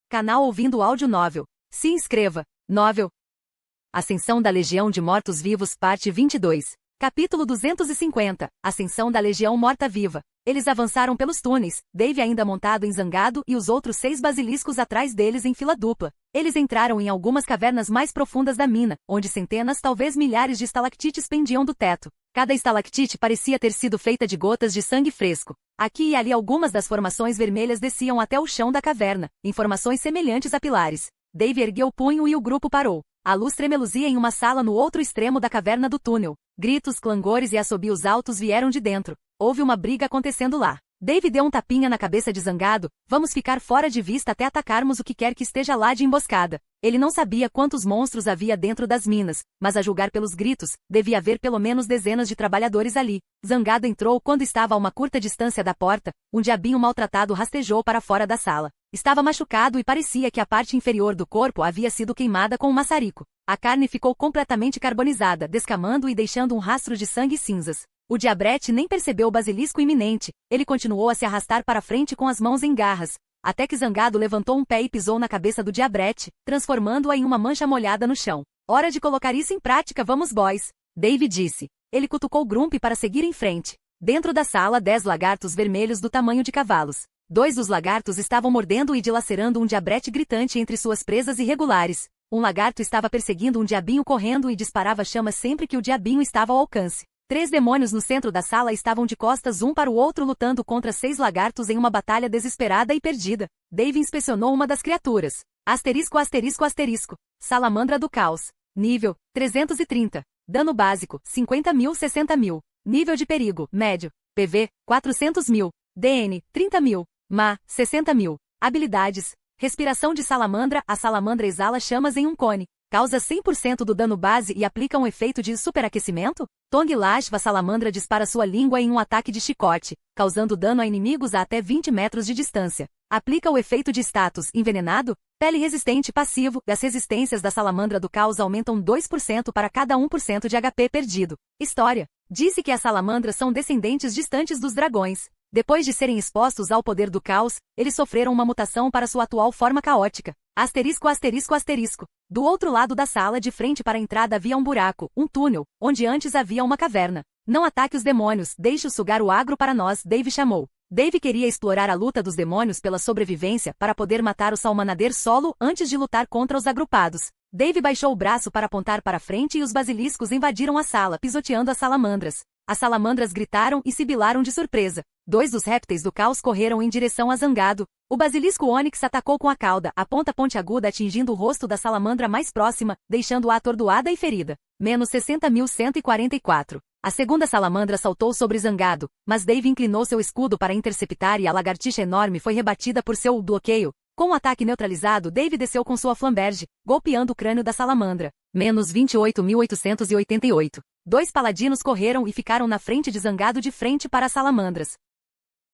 Canal Ouvindo Áudio Novel. Se inscreva. Novel. Ascensão da Legião de Mortos-Vivos, parte 22. Capítulo 250. Ascensão da Legião Morta-Viva. Eles avançaram pelos túneis, Dave ainda montado em Zangado e os outros 6 basiliscos atrás deles em fila dupla. Eles entraram em algumas cavernas mais profundas da mina, onde centenas, talvez milhares de estalactites pendiam do teto. Cada estalactite parecia ter sido feita de gotas de sangue fresco. Aqui e ali algumas das formações vermelhas desciam até o chão da caverna, em formações semelhantes a pilares. Dave ergueu o punho e o grupo parou. A luz tremeluzia em uma sala no outro extremo da caverna do túnel. Gritos, clangores e assobios altos vieram de dentro. Houve uma briga acontecendo lá. Dave deu um tapinha na cabeça de Zangado. Vamos ficar fora de vista até atacarmos o que quer que esteja lá de emboscada. Ele não sabia quantos monstros havia dentro das minas, mas a julgar pelos gritos, devia haver pelo menos dezenas de trabalhadores ali. Zangado entrou quando estava a uma curta distância da porta. Um diabinho maltratado rastejou para fora da sala. Estava machucado e parecia que a parte inferior do corpo havia sido queimada com um maçarico. A carne ficou completamente carbonizada, descamando e deixando um rastro de sangue e cinzas. O diabrete nem percebeu o basilisco iminente. Ele continuou a se arrastar para frente com as mãos em garras, até que Zangado levantou um pé e pisou na cabeça do diabrete, transformando-a em uma mancha molhada no chão. Hora de colocar isso em prática, vamos boys, Dave disse. Ele cutucou Grump para seguir em frente. Dentro da sala 10 lagartos vermelhos do tamanho de cavalos. 2 dos lagartos estavam mordendo e dilacerando um diabrete gritante entre suas presas irregulares. Um lagarto estava perseguindo um diabinho correndo e disparava chamas sempre que o diabinho estava ao alcance. 3 demônios no centro da sala estavam de costas um para o outro lutando contra 6 lagartos em uma batalha desesperada e perdida. Dave inspecionou uma das criaturas. Asterisco, asterisco, asterisco. Salamandra do Caos. Nível, 330. Dano básico, 50.000, 60.000. Nível de perigo, médio. PV, 400.000. DN, 30.000. Ma, 60.000. Habilidades. Respiração de salamandra. A salamandra exala chamas em um cone. Causa 100% do dano base e aplica um efeito de superaquecimento? Tongue Lashva. A salamandra dispara sua língua em um ataque de chicote, causando dano a inimigos a até 20 metros de distância. Aplica o efeito de status envenenado. Pele resistente passivo. As resistências da salamandra do caos aumentam 2% para cada 1% de HP perdido. História. Disse que as salamandras são descendentes distantes dos dragões. Depois de serem expostos ao poder do caos, eles sofreram uma mutação para sua atual forma caótica. Asterisco, asterisco, asterisco. Do outro lado da sala de frente para a entrada havia um buraco, um túnel, onde antes havia uma caverna. Não ataque os demônios, deixe-os sugar o agro para nós, Dave chamou. Dave queria explorar a luta dos demônios pela sobrevivência para poder matar o Salmanader solo antes de lutar contra os agrupados. Dave baixou o braço para apontar para frente e os basiliscos invadiram a sala, pisoteando as salamandras. As salamandras gritaram e sibilaram de surpresa. 2 dos répteis do caos correram em direção a Zangado. O basilisco Ônix atacou com a cauda, a ponta pontiaguda atingindo o rosto da salamandra mais próxima, deixando-a atordoada e ferida. Menos 60.144. A segunda salamandra saltou sobre Zangado, mas Dave inclinou seu escudo para interceptar e a lagartixa enorme foi rebatida por seu bloqueio. Com o ataque neutralizado, Dave desceu com sua flamberge, golpeando o crânio da salamandra. Menos 28.888. 2 paladinos correram e ficaram na frente de Zangado de frente para as salamandras.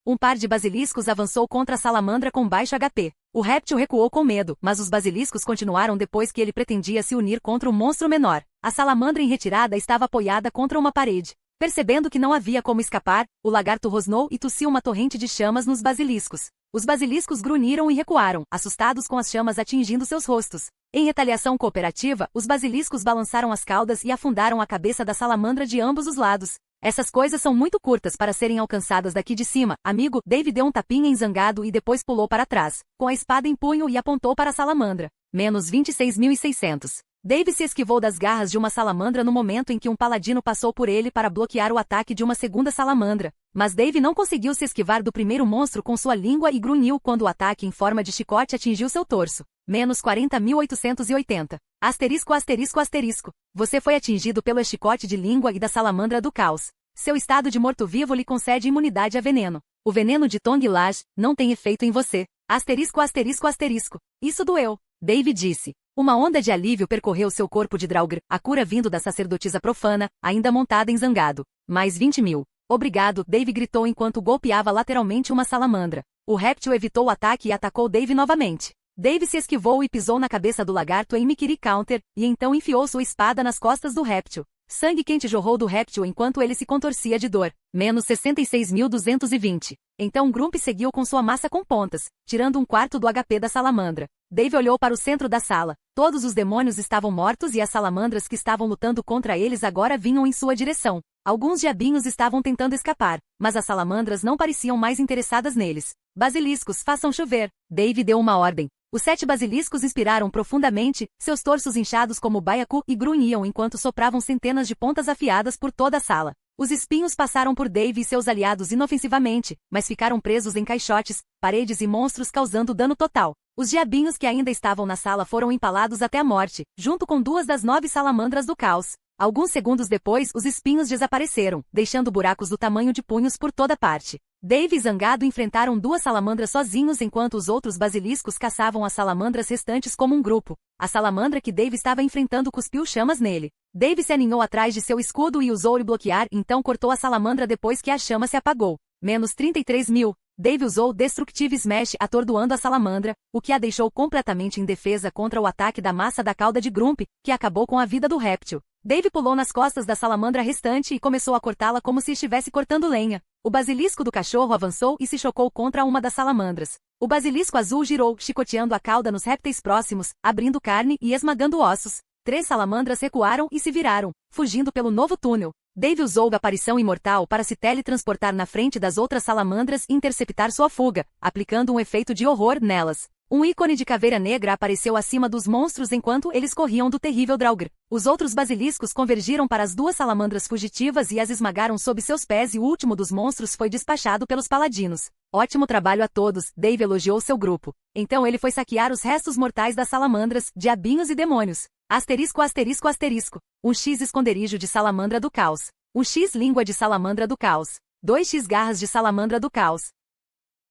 Um par de basiliscos avançou contra a salamandra com baixo HP. O réptil recuou com medo, mas os basiliscos continuaram depois que ele pretendia se unir contra um monstro menor. A salamandra em retirada estava apoiada contra uma parede. Percebendo que não havia como escapar, o lagarto rosnou e tossiu uma torrente de chamas nos basiliscos. Os basiliscos grunhiram e recuaram, assustados com as chamas atingindo seus rostos. Em retaliação cooperativa, os basiliscos balançaram as caudas e afundaram a cabeça da salamandra de ambos os lados. Essas coisas são muito curtas para serem alcançadas daqui de cima, amigo. Dave deu um tapinha em Zangado e depois pulou para trás, com a espada em punho e apontou para a salamandra. Menos 26.600. Dave se esquivou das garras de uma salamandra no momento em que um paladino passou por ele para bloquear o ataque de uma segunda salamandra. Mas Dave não conseguiu se esquivar do primeiro monstro com sua língua e grunhiu quando o ataque em forma de chicote atingiu seu torso. Menos 40.880. Asterisco, asterisco, asterisco. Você foi atingido pelo chicote de língua e da salamandra do caos. Seu estado de morto-vivo lhe concede imunidade a veneno. O veneno de Tongue Lash não tem efeito em você. Asterisco, asterisco, asterisco. Isso doeu, Dave disse. Uma onda de alívio percorreu seu corpo de Draugr, a cura vindo da sacerdotisa profana, ainda montada em Zangado. Mais 20.000. Obrigado, Dave gritou enquanto golpeava lateralmente uma salamandra. O réptil evitou o ataque e atacou Dave novamente. Dave se esquivou e pisou na cabeça do lagarto em Mikiri Counter, e então enfiou sua espada nas costas do réptil. Sangue quente jorrou do réptil enquanto ele se contorcia de dor. Menos 66.220. Então Grump seguiu com sua massa com pontas, tirando um quarto do HP da salamandra. Dave olhou para o centro da sala. Todos os demônios estavam mortos e as salamandras que estavam lutando contra eles agora vinham em sua direção. Alguns diabinhos estavam tentando escapar, mas as salamandras não pareciam mais interessadas neles. Basiliscos, façam chover. Dave deu uma ordem. Os 7 basiliscos inspiraram profundamente, seus torsos inchados como baiacu e grunhiam enquanto sopravam centenas de pontas afiadas por toda a sala. Os espinhos passaram por Dave e seus aliados inofensivamente, mas ficaram presos em caixotes, paredes e monstros causando dano total. Os diabinhos que ainda estavam na sala foram empalados até a morte, junto com 2 das 9 salamandras do caos. Alguns segundos depois, os espinhos desapareceram, deixando buracos do tamanho de punhos por toda parte. Dave e Zangado enfrentaram 2 salamandras sozinhos enquanto os outros basiliscos caçavam as salamandras restantes como um grupo. A salamandra que Dave estava enfrentando cuspiu chamas nele. Dave se aninhou atrás de seu escudo e usou-o bloquear, então cortou a salamandra depois que a chama se apagou. Menos 33.000. Dave usou Destructive Smash atordoando a salamandra, o que a deixou completamente indefesa contra o ataque da massa da cauda de Grump, que acabou com a vida do réptil. Dave pulou nas costas da salamandra restante e começou a cortá-la como se estivesse cortando lenha. O basilisco do cachorro avançou e se chocou contra uma das salamandras. O basilisco azul girou, chicoteando a cauda nos répteis próximos, abrindo carne e esmagando ossos. 3 salamandras recuaram e se viraram, fugindo pelo novo túnel. Dave usou a aparição imortal para se teletransportar na frente das outras salamandras e interceptar sua fuga, aplicando um efeito de horror nelas. Um ícone de caveira negra apareceu acima dos monstros enquanto eles corriam do terrível Draugr. Os outros basiliscos convergiram para as 2 salamandras fugitivas e as esmagaram sob seus pés e o último dos monstros foi despachado pelos paladinos. Ótimo trabalho a todos, Dave elogiou seu grupo. Então ele foi saquear os restos mortais das salamandras, diabinhos e demônios. Asterisco asterisco asterisco. 1x esconderijo de salamandra do caos. 1x língua de salamandra do caos. 2x garras de salamandra do caos.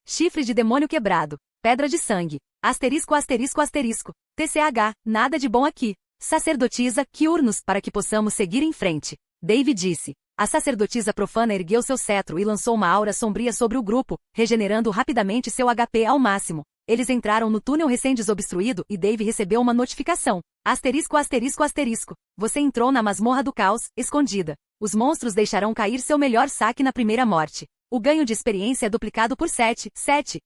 Chifre de demônio quebrado. Pedra de sangue. Asterisco asterisco asterisco. TCH, nada de bom aqui. Sacerdotisa, cure-nos para que possamos seguir em frente. Dave disse. A sacerdotisa profana ergueu seu cetro e lançou uma aura sombria sobre o grupo, regenerando rapidamente seu HP ao máximo. Eles entraram no túnel recém-desobstruído e Dave recebeu uma notificação. Asterisco asterisco asterisco. Você entrou na masmorra do caos, escondida. Os monstros deixarão cair seu melhor saque na primeira morte. O ganho de experiência é duplicado por 7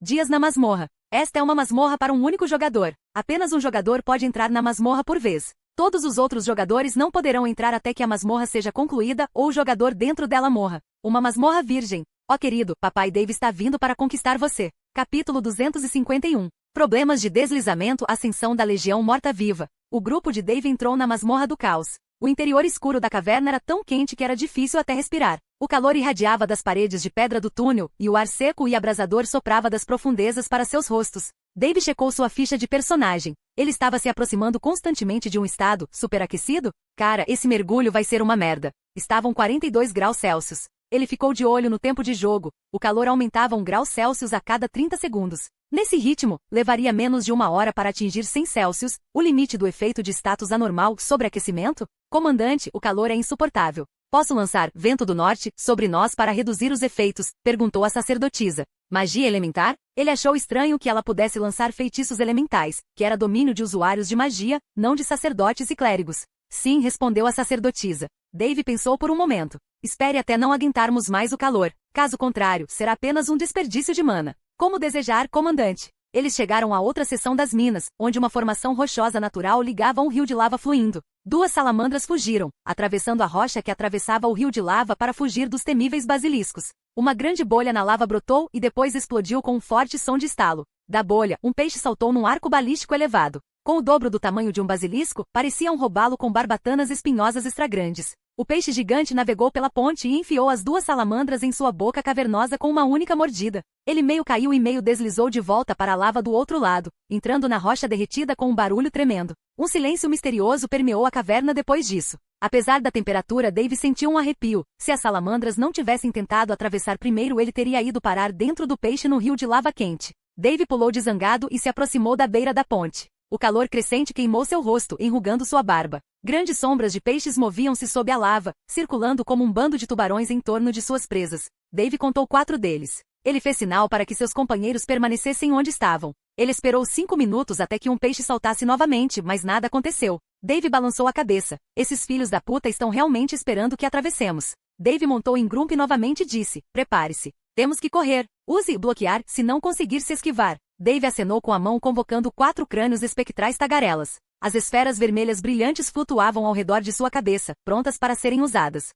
dias na masmorra. Esta é uma masmorra para um único jogador. Apenas um jogador pode entrar na masmorra por vez. Todos os outros jogadores não poderão entrar até que a masmorra seja concluída ou o jogador dentro dela morra. Uma masmorra virgem. Ó querido, papai Dave está vindo para conquistar você. Capítulo 251. Problemas de deslizamento. Ascensão da Legião Morta-Viva. O grupo de Dave entrou na masmorra do caos. O interior escuro da caverna era tão quente que era difícil até respirar. O calor irradiava das paredes de pedra do túnel, e o ar seco e abrasador soprava das profundezas para seus rostos. Dave checou sua ficha de personagem. Ele estava se aproximando constantemente de um estado superaquecido? Cara, esse mergulho vai ser uma merda. Estavam 42 graus Celsius. Ele ficou de olho no tempo de jogo. O calor aumentava 1 grau Celsius a cada 30 segundos. Nesse ritmo, levaria menos de 1 hora para atingir 100 Celsius, o limite do efeito de status anormal sobreaquecimento? Comandante, o calor é insuportável. Posso lançar Vento do Norte sobre nós para reduzir os efeitos? Perguntou a sacerdotisa. Magia elementar? Ele achou estranho que ela pudesse lançar feitiços elementais, que era domínio de usuários de magia, não de sacerdotes e clérigos. Sim, respondeu a sacerdotisa. Dave pensou por um momento. Espere até não aguentarmos mais o calor. Caso contrário, será apenas um desperdício de mana. Como desejar, comandante. Eles chegaram à outra seção das minas, onde uma formação rochosa natural ligava a um rio de lava fluindo. 2 salamandras fugiram, atravessando a rocha que atravessava o rio de lava para fugir dos temíveis basiliscos. Uma grande bolha na lava brotou e depois explodiu com um forte som de estalo. Da bolha, um peixe saltou num arco balístico elevado. Com o dobro do tamanho de um basilisco, parecia um robalo com barbatanas espinhosas extragrandes. O peixe gigante navegou pela ponte e enfiou as 2 salamandras em sua boca cavernosa com uma única mordida. Ele meio caiu e meio deslizou de volta para a lava do outro lado, entrando na rocha derretida com um barulho tremendo. Um silêncio misterioso permeou a caverna depois disso. Apesar da temperatura, Dave sentiu um arrepio. Se as salamandras não tivessem tentado atravessar primeiro, ele teria ido parar dentro do peixe no rio de lava quente. Dave pulou de zangado e se aproximou da beira da ponte. O calor crescente queimou seu rosto, enrugando sua barba. Grandes sombras de peixes moviam-se sob a lava, circulando como um bando de tubarões em torno de suas presas. Dave contou 4 deles. Ele fez sinal para que seus companheiros permanecessem onde estavam. Ele esperou 5 minutos até que um peixe saltasse novamente, mas nada aconteceu. Dave balançou a cabeça. Esses filhos da puta estão realmente esperando que atravessemos. Dave montou em Grump novamente e disse, prepare-se. Temos que correr. Use bloquear se não conseguir se esquivar. Dave acenou com a mão convocando 4 crânios espectrais tagarelas. As esferas vermelhas brilhantes flutuavam ao redor de sua cabeça, prontas para serem usadas.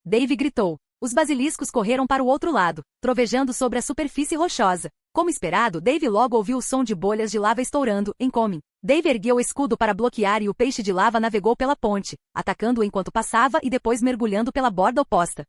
Dave gritou. Os basiliscos correram para o outro lado, trovejando sobre a superfície rochosa. Como esperado, Dave logo ouviu o som de bolhas de lava estourando, em coming. Dave ergueu o escudo para bloquear e o peixe de lava navegou pela ponte, atacando-o enquanto passava e depois mergulhando pela borda oposta.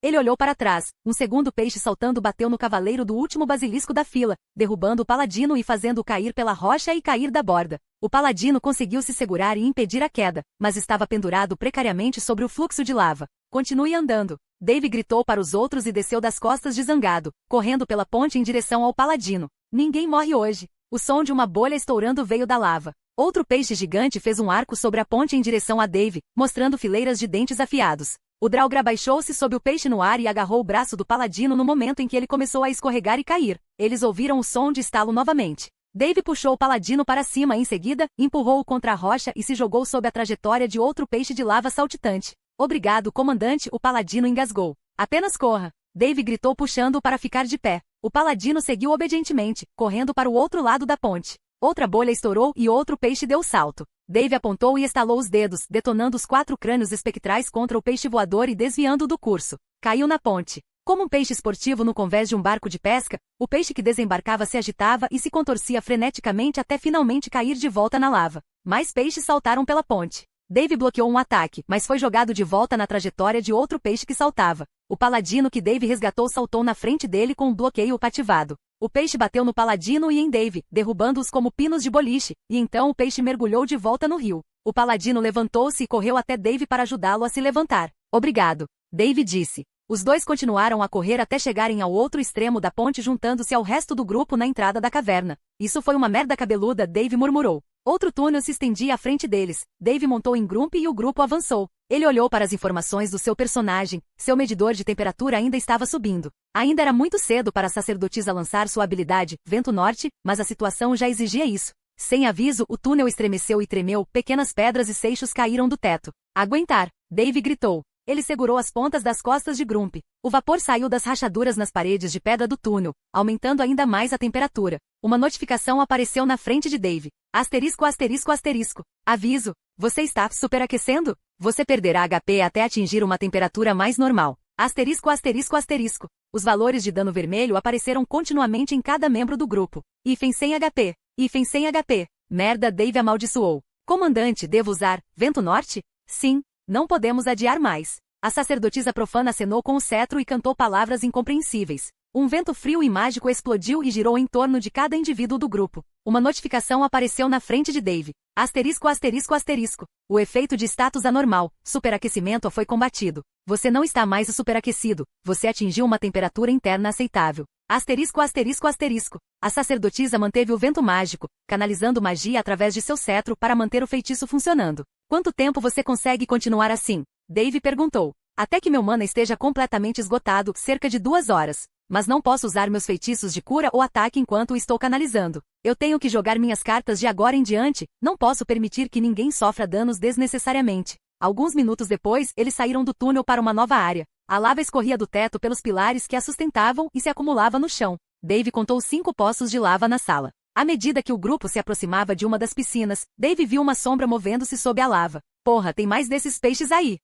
Ele olhou para trás. Um segundo peixe saltando bateu no cavaleiro do último basilisco da fila, derrubando o paladino e fazendo-o cair pela rocha e cair da borda. O paladino conseguiu se segurar e impedir a queda, mas estava pendurado precariamente sobre o fluxo de lava. Continue andando. Dave gritou para os outros e desceu das costas de Zangado, correndo pela ponte em direção ao paladino. Ninguém morre hoje. O som de uma bolha estourando veio da lava. Outro peixe gigante fez um arco sobre a ponte em direção a Dave, mostrando fileiras de dentes afiados. O Draugr abaixou-se sob o peixe no ar e agarrou o braço do paladino no momento em que ele começou a escorregar e cair. Eles ouviram o som de estalo novamente. Dave puxou o paladino para cima e em seguida, empurrou-o contra a rocha e se jogou sob a trajetória de outro peixe de lava saltitante. Obrigado, comandante, o paladino engasgou. Apenas corra. Dave gritou puxando-o para ficar de pé. O paladino seguiu obedientemente, correndo para o outro lado da ponte. Outra bolha estourou e outro peixe deu salto. Dave apontou e estalou os dedos, detonando os 4 crânios espectrais contra o peixe voador e desviando do curso. Caiu na ponte. Como um peixe esportivo no convés de um barco de pesca, o peixe que desembarcava se agitava e se contorcia freneticamente até finalmente cair de volta na lava. Mais peixes saltaram pela ponte. Dave bloqueou um ataque, mas foi jogado de volta na trajetória de outro peixe que saltava. O paladino que Dave resgatou saltou na frente dele com um bloqueio ativado. O peixe bateu no paladino e em Dave, derrubando-os como pinos de boliche, e então o peixe mergulhou de volta no rio. O paladino levantou-se e correu até Dave para ajudá-lo a se levantar. Obrigado, Dave disse. Os dois continuaram a correr até chegarem ao outro extremo da ponte juntando-se ao resto do grupo na entrada da caverna. Isso foi uma merda cabeluda, Dave murmurou. Outro túnel se estendia à frente deles. Dave montou em grupo e o grupo avançou. Ele olhou para as informações do seu personagem. Seu medidor de temperatura ainda estava subindo. Ainda era muito cedo para a sacerdotisa lançar sua habilidade, Vento Norte, mas a situação já exigia isso. Sem aviso, o túnel estremeceu e tremeu, pequenas pedras e seixos caíram do teto. Aguentar! Dave gritou. Ele segurou as pontas das costas de Grump. O vapor saiu das rachaduras nas paredes de pedra do túnel, aumentando ainda mais a temperatura. Uma notificação apareceu na frente de Dave. Asterisco, asterisco, asterisco. Aviso. Você está superaquecendo? Você perderá HP até atingir uma temperatura mais normal. Asterisco, asterisco, asterisco. Os valores de dano vermelho apareceram continuamente em cada membro do grupo. Hífen sem HP. Hífen sem HP. Merda, Dave amaldiçoou. Comandante, devo usar Vento Norte? Sim. Não podemos adiar mais. A sacerdotisa profana acenou com o cetro e cantou palavras incompreensíveis. Um vento frio e mágico explodiu e girou em torno de cada indivíduo do grupo. Uma notificação apareceu na frente de Dave. Asterisco, asterisco, asterisco. O efeito de status anormal, superaquecimento foi combatido. Você não está mais superaquecido. Você atingiu uma temperatura interna aceitável. Asterisco, asterisco, asterisco. A sacerdotisa manteve o vento mágico, canalizando magia através de seu cetro para manter o feitiço funcionando. Quanto tempo você consegue continuar assim? Dave perguntou. Até que meu mana esteja completamente esgotado, cerca de 2 horas. Mas não posso usar meus feitiços de cura ou ataque enquanto o estou canalizando. Eu tenho que jogar minhas cartas de agora em diante, não posso permitir que ninguém sofra danos desnecessariamente. Alguns minutos depois, eles saíram do túnel para uma nova área. A lava escorria do teto pelos pilares que a sustentavam e se acumulava no chão. Dave contou 5 poços de lava na sala. À medida que o grupo se aproximava de uma das piscinas, Dave viu uma sombra movendo-se sob a lava. Porra, tem mais desses peixes aí!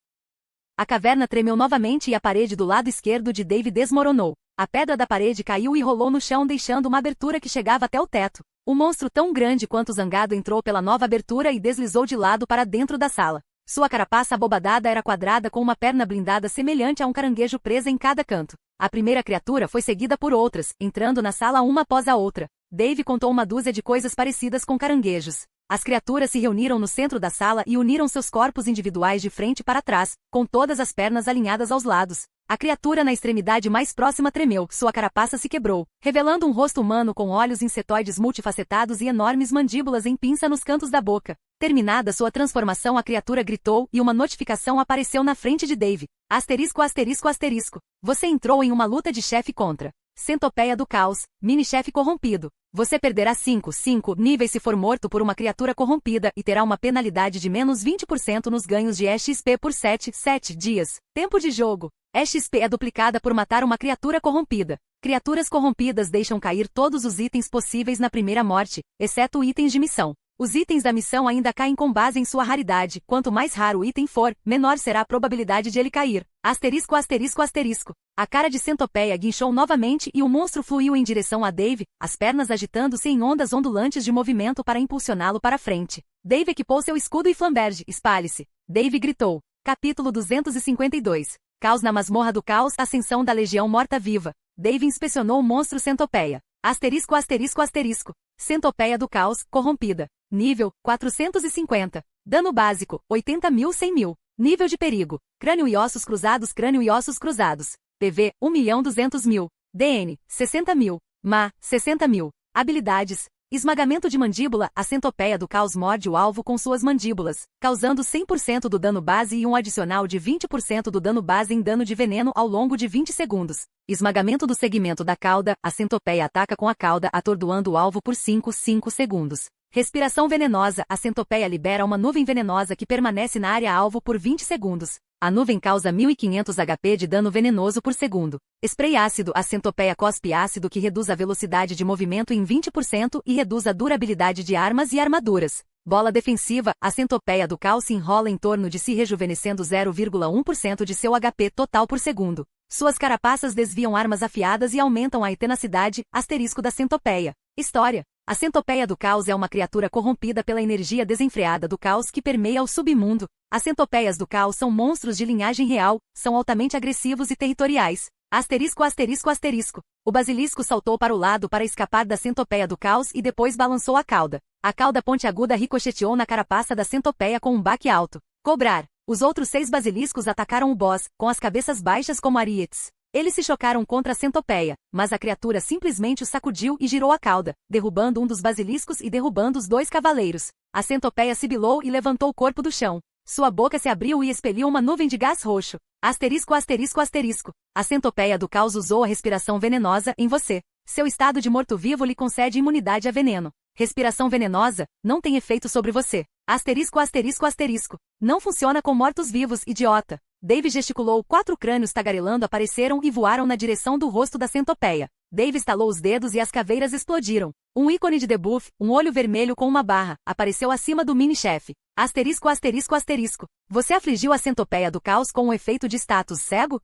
A caverna tremeu novamente e a parede do lado esquerdo de Dave desmoronou. A pedra da parede caiu e rolou no chão deixando uma abertura que chegava até o teto. Um monstro tão grande quanto o Zangado entrou pela nova abertura e deslizou de lado para dentro da sala. Sua carapaça abobadada era quadrada com uma perna blindada semelhante a um caranguejo presa em cada canto. A primeira criatura foi seguida por outras, entrando na sala uma após a outra. Dave contou uma dúzia de coisas parecidas com caranguejos. As criaturas se reuniram no centro da sala e uniram seus corpos individuais de frente para trás, com todas as pernas alinhadas aos lados. A criatura na extremidade mais próxima tremeu, sua carapaça se quebrou, revelando um rosto humano com olhos insetoides multifacetados e enormes mandíbulas em pinça nos cantos da boca. Terminada sua transformação, a criatura gritou e uma notificação apareceu na frente de Dave. Asterisco, asterisco, asterisco. Você entrou em uma luta de chefe contra Centopeia do Caos, mini-chefe corrompido. Você perderá 5 níveis se for morto por uma criatura corrompida e terá uma penalidade de menos 20% nos ganhos de XP por 7 dias. Tempo de jogo. XP é duplicada por matar uma criatura corrompida. Criaturas corrompidas deixam cair todos os itens possíveis na primeira morte, exceto itens de missão. Os itens da missão ainda caem com base em sua raridade. Quanto mais raro o item for, menor será a probabilidade de ele cair. Asterisco, asterisco, asterisco. A cara de Centopeia guinchou novamente e o monstro fluiu em direção a Dave, as pernas agitando-se em ondas ondulantes de movimento para impulsioná-lo para frente. Dave equipou seu escudo e flamberge. Espalhe-se. Dave gritou. Capítulo 252. Caos na masmorra do caos, ascensão da legião morta-viva. Dave inspecionou o monstro Centopeia. Asterisco, asterisco, asterisco. Centopeia do caos, corrompida. Nível, 450. Dano básico, 80.000-100.000. Nível de perigo. Crânio e ossos cruzados, crânio e ossos cruzados. PV, 1.200.000. DN, 60.000. MA, 60.000. Habilidades. Esmagamento de mandíbula. A centopeia do caos morde o alvo com suas mandíbulas, causando 100% do dano base e um adicional de 20% do dano base em dano de veneno ao longo de 20 segundos. Esmagamento do segmento da cauda. A centopeia ataca com a cauda, atordoando o alvo por 5 segundos. Respiração venenosa. A centopeia libera uma nuvem venenosa que permanece na área-alvo por 20 segundos. A nuvem causa 1.500 HP de dano venenoso por segundo. Spray ácido. A centopeia cospe ácido que reduz a velocidade de movimento em 20% e reduz a durabilidade de armas e armaduras. Bola defensiva. A centopeia do caos se enrola em torno de si, rejuvenescendo 0,1% de seu HP total por segundo. Suas carapaças desviam armas afiadas e aumentam a tenacidade. Asterisco da centopeia. História. A centopeia do caos é uma criatura corrompida pela energia desenfreada do caos que permeia o submundo. As centopeias do caos são monstros de linhagem real, são altamente agressivos e territoriais. Asterisco, asterisco, asterisco. O basilisco saltou para o lado para escapar da centopeia do caos e depois balançou a cauda. A cauda pontiaguda ricocheteou na carapaça da centopeia com um baque alto. Cobrar. Os outros 6 basiliscos atacaram o boss, com as cabeças baixas como arietes. Eles se chocaram contra a centopeia, mas a criatura simplesmente o sacudiu e girou a cauda, derrubando um dos basiliscos e derrubando os 2 cavaleiros. A centopeia sibilou e levantou o corpo do chão. Sua boca se abriu e expeliu uma nuvem de gás roxo. Asterisco, asterisco, asterisco. A centopeia do caos usou a respiração venenosa em você. Seu estado de morto-vivo lhe concede imunidade a veneno. Respiração venenosa não tem efeito sobre você. Asterisco, asterisco, asterisco. Não funciona com mortos-vivos, idiota. Dave gesticulou. 4 crânios tagarelando apareceram e voaram na direção do rosto da centopeia. Dave estalou os dedos e as caveiras explodiram. Um ícone de debuff, um olho vermelho com uma barra, apareceu acima do mini-chefe. Asterisco, asterisco, asterisco. Você afligiu a centopeia do caos com um efeito de status cego?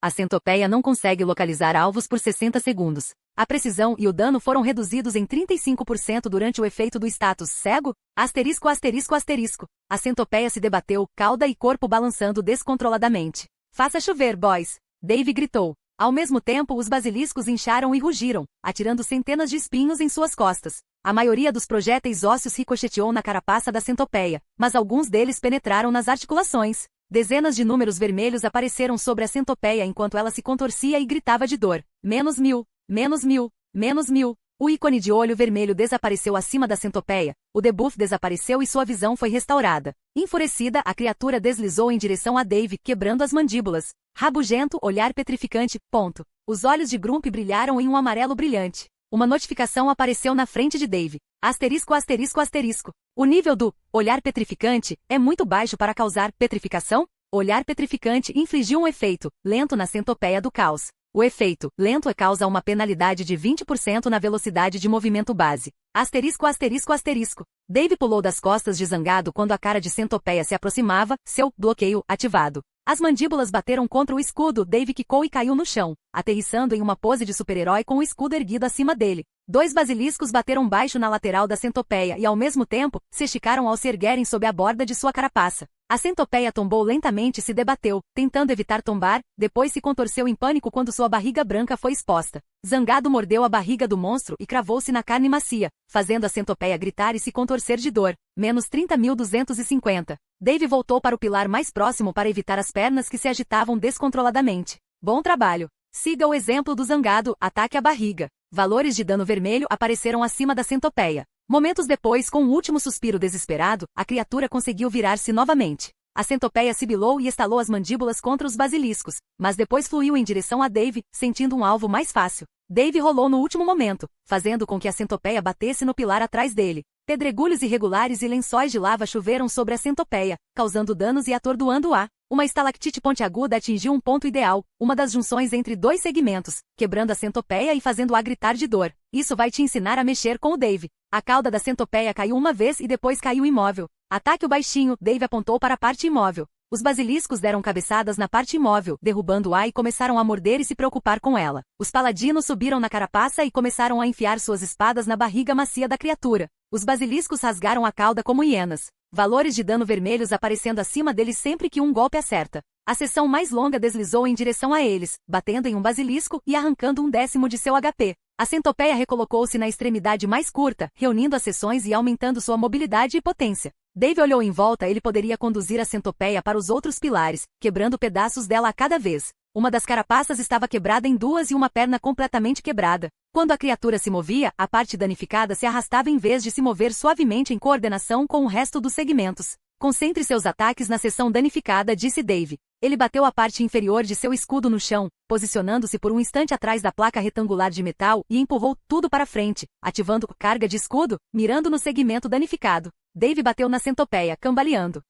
A centopeia não consegue localizar alvos por 60 segundos. A precisão e o dano foram reduzidos em 35% durante o efeito do status cego? Asterisco, asterisco, asterisco. A centopeia se debateu, cauda e corpo balançando descontroladamente. Faça chover, boys! Dave gritou. Ao mesmo tempo, os basiliscos incharam e rugiram, atirando centenas de espinhos em suas costas. A maioria dos projéteis ósseos ricocheteou na carapaça da centopeia, mas alguns deles penetraram nas articulações. Dezenas de números vermelhos apareceram sobre a centopeia enquanto ela se contorcia e gritava de dor. Menos 1000, menos 1000, menos 1000. O ícone de olho vermelho desapareceu acima da centopeia, o debuff desapareceu e sua visão foi restaurada. Enfurecida, a criatura deslizou em direção a Dave, quebrando as mandíbulas. Rabugento, olhar petrificante, ponto. Os olhos de Grump brilharam em um amarelo brilhante. Uma notificação apareceu na frente de Dave. Asterisco, asterisco, asterisco. O nível do olhar petrificante é muito baixo para causar petrificação? Olhar petrificante infligiu um efeito lento na centopeia do caos. O efeito lento causa uma penalidade de 20% na velocidade de movimento base. Asterisco, asterisco, asterisco. Dave pulou das costas de Zangado quando a cara de centopeia se aproximava, seu bloqueio ativado. As mandíbulas bateram contra o escudo. Dave quicou e caiu no chão, aterrissando em uma pose de super-herói com o escudo erguido acima dele. 2 basiliscos bateram baixo na lateral da centopeia e, ao mesmo tempo, se esticaram ao se erguerem sob a borda de sua carapaça. A centopeia tombou lentamente e se debateu, tentando evitar tombar, depois se contorceu em pânico quando sua barriga branca foi exposta. Zangado mordeu a barriga do monstro e cravou-se na carne macia, fazendo a centopeia gritar e se contorcer de dor. Menos 30.250. Dave voltou para o pilar mais próximo para evitar as pernas que se agitavam descontroladamente. Bom trabalho. Siga o exemplo do Zangado, ataque a barriga. Valores de dano vermelho apareceram acima da centopeia. Momentos depois, com um último suspiro desesperado, a criatura conseguiu virar-se novamente. A centopeia sibilou e estalou as mandíbulas contra os basiliscos, mas depois fluiu em direção a Dave, sentindo um alvo mais fácil. Dave rolou no último momento, fazendo com que a centopeia batesse no pilar atrás dele. Pedregulhos irregulares e lençóis de lava choveram sobre a centopeia, causando danos e atordoando-a. Uma estalactite pontiaguda atingiu um ponto ideal, uma das junções entre dois segmentos, quebrando a centopeia e fazendo-a gritar de dor. Isso vai te ensinar a mexer com o Dave. A cauda da centopeia caiu uma vez e depois caiu imóvel. Ataque o baixinho, Dave apontou para a parte imóvel. Os basiliscos deram cabeçadas na parte imóvel, derrubando-a e começaram a morder e se preocupar com ela. Os paladinos subiram na carapaça e começaram a enfiar suas espadas na barriga macia da criatura. Os basiliscos rasgaram a cauda como hienas. Valores de dano vermelhos aparecendo acima deles sempre que um golpe acerta. A seção mais longa deslizou em direção a eles, batendo em um basilisco e arrancando 1/10 de seu HP. A centopeia recolocou-se na extremidade mais curta, reunindo as seções e aumentando sua mobilidade e potência. Dave olhou em volta, ele poderia conduzir a centopeia para os outros pilares, quebrando pedaços dela a cada vez. Uma das carapaças estava quebrada em duas e uma perna completamente quebrada. Quando a criatura se movia, a parte danificada se arrastava em vez de se mover suavemente em coordenação com o resto dos segmentos. Concentre seus ataques na seção danificada, disse Dave. Ele bateu a parte inferior de seu escudo no chão, posicionando-se por um instante atrás da placa retangular de metal e empurrou tudo para frente, ativando carga de escudo, mirando no segmento danificado. Dave bateu na centopeia, cambaleando.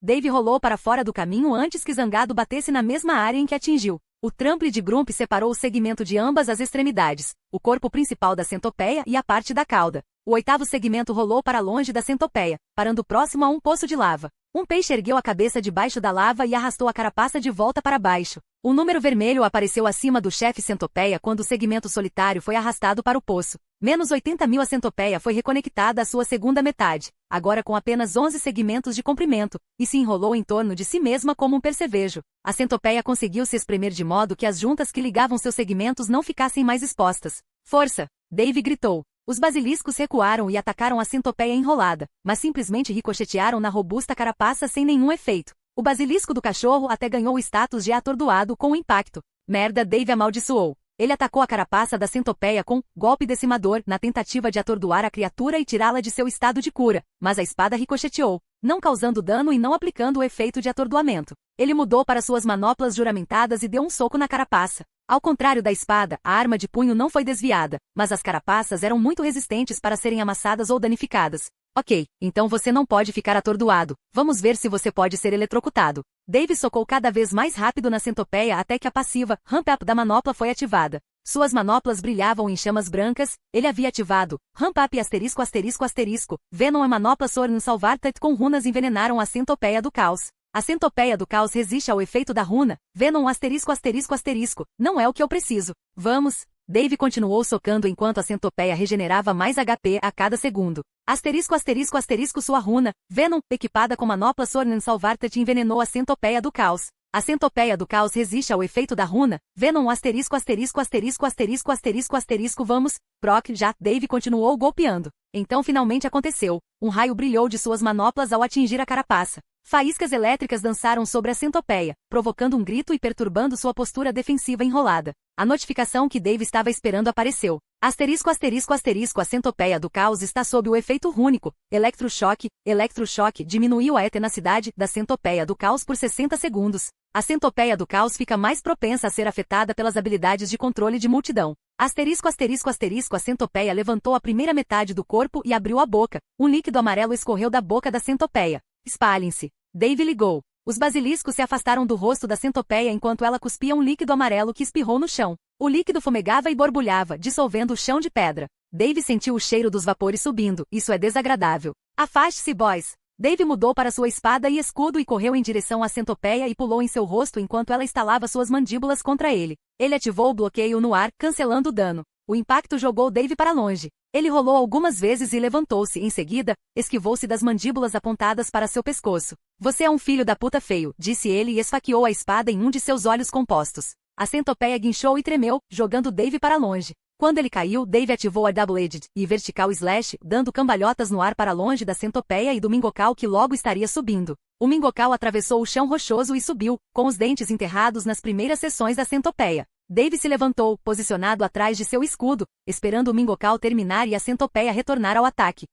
Dave rolou para fora do caminho antes que Zangado batesse na mesma área em que atingiu. O trample de Grump separou o segmento de ambas as extremidades, o corpo principal da centopeia e a parte da cauda. O oitavo segmento rolou para longe da centopeia, parando próximo a um poço de lava. Um peixe ergueu a cabeça debaixo da lava e arrastou a carapaça de volta para baixo. Um número vermelho apareceu acima do chefe centopeia quando o segmento solitário foi arrastado para o poço. Menos 80.000. A centopeia foi reconectada à sua segunda metade, agora com apenas 11 segmentos de comprimento, e se enrolou em torno de si mesma como um percevejo. A centopeia conseguiu se espremer de modo que as juntas que ligavam seus segmentos não ficassem mais expostas. Força! Dave gritou. Os basiliscos recuaram e atacaram a centopeia enrolada, mas simplesmente ricochetearam na robusta carapaça sem nenhum efeito. O basilisco do cachorro até ganhou o status de atordoado com o impacto. Merda, Dave amaldiçoou. Ele atacou a carapaça da centopeia com golpe decimador na tentativa de atordoar a criatura e tirá-la de seu estado de cura, mas a espada ricocheteou, não causando dano e não aplicando o efeito de atordoamento. Ele mudou para suas manoplas juramentadas e deu um soco na carapaça. Ao contrário da espada, a arma de punho não foi desviada, mas as carapaças eram muito resistentes para serem amassadas ou danificadas. Ok, então você não pode ficar atordoado. Vamos ver se você pode ser eletrocutado. Dave socou cada vez mais rápido na centopeia até que a passiva Ramp Up da manopla foi ativada. Suas manoplas brilhavam em chamas brancas. Ele havia ativado Ramp Up asterisco asterisco asterisco. Venom e manopla Sorn Salvartat com runas envenenaram a centopeia do caos. A centopeia do caos resiste ao efeito da runa. Venom asterisco asterisco asterisco. Não é o que eu preciso. Vamos. Dave continuou socando enquanto a centopeia regenerava mais HP a cada segundo. Asterisco asterisco asterisco sua runa. Venom, equipada com manopla Sorn Salvartat, envenenou a centopeia do caos. A centopeia do caos resiste ao efeito da runa. Venom asterisco asterisco asterisco asterisco asterisco asterisco vamos. Proc já. Dave continuou golpeando. Então finalmente aconteceu. Um raio brilhou de suas manoplas ao atingir a carapaça. Faíscas elétricas dançaram sobre a centopeia, provocando um grito e perturbando sua postura defensiva enrolada. A notificação que Dave estava esperando apareceu. Asterisco asterisco asterisco a centopeia do caos está sob o efeito rúnico. Eletrochoque. Eletrochoque diminuiu a tenacidade da centopeia do caos por 60 segundos. A centopeia do caos fica mais propensa a ser afetada pelas habilidades de controle de multidão. Asterisco asterisco asterisco a centopeia levantou a primeira metade do corpo e abriu a boca. Um líquido amarelo escorreu da boca da centopeia. Espalhem-se. Dave ligou. Os basiliscos se afastaram do rosto da centopeia enquanto ela cuspia um líquido amarelo que espirrou no chão. O líquido fumegava e borbulhava, dissolvendo o chão de pedra. Dave sentiu o cheiro dos vapores subindo. Isso é desagradável. Afaste-se, boys. Dave mudou para sua espada e escudo e correu em direção à centopeia e pulou em seu rosto enquanto ela estalava suas mandíbulas contra ele. Ele ativou o bloqueio no ar, cancelando o dano. O impacto jogou Dave para longe. Ele rolou algumas vezes e levantou-se. Em seguida, esquivou-se das mandíbulas apontadas para seu pescoço. Você é um filho da puta feio, disse ele e esfaqueou a espada em um de seus olhos compostos. A centopeia guinchou e tremeu, jogando Dave para longe. Quando ele caiu, Dave ativou a Double-Edged e Vertical Slash, dando cambalhotas no ar para longe da centopeia e do mingocal que logo estaria subindo. O mingocal atravessou o chão rochoso e subiu, com os dentes enterrados nas primeiras seções da centopeia. Dave se levantou, posicionado atrás de seu escudo, esperando o mingocal terminar e a centopeia retornar ao ataque.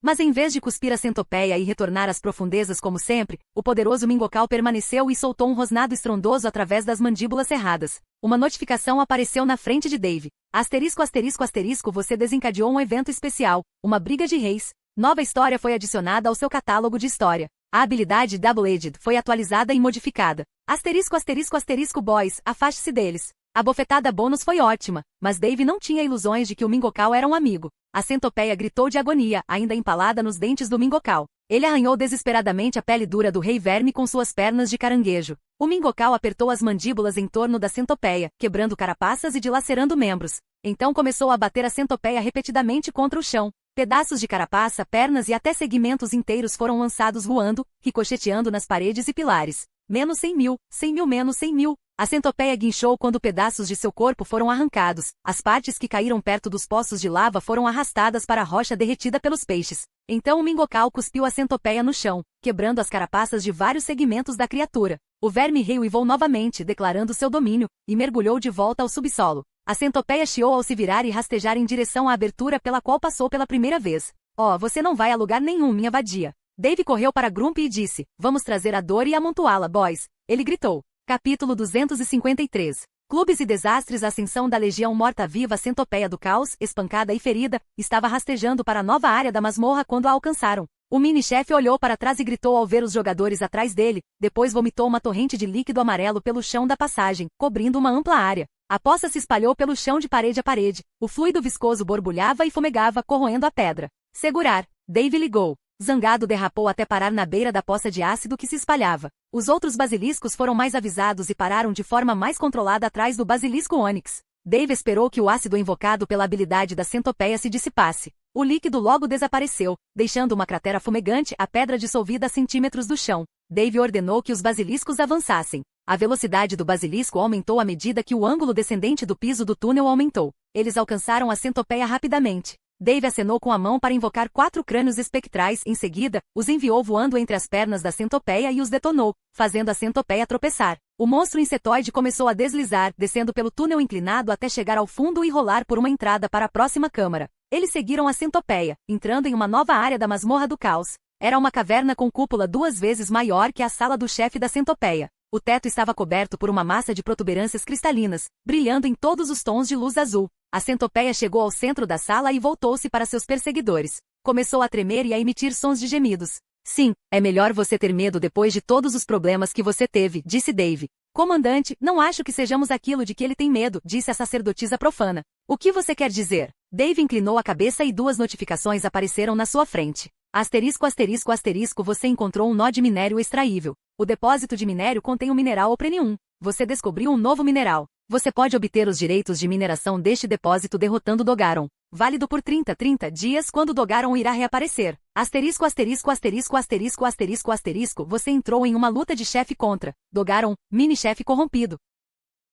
Mas em vez de cuspir a centopeia e retornar às profundezas como sempre, o poderoso mingocal permaneceu e soltou um rosnado estrondoso através das mandíbulas cerradas. Uma notificação apareceu na frente de Dave. Asterisco asterisco asterisco você desencadeou um evento especial, uma briga de reis. Nova história foi adicionada ao seu catálogo de história. A habilidade Double-Edged foi atualizada e modificada. Asterisco asterisco asterisco boys, afaste-se deles. A bofetada bônus foi ótima, mas Dave não tinha ilusões de que o mingocal era um amigo. A centopeia gritou de agonia, ainda empalada nos dentes do mingocal. Ele arranhou desesperadamente a pele dura do rei verme com suas pernas de caranguejo. O mingocal apertou as mandíbulas em torno da centopeia, quebrando carapaças e dilacerando membros. Então começou a bater a centopeia repetidamente contra o chão. Pedaços de carapaça, pernas e até segmentos inteiros foram lançados voando, ricocheteando nas paredes e pilares. Menos 100 mil, 100 mil menos 100 mil. A centopeia guinchou quando pedaços de seu corpo foram arrancados. As partes que caíram perto dos poços de lava foram arrastadas para a rocha derretida pelos peixes. Então o mingocal cuspiu a centopeia no chão, quebrando as carapaças de vários segmentos da criatura. O verme rei uivou novamente, declarando seu domínio, e mergulhou de volta ao subsolo. A centopeia chiou ao se virar e rastejar em direção à abertura pela qual passou pela primeira vez. Oh, você não vai a lugar nenhum, minha vadia. Dave correu para Grumpy e disse, vamos trazer a dor e amontoá-la, boys. Ele gritou. Capítulo 253. Clubes e desastres. A ascensão da legião morta-viva. Centopeia do caos, espancada e ferida, estava rastejando para a nova área da masmorra quando a alcançaram. O mini-chefe olhou para trás e gritou ao ver os jogadores atrás dele, depois vomitou uma torrente de líquido amarelo pelo chão da passagem, cobrindo uma ampla área. A poça se espalhou pelo chão de parede a parede. O fluido viscoso borbulhava e fumegava, corroendo a pedra. Segurar. Dave ligou. Zangado derrapou até parar na beira da poça de ácido que se espalhava. Os outros basiliscos foram mais avisados e pararam de forma mais controlada atrás do basilisco Onyx. Dave esperou que o ácido invocado pela habilidade da centopeia se dissipasse. O líquido logo desapareceu, deixando uma cratera fumegante, a pedra dissolvida a centímetros do chão. Dave ordenou que os basiliscos avançassem. A velocidade do basilisco aumentou à medida que o ângulo descendente do piso do túnel aumentou. Eles alcançaram a centopeia rapidamente. Dave acenou com a mão para invocar 4 crânios espectrais. Em seguida, os enviou voando entre as pernas da centopeia e os detonou, fazendo a centopeia tropeçar. O monstro insetoide começou a deslizar, descendo pelo túnel inclinado até chegar ao fundo e rolar por uma entrada para a próxima câmara. Eles seguiram a centopeia, entrando em uma nova área da masmorra do caos. Era uma caverna com cúpula 2 vezes maior que a sala do chefe da centopeia. O teto estava coberto por uma massa de protuberâncias cristalinas, brilhando em todos os tons de luz azul. A centopeia chegou ao centro da sala e voltou-se para seus perseguidores. Começou a tremer e a emitir sons de gemidos. Sim, é melhor você ter medo depois de todos os problemas que você teve, disse Dave. Comandante, não acho que sejamos aquilo de que ele tem medo, disse a sacerdotisa profana. O que você quer dizer? Dave inclinou a cabeça e 2 notificações apareceram na sua frente. Asterisco asterisco asterisco você encontrou um nó de minério extraível. O depósito de minério contém o mineral Oprenium. Você descobriu um novo mineral. Você pode obter os direitos de mineração deste depósito derrotando Dogaron. Válido por 30 dias quando Dogaron irá reaparecer. Asterisco asterisco asterisco asterisco asterisco asterisco você entrou em uma luta de chefe contra Dogaron, mini-chefe corrompido.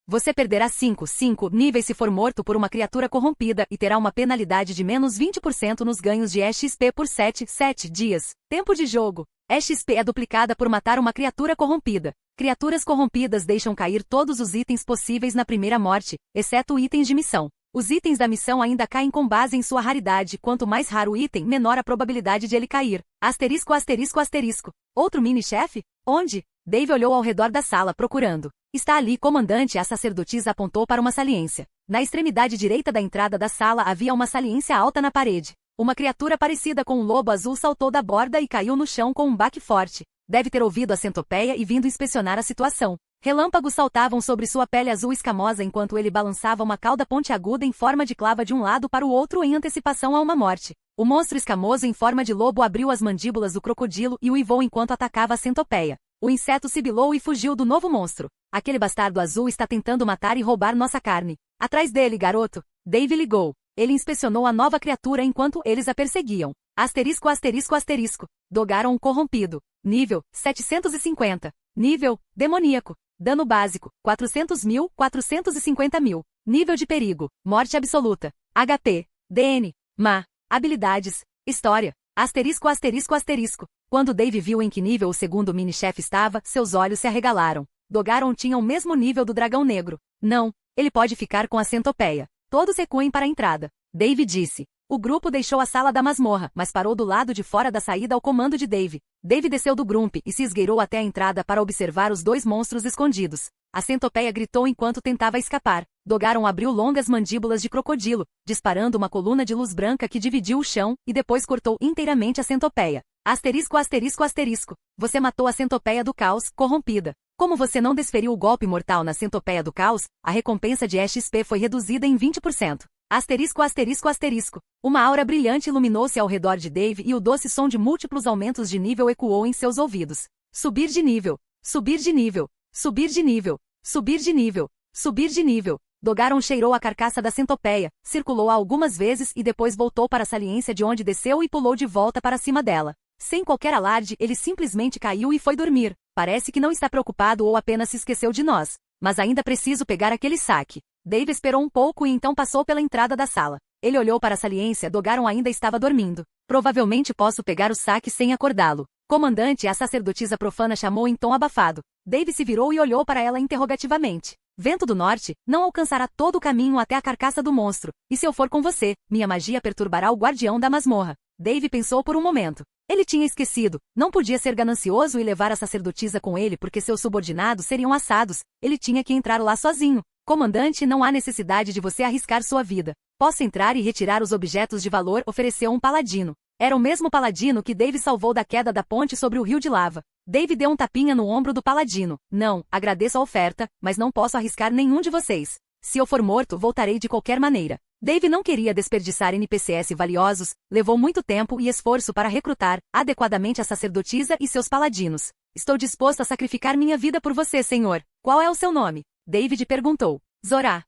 Você perderá 5 níveis se for morto por uma criatura corrompida e terá uma penalidade de menos 20% nos ganhos de EXP por 7 dias. Tempo de jogo. EXP é duplicada por matar uma criatura corrompida. Criaturas corrompidas deixam cair todos os itens possíveis na primeira morte, exceto itens de missão. Os itens da missão ainda caem com base em sua raridade. Quanto mais raro o item, menor a probabilidade de ele cair. Asterisco asterisco asterisco. Outro mini-chefe? Onde? Dave olhou ao redor da sala procurando. Está ali, comandante. A sacerdotisa apontou para uma saliência. Na extremidade direita da entrada da sala havia uma saliência alta na parede. Uma criatura parecida com um lobo azul saltou da borda e caiu no chão com um baque forte. Deve ter ouvido a centopeia e vindo inspecionar a situação. Relâmpagos saltavam sobre sua pele azul escamosa enquanto ele balançava uma cauda pontiaguda em forma de clava de um lado para o outro em antecipação a uma morte. O monstro escamoso em forma de lobo abriu as mandíbulas do crocodilo e uivou enquanto atacava a centopeia. O inseto sibilou e fugiu do novo monstro. Aquele bastardo azul está tentando matar e roubar nossa carne. Atrás dele, garoto. Dave ligou. Ele inspecionou a nova criatura enquanto eles a perseguiam. Asterisco asterisco asterisco. Dogaron corrompido. Nível, 750. Nível, demoníaco. Dano básico, 400 mil, 450 mil. Nível de perigo, morte absoluta. HP, DN, Ma. Habilidades, história. Asterisco asterisco asterisco. Quando Dave viu em que nível o segundo mini-chefe estava, seus olhos se arregalaram. Dogaron tinha o mesmo nível do dragão negro. Não, ele pode ficar com a centopeia. Todos recuem para a entrada. Dave disse. O grupo deixou a sala da masmorra, mas parou do lado de fora da saída ao comando de Dave. Dave desceu do Grump e se esgueirou até a entrada para observar os dois monstros escondidos. A centopeia gritou enquanto tentava escapar. Dogaron abriu longas mandíbulas de crocodilo, disparando uma coluna de luz branca que dividiu o chão, e depois cortou inteiramente a centopeia. Asterisco, asterisco, asterisco. Você matou a centopeia do caos, corrompida. Como você não desferiu o golpe mortal na centopeia do caos, a recompensa de EXP foi reduzida em 20%. Asterisco, asterisco, asterisco. Uma aura brilhante iluminou-se ao redor de Dave e o doce som de múltiplos aumentos de nível ecoou em seus ouvidos. Subir de nível. Subir de nível. Subir de nível. Subir de nível. Subir de nível. Dogaron cheirou a carcaça da centopeia, circulou-a algumas vezes e depois voltou para a saliência de onde desceu e pulou de volta para cima dela. Sem qualquer alarde, ele simplesmente caiu e foi dormir. Parece que não está preocupado ou apenas se esqueceu de nós. Mas ainda preciso pegar aquele saque. Dave esperou um pouco e então passou pela entrada da sala. Ele olhou para a saliência, Dogaron ainda estava dormindo. Provavelmente posso pegar o saque sem acordá-lo. Comandante, a sacerdotisa profana chamou em tom abafado. Dave se virou e olhou para ela interrogativamente. Vento do Norte, não alcançará todo o caminho até a carcaça do monstro. E se eu for com você, minha magia perturbará o guardião da masmorra. Dave pensou por um momento. Ele tinha esquecido. Não podia ser ganancioso e levar a sacerdotisa com ele porque seus subordinados seriam assados. Ele tinha que entrar lá sozinho. Comandante, não há necessidade de você arriscar sua vida. Posso entrar e retirar os objetos de valor, ofereceu um paladino. Era o mesmo paladino que Dave salvou da queda da ponte sobre o rio de lava. Dave deu um tapinha no ombro do paladino. Não, agradeço a oferta, mas não posso arriscar nenhum de vocês. Se eu for morto, voltarei de qualquer maneira. Dave não queria desperdiçar NPCs valiosos, levou muito tempo e esforço para recrutar adequadamente a sacerdotisa e seus paladinos. Estou disposto a sacrificar minha vida por você, senhor. Qual é o seu nome? David perguntou. Zora.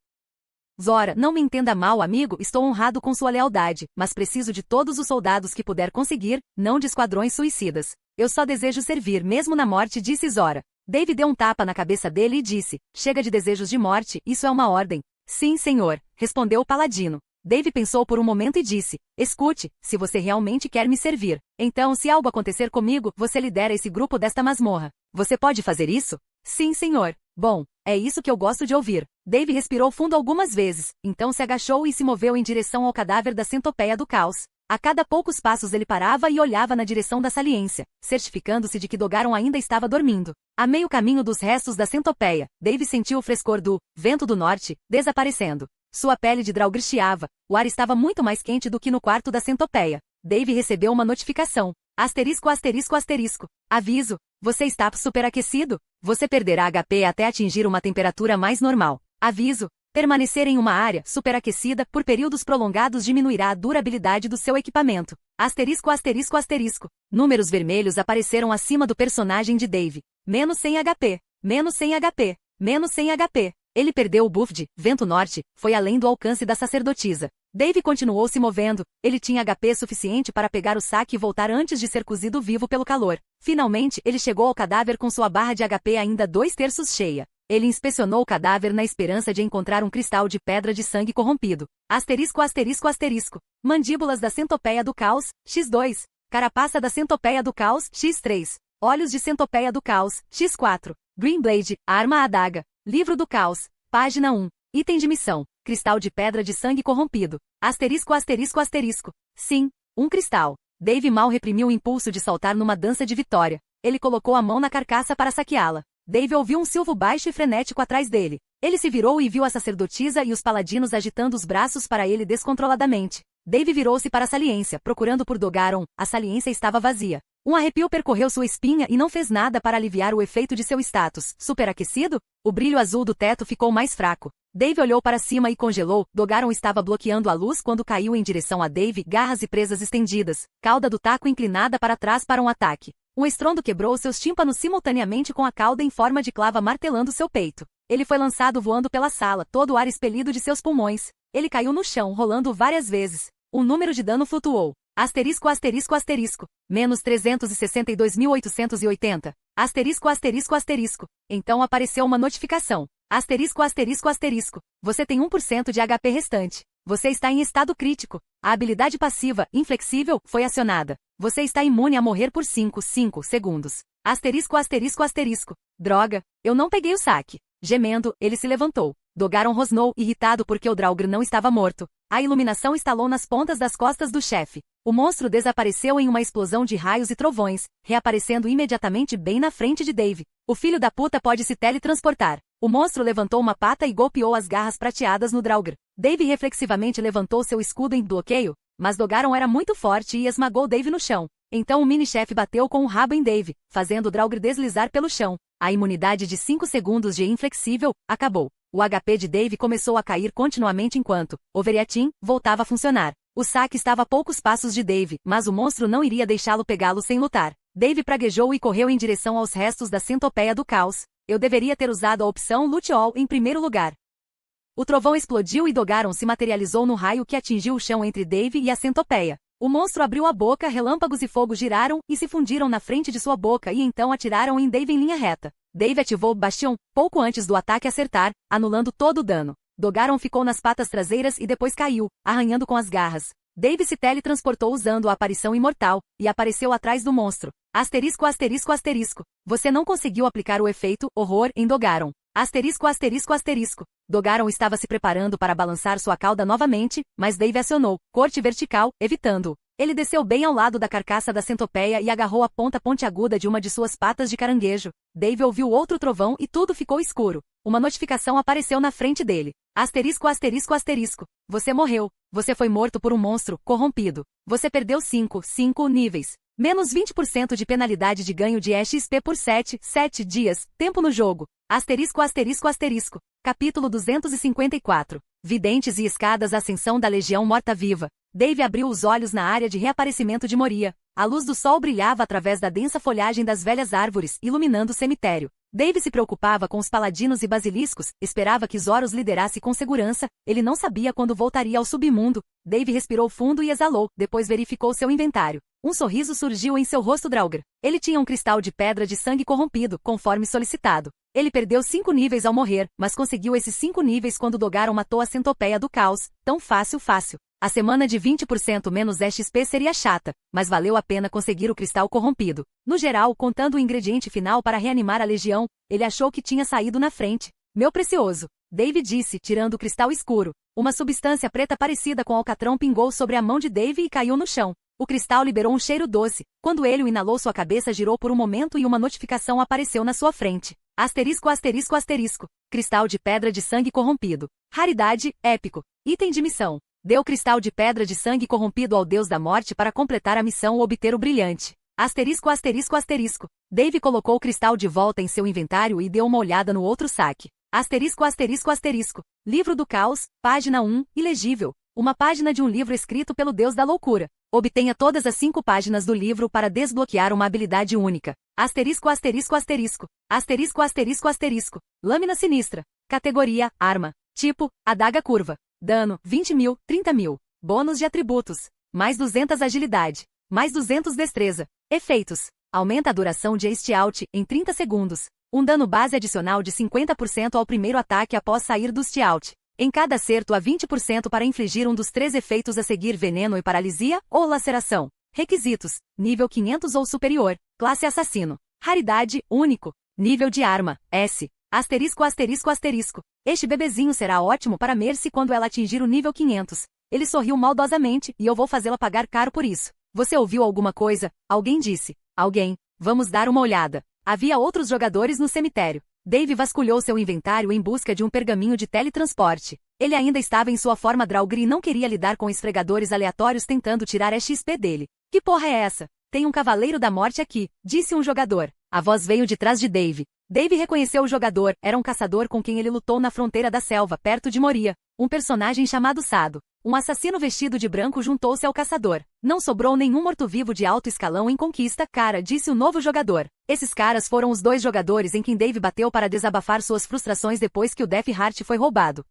Zora, não me entenda mal, amigo, estou honrado com sua lealdade, mas preciso de todos os soldados que puder conseguir, não de esquadrões suicidas. Eu só desejo servir mesmo na morte, disse Zora. Dave deu um tapa na cabeça dele e disse, chega de desejos de morte, isso é uma ordem. Sim, senhor, respondeu o paladino. Dave pensou por um momento e disse, escute, se você realmente quer me servir, então se algo acontecer comigo, você lidera esse grupo desta masmorra. Você pode fazer isso? Sim, senhor. Bom, é isso que eu gosto de ouvir. Dave respirou fundo algumas vezes, então se agachou e se moveu em direção ao cadáver da centopeia do caos. A cada poucos passos ele parava e olhava na direção da saliência, certificando-se de que Dogaron ainda estava dormindo. A meio caminho dos restos da centopeia, Dave sentiu o frescor do vento do norte desaparecendo. Sua pele de Draugr chiava, o ar estava muito mais quente do que no quarto da centopeia. Dave recebeu uma notificação. Asterisco, asterisco, asterisco. Aviso, você está superaquecido? Você perderá HP até atingir uma temperatura mais normal. Aviso, permanecer em uma área superaquecida por períodos prolongados diminuirá a durabilidade do seu equipamento. Asterisco, asterisco, asterisco. Números vermelhos apareceram acima do personagem de Dave. Menos 100 HP. Menos 100 HP. Menos 100 HP. Ele perdeu o buff de Vento Norte, foi além do alcance da sacerdotisa. Dave continuou se movendo, ele tinha HP suficiente para pegar o saque e voltar antes de ser cozido vivo pelo calor. Finalmente, ele chegou ao cadáver com sua barra de HP ainda 2/3 cheia. Ele inspecionou o cadáver na esperança de encontrar um cristal de pedra de sangue corrompido. Asterisco, asterisco, asterisco. Mandíbulas da centopeia do caos, X2. Carapaça da centopeia do caos, X3. Olhos de centopeia do caos, X4. Green Blade, arma adaga. Livro do caos. Página 1. Item de missão. Cristal de pedra de sangue corrompido. Asterisco, asterisco, asterisco. Sim, um cristal. Dave mal reprimiu o impulso de saltar numa dança de vitória. Ele colocou a mão na carcaça para saqueá-la. Dave ouviu um silvo baixo e frenético atrás dele. Ele se virou e viu a sacerdotisa e os paladinos agitando os braços para ele descontroladamente. Dave virou-se para a saliência, procurando por Dogaron. A saliência estava vazia. Um arrepio percorreu sua espinha e não fez nada para aliviar o efeito de seu status. Superaquecido? O brilho azul do teto ficou mais fraco. Dave olhou para cima e congelou. Dogaron estava bloqueando a luz quando caiu em direção a Dave, garras e presas estendidas, cauda do taco inclinada para trás para um ataque. Um estrondo quebrou seus tímpanos simultaneamente com a cauda em forma de clava martelando seu peito. Ele foi lançado voando pela sala, todo o ar expelido de seus pulmões. Ele caiu no chão, rolando várias vezes. Um número de dano flutuou. Asterisco, asterisco, asterisco. Menos 362.880. Asterisco, asterisco, asterisco. Então apareceu uma notificação. Asterisco, asterisco, asterisco. Você tem 1% de HP restante. Você está em estado crítico. A habilidade passiva, inflexível, foi acionada. Você está imune a morrer por 5 segundos. Asterisco, asterisco, asterisco. Droga, eu não peguei o saque. Gemendo, ele se levantou. Dogaron rosnou, irritado porque o Draugr não estava morto. A iluminação estalou nas pontas das costas do chefe. O monstro desapareceu em uma explosão de raios e trovões, reaparecendo imediatamente bem na frente de Dave. O filho da puta pode se teletransportar. O monstro levantou uma pata e golpeou as garras prateadas no Draugr. Dave reflexivamente levantou seu escudo em bloqueio, mas Dogaron era muito forte e esmagou Dave no chão. Então o mini-chefe bateu com o rabo em Dave, fazendo o Draugr deslizar pelo chão. A imunidade de 5 segundos de inflexível acabou. O HP de Dave começou a cair continuamente enquanto Overiatin voltava a funcionar. O saque estava a poucos passos de Dave, mas o monstro não iria deixá-lo pegá-lo sem lutar. Dave praguejou e correu em direção aos restos da centopeia do caos. Eu deveria ter usado a opção Loot All em primeiro lugar. O trovão explodiu e Dogaron se materializou no raio que atingiu o chão entre Dave e a centopeia. O monstro abriu a boca, relâmpagos e fogo giraram e se fundiram na frente de sua boca e então atiraram em Dave em linha reta. Dave ativou o Bastion pouco antes do ataque acertar, anulando todo o dano. Dogaron ficou nas patas traseiras e depois caiu, arranhando com as garras. Dave se teletransportou usando a aparição imortal, e apareceu atrás do monstro. Asterisco asterisco asterisco. Você não conseguiu aplicar o efeito horror em Dogaron. Asterisco asterisco asterisco. Dogaron estava se preparando para balançar sua cauda novamente, mas Dave acionou corte vertical, evitando-o. Ele desceu bem ao lado da carcaça da centopeia e agarrou a ponta pontiaguda de uma de suas patas de caranguejo. Dave ouviu outro trovão e tudo ficou escuro. Uma notificação apareceu na frente dele. Asterisco asterisco asterisco. Você morreu. Você foi morto por um monstro corrompido. Você perdeu 5 níveis. Menos 20% de penalidade de ganho de XP por 7 dias. Tempo no jogo. Asterisco asterisco asterisco. Capítulo 254. Videntes e escadas. Ascensão da Legião Morta-Viva. Dave abriu os olhos na área de reaparecimento de Moria. A luz do sol brilhava através da densa folhagem das velhas árvores, iluminando o cemitério. Dave se preocupava com os paladinos e basiliscos, esperava que Zoros liderasse com segurança, ele não sabia quando voltaria ao submundo. Dave respirou fundo e exalou, depois verificou seu inventário. Um sorriso surgiu em seu rosto Draugr. Ele tinha um cristal de pedra de sangue corrompido, conforme solicitado. Ele perdeu 5 níveis ao morrer, mas conseguiu esses 5 níveis quando Dogaron matou a centopeia do caos. Tão fácil. A semana de 20% menos XP seria chata, mas valeu a pena conseguir o cristal corrompido. No geral, contando o ingrediente final para reanimar a legião, ele achou que tinha saído na frente. Meu precioso, Dave disse, tirando o cristal escuro. Uma substância preta parecida com alcatrão pingou sobre a mão de Dave e caiu no chão. O cristal liberou um cheiro doce. Quando ele o inalou, sua cabeça girou por um momento e uma notificação apareceu na sua frente. Asterisco asterisco asterisco. Cristal de pedra de sangue corrompido. Raridade, épico. Item de missão. Deu cristal de pedra de sangue corrompido ao deus da morte para completar a missão ou obter o brilhante. Asterisco asterisco asterisco. Dave colocou o cristal de volta em seu inventário e deu uma olhada no outro saque. Asterisco asterisco asterisco. Livro do Caos, página 1, ilegível. Uma página de um livro escrito pelo deus da loucura. Obtenha todas as 5 páginas do livro para desbloquear uma habilidade única. Asterisco asterisco asterisco. Asterisco asterisco asterisco. Lâmina sinistra. Categoria, arma. Tipo, adaga curva. Dano, 20.000, 30.000. Bônus de atributos. Mais 200 agilidade. Mais 200 destreza. Efeitos. Aumenta a duração de Haste Out em 30 segundos. Um dano base adicional de 50% ao primeiro ataque após sair do Haste Out. Em cada acerto há 20% para infligir um dos 3 efeitos a seguir: veneno e paralisia, ou laceração. Requisitos. Nível 500 ou superior. Classe assassino. Raridade, único. Nível de arma, S. Asterisco asterisco asterisco. Este bebezinho será ótimo para Mercy quando ela atingir o nível 500. Ele sorriu maldosamente, e eu vou fazê-la pagar caro por isso. Você ouviu alguma coisa? Alguém disse. Alguém. Vamos dar uma olhada. Havia outros jogadores no cemitério. Dave vasculhou seu inventário em busca de um pergaminho de teletransporte. Ele ainda estava em sua forma Draugr e não queria lidar com esfregadores aleatórios tentando tirar XP dele. Que porra é essa? Tem um cavaleiro da morte aqui, disse um jogador. A voz veio de trás de Dave. Dave reconheceu o jogador, era um caçador com quem ele lutou na fronteira da selva, perto de Moria. Um personagem chamado Sado. Um assassino vestido de branco juntou-se ao caçador. Não sobrou nenhum morto-vivo de alto escalão em Conquista, cara, disse o novo jogador. Esses caras foram os 2 jogadores em quem Dave bateu para desabafar suas frustrações depois que o Death Heart foi roubado.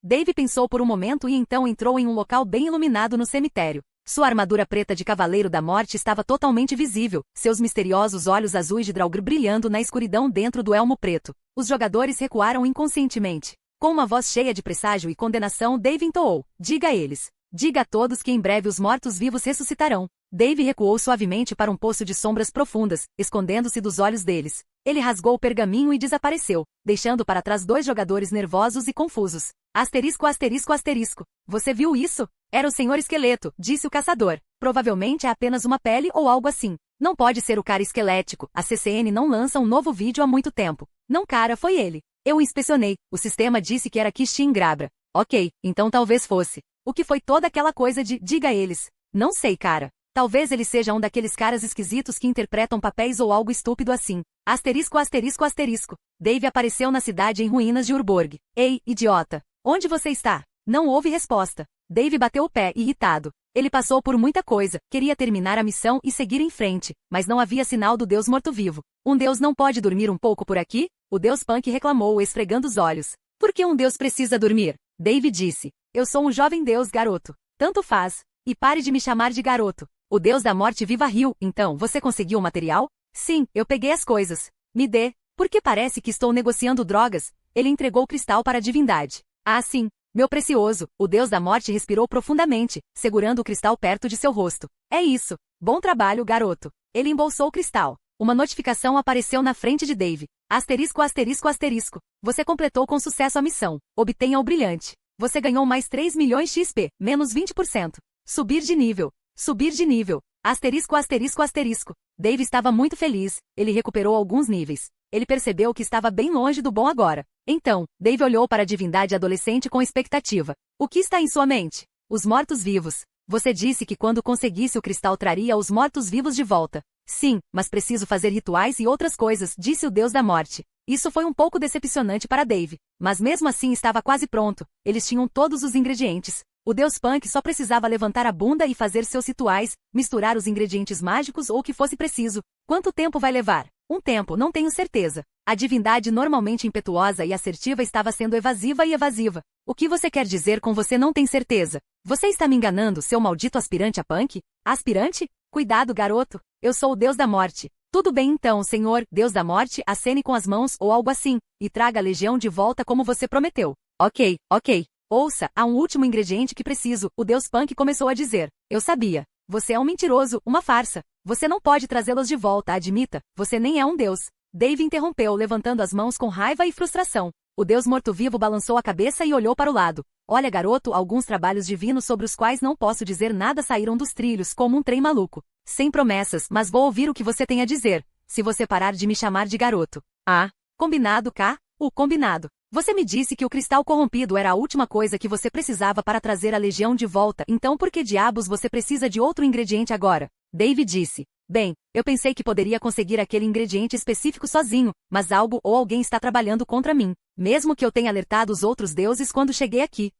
Dave pensou por um momento e então entrou em um local bem iluminado no cemitério. Sua armadura preta de Cavaleiro da Morte estava totalmente visível, seus misteriosos olhos azuis de Draugr brilhando na escuridão dentro do elmo preto. Os jogadores recuaram inconscientemente. Com uma voz cheia de presságio e condenação, Dave entoou: diga a eles. Diga a todos que em breve os mortos-vivos ressuscitarão. Dave recuou suavemente para um poço de sombras profundas, escondendo-se dos olhos deles. Ele rasgou o pergaminho e desapareceu, deixando para trás 2 jogadores nervosos e confusos. Asterisco, asterisco, asterisco. Você viu isso? Era o Senhor Esqueleto, disse o caçador. Provavelmente é apenas uma pele ou algo assim. Não pode ser o cara esquelético. A CCN não lança um novo vídeo há muito tempo. Não, cara, foi ele. Eu o inspecionei. O sistema disse que era Christian Grabra. Ok, então talvez fosse. O que foi toda aquela coisa de diga a eles? Não sei, cara. Talvez ele seja um daqueles caras esquisitos que interpretam papéis ou algo estúpido assim. Asterisco, asterisco, asterisco. Dave apareceu na cidade em ruínas de Urborg. Ei, idiota. Onde você está? Não houve resposta. Dave bateu o pé, irritado. Ele passou por muita coisa, queria terminar a missão e seguir em frente, mas não havia sinal do Deus morto-vivo. Um Deus não pode dormir um pouco por aqui? O Deus Punk reclamou, esfregando os olhos. Por que um Deus precisa dormir? Dave disse. Eu sou um jovem Deus, garoto. Tanto faz. E pare de me chamar de garoto. O Deus da morte viva riu. Então, você conseguiu o material? Sim, eu peguei as coisas. Me dê. Porque parece que estou negociando drogas. Ele entregou o cristal para a divindade. Ah, sim. Meu precioso, o Deus da morte respirou profundamente, segurando o cristal perto de seu rosto. É isso. Bom trabalho, garoto. Ele embolsou o cristal. Uma notificação apareceu na frente de Dave. Asterisco, asterisco, asterisco. Você completou com sucesso a missão. Obtenha o brilhante. Você ganhou mais 3 milhões XP, menos 20%. Subir de nível. Subir de nível. Asterisco, asterisco, asterisco. Dave estava muito feliz. Ele recuperou alguns níveis. Ele percebeu que estava bem longe do bom agora. Então, Dave olhou para a divindade adolescente com expectativa. O que está em sua mente? Os mortos-vivos. Você disse que quando conseguisse o cristal traria os mortos-vivos de volta. Sim, mas preciso fazer rituais e outras coisas, disse o Deus da Morte. Isso foi um pouco decepcionante para Dave. Mas mesmo assim estava quase pronto. Eles tinham todos os ingredientes. O Deus Punk só precisava levantar a bunda e fazer seus rituais, misturar os ingredientes mágicos ou o que fosse preciso. Quanto tempo vai levar? Um tempo, não tenho certeza. A divindade normalmente impetuosa e assertiva estava sendo evasiva e evasiva. O que você quer dizer com você não tem certeza? Você está me enganando, seu maldito aspirante a Punk? Aspirante? Cuidado, garoto. Eu sou o Deus da Morte. Tudo bem então, senhor, Deus da Morte, acene com as mãos ou algo assim, e traga a legião de volta como você prometeu. Ok, ok. Ouça, há um último ingrediente que preciso, o Deus Punk começou a dizer. Eu sabia. Você é um mentiroso, uma farsa. Você não pode trazê-los de volta, admita. Você nem é um deus. Dave interrompeu, levantando as mãos com raiva e frustração. O Deus morto-vivo balançou a cabeça e olhou para o lado. Olha, garoto, alguns trabalhos divinos sobre os quais não posso dizer nada saíram dos trilhos como um trem maluco. Sem promessas, mas vou ouvir o que você tem a dizer. Se você parar de me chamar de garoto. Ah, combinado, cá? O combinado. Você me disse que o cristal corrompido era a última coisa que você precisava para trazer a legião de volta, então por que diabos você precisa de outro ingrediente agora? Dave disse. Bem, eu pensei que poderia conseguir aquele ingrediente específico sozinho, mas algo ou alguém está trabalhando contra mim, mesmo que eu tenha alertado os outros deuses quando cheguei aqui.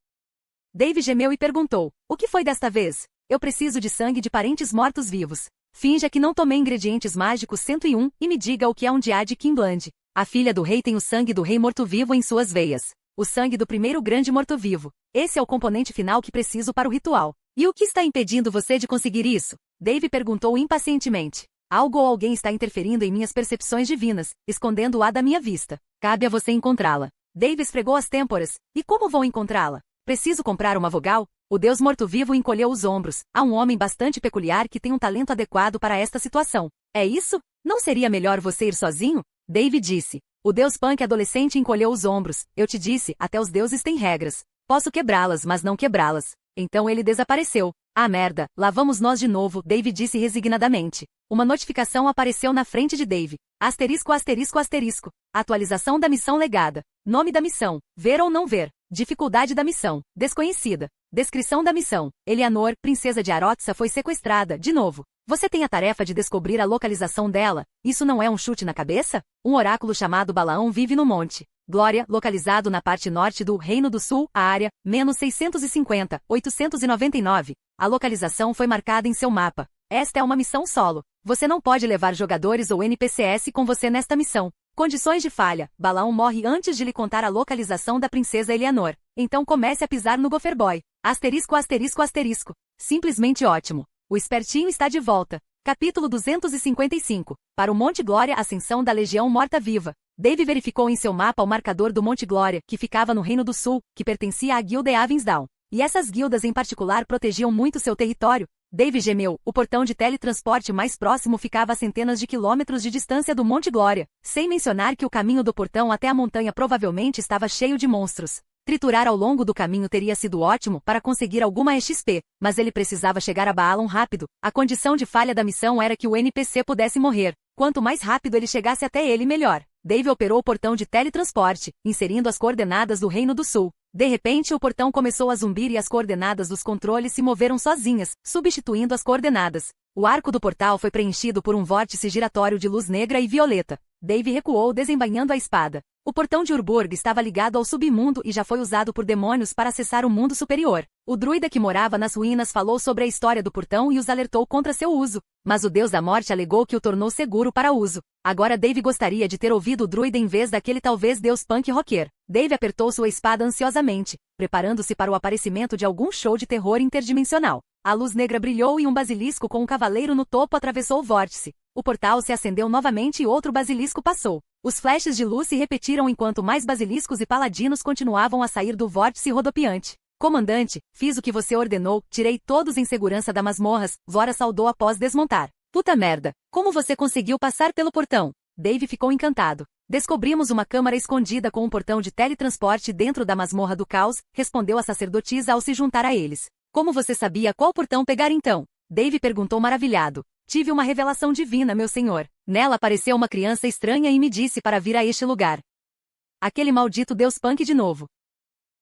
Dave gemeu e perguntou, o que foi desta vez? Eu preciso de sangue de parentes mortos-vivos. Finja que não tomei ingredientes mágicos 101 e me diga o que é um Diade Kimbland. A filha do rei tem o sangue do rei morto-vivo em suas veias. O sangue do primeiro grande morto-vivo. Esse é o componente final que preciso para o ritual. E o que está impedindo você de conseguir isso? Dave perguntou impacientemente. Algo ou alguém está interferindo em minhas percepções divinas, escondendo-a da minha vista. Cabe a você encontrá-la. Dave esfregou as têmporas. E como vou encontrá-la? Preciso comprar uma vogal? O Deus morto-vivo encolheu os ombros. Há um homem bastante peculiar que tem um talento adequado para esta situação. É isso? Não seria melhor você ir sozinho? Dave disse. O Deus Punk adolescente encolheu os ombros. Eu te disse, até os deuses têm regras. Posso quebrá-las, mas não quebrá-las. Então ele desapareceu. Ah, merda, lá vamos nós de novo, Dave disse resignadamente. Uma notificação apareceu na frente de Dave. Asterisco, asterisco, asterisco. Atualização da missão legada. Nome da missão. Ver ou não ver. Dificuldade da missão. Desconhecida. Descrição da missão. Eleanor, princesa de Arotsa, foi sequestrada, de novo. Você tem a tarefa de descobrir a localização dela. Isso não é um chute na cabeça? Um oráculo chamado Balaão vive no monte Glória, localizado na parte norte do Reino do Sul, a área, menos 650, 899. A localização foi marcada em seu mapa. Esta é uma missão solo. Você não pode levar jogadores ou NPCs com você nesta missão. Condições de falha. Balaão morre antes de lhe contar a localização da princesa Eleanor. Então comece a pisar no Gopherboy. Asterisco, asterisco, asterisco. Simplesmente ótimo. O espertinho está de volta. Capítulo 255. Para o Monte Glória, ascensão da Legião Morta-Viva. Dave verificou em seu mapa o marcador do Monte Glória, que ficava no Reino do Sul, que pertencia à guilda Avensdown. E essas guildas em particular protegiam muito seu território. Dave gemeu. O portão de teletransporte mais próximo ficava a centenas de quilômetros de distância do Monte Glória, sem mencionar que o caminho do portão até a montanha provavelmente estava cheio de monstros. Triturar ao longo do caminho teria sido ótimo para conseguir alguma XP, mas ele precisava chegar a Baalon rápido. A condição de falha da missão era que o NPC pudesse morrer. Quanto mais rápido ele chegasse até ele, melhor. Dave operou o portão de teletransporte, inserindo as coordenadas do Reino do Sul. De repente, o portão começou a zumbir e as coordenadas dos controles se moveram sozinhas, substituindo as coordenadas. O arco do portal foi preenchido por um vórtice giratório de luz negra e violeta. Dave recuou desembainhando a espada. O portão de Urburg estava ligado ao submundo e já foi usado por demônios para acessar o mundo superior. O druida que morava nas ruínas falou sobre a história do portão e os alertou contra seu uso, mas o deus da morte alegou que o tornou seguro para uso. Agora Dave gostaria de ter ouvido o druida em vez daquele talvez deus punk rocker. Dave apertou sua espada ansiosamente, preparando-se para o aparecimento de algum show de terror interdimensional. A luz negra brilhou e um basilisco com um cavaleiro no topo atravessou o vórtice. O portal se acendeu novamente e outro basilisco passou. Os flashes de luz se repetiram enquanto mais basiliscos e paladinos continuavam a sair do vórtice rodopiante. Comandante, fiz o que você ordenou, tirei todos em segurança da masmorras, Vora saudou após desmontar. Puta merda, como você conseguiu passar pelo portão? Dave ficou encantado. Descobrimos uma câmara escondida com um portão de teletransporte dentro da masmorra do caos, respondeu a sacerdotisa ao se juntar a eles. Como você sabia qual portão pegar então? Dave perguntou maravilhado. Tive uma revelação divina, meu senhor. Nela apareceu uma criança estranha e me disse para vir a este lugar. Aquele maldito deus punk de novo.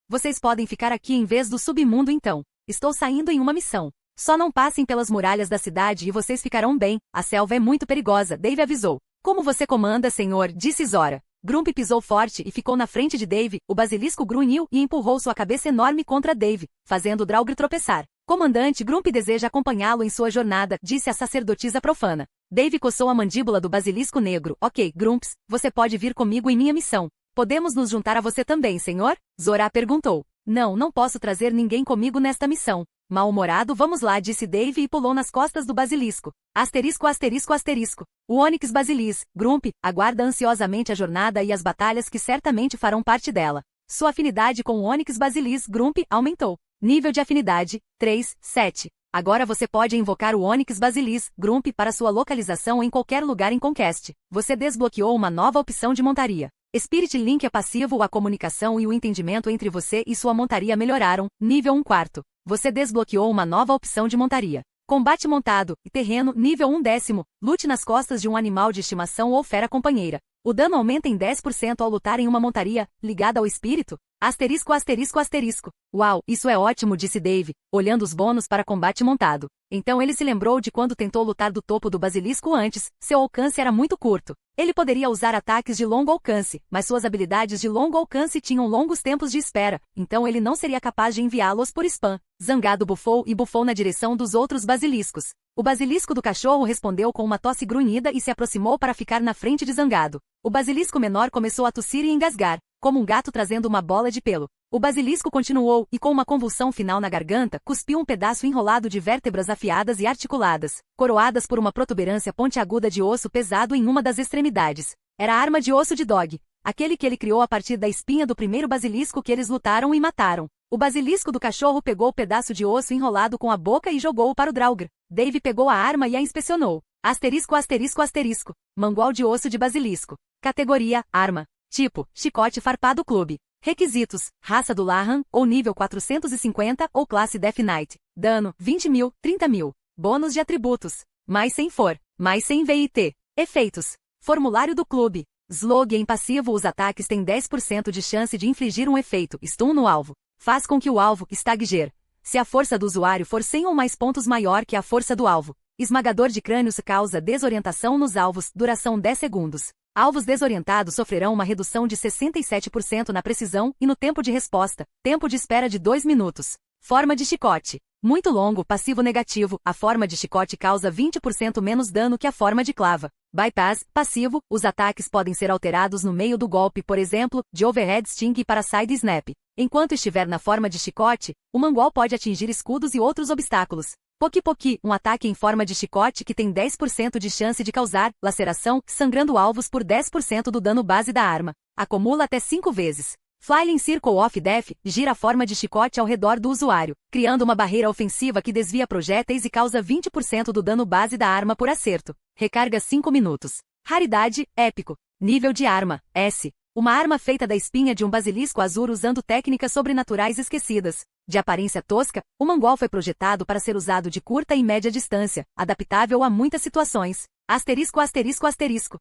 Vocês podem ficar aqui em vez do submundo então. Estou saindo em uma missão. Só não passem pelas muralhas da cidade e vocês ficarão bem. A selva é muito perigosa, Dave avisou. Como você comanda, senhor, disse Zora. Grump pisou forte e ficou na frente de Dave. O basilisco grunhiu e empurrou sua cabeça enorme contra Dave, fazendo Draugr tropeçar. Comandante, Grump deseja acompanhá-lo em sua jornada, disse a sacerdotisa profana. Dave coçou a mandíbula do basilisco negro. Ok, Grumps, você pode vir comigo em minha missão. Podemos nos juntar a você também, senhor? Zora perguntou. Não posso trazer ninguém comigo nesta missão. Mal-humorado, vamos lá, disse Dave e pulou nas costas do basilisco. Asterisco, asterisco, asterisco. O Onyx Basilis, Grump, aguarda ansiosamente a jornada e as batalhas que certamente farão parte dela. Sua afinidade com o Onyx Basilis, Grump, aumentou. Nível de afinidade, 3, 7. Agora você pode invocar o Onyx Basilis, Grump, para sua localização em qualquer lugar em Conquest. Você desbloqueou uma nova opção de montaria. Spirit Link é passivo, a comunicação e o entendimento entre você e sua montaria melhoraram, nível 1/4. Você desbloqueou uma nova opção de montaria. Combate montado, e terreno, nível 1/10. Lute nas costas de um animal de estimação ou fera companheira. O dano aumenta em 10% ao lutar em uma montaria, ligada ao espírito? Asterisco, asterisco, asterisco. Uau, isso é ótimo, disse Dave, olhando os bônus para combate montado. Então ele se lembrou de quando tentou lutar do topo do basilisco antes, seu alcance era muito curto. Ele poderia usar ataques de longo alcance, mas suas habilidades de longo alcance tinham longos tempos de espera, então ele não seria capaz de enviá-los por spam. Zangado bufou e bufou na direção dos outros basiliscos. O basilisco do cachorro respondeu com uma tosse grunhida e se aproximou para ficar na frente de Zangado. O basilisco menor começou a tossir e engasgar, como um gato trazendo uma bola de pelo. O basilisco continuou e, com uma convulsão final na garganta, cuspiu um pedaço enrolado de vértebras afiadas e articuladas, coroadas por uma protuberância pontiaguda de osso pesado em uma das extremidades. Era a arma de osso de Dog, aquele que ele criou a partir da espinha do primeiro basilisco que eles lutaram e mataram. O basilisco do cachorro pegou o pedaço de osso enrolado com a boca e jogou-o para o Draugr. Dave pegou a arma e a inspecionou. Asterisco, asterisco, asterisco. Mangual de osso de basilisco. Categoria, arma. Tipo, chicote farpado clube. Requisitos, raça do Lahan, ou nível 450, ou classe Death Knight. Dano, 20.000, 30.000. Bônus de atributos. Mais 100 for. Mais 100 VIT. Efeitos. Formulário do clube. Slog em passivo, os ataques têm 10% de chance de infligir um efeito, stun no alvo. Faz com que o alvo estagger. Se a força do usuário for 100 ou mais pontos maior que a força do alvo. Esmagador de crânios causa desorientação nos alvos, duração 10 segundos. Alvos desorientados sofrerão uma redução de 67% na precisão e no tempo de resposta, tempo de espera de 2 minutos. Forma de chicote. Muito longo, passivo negativo, a forma de chicote causa 20% menos dano que a forma de clava. Bypass, passivo, os ataques podem ser alterados no meio do golpe, por exemplo, de overhead sting para side snap. Enquanto estiver na forma de chicote, o mangual pode atingir escudos e outros obstáculos. Poki-Poki, um ataque em forma de chicote que tem 10% de chance de causar laceração, sangrando alvos por 10% do dano base da arma. Acumula até 5 vezes. Flying Circle of Death gira a forma de chicote ao redor do usuário, criando uma barreira ofensiva que desvia projéteis e causa 20% do dano base da arma por acerto. Recarga 5 minutos. Raridade, épico. Nível de arma, S. Uma arma feita da espinha de um basilisco azul usando técnicas sobrenaturais esquecidas. De aparência tosca, o mangual foi projetado para ser usado de curta e média distância, adaptável a muitas situações. Asterisco, asterisco, asterisco.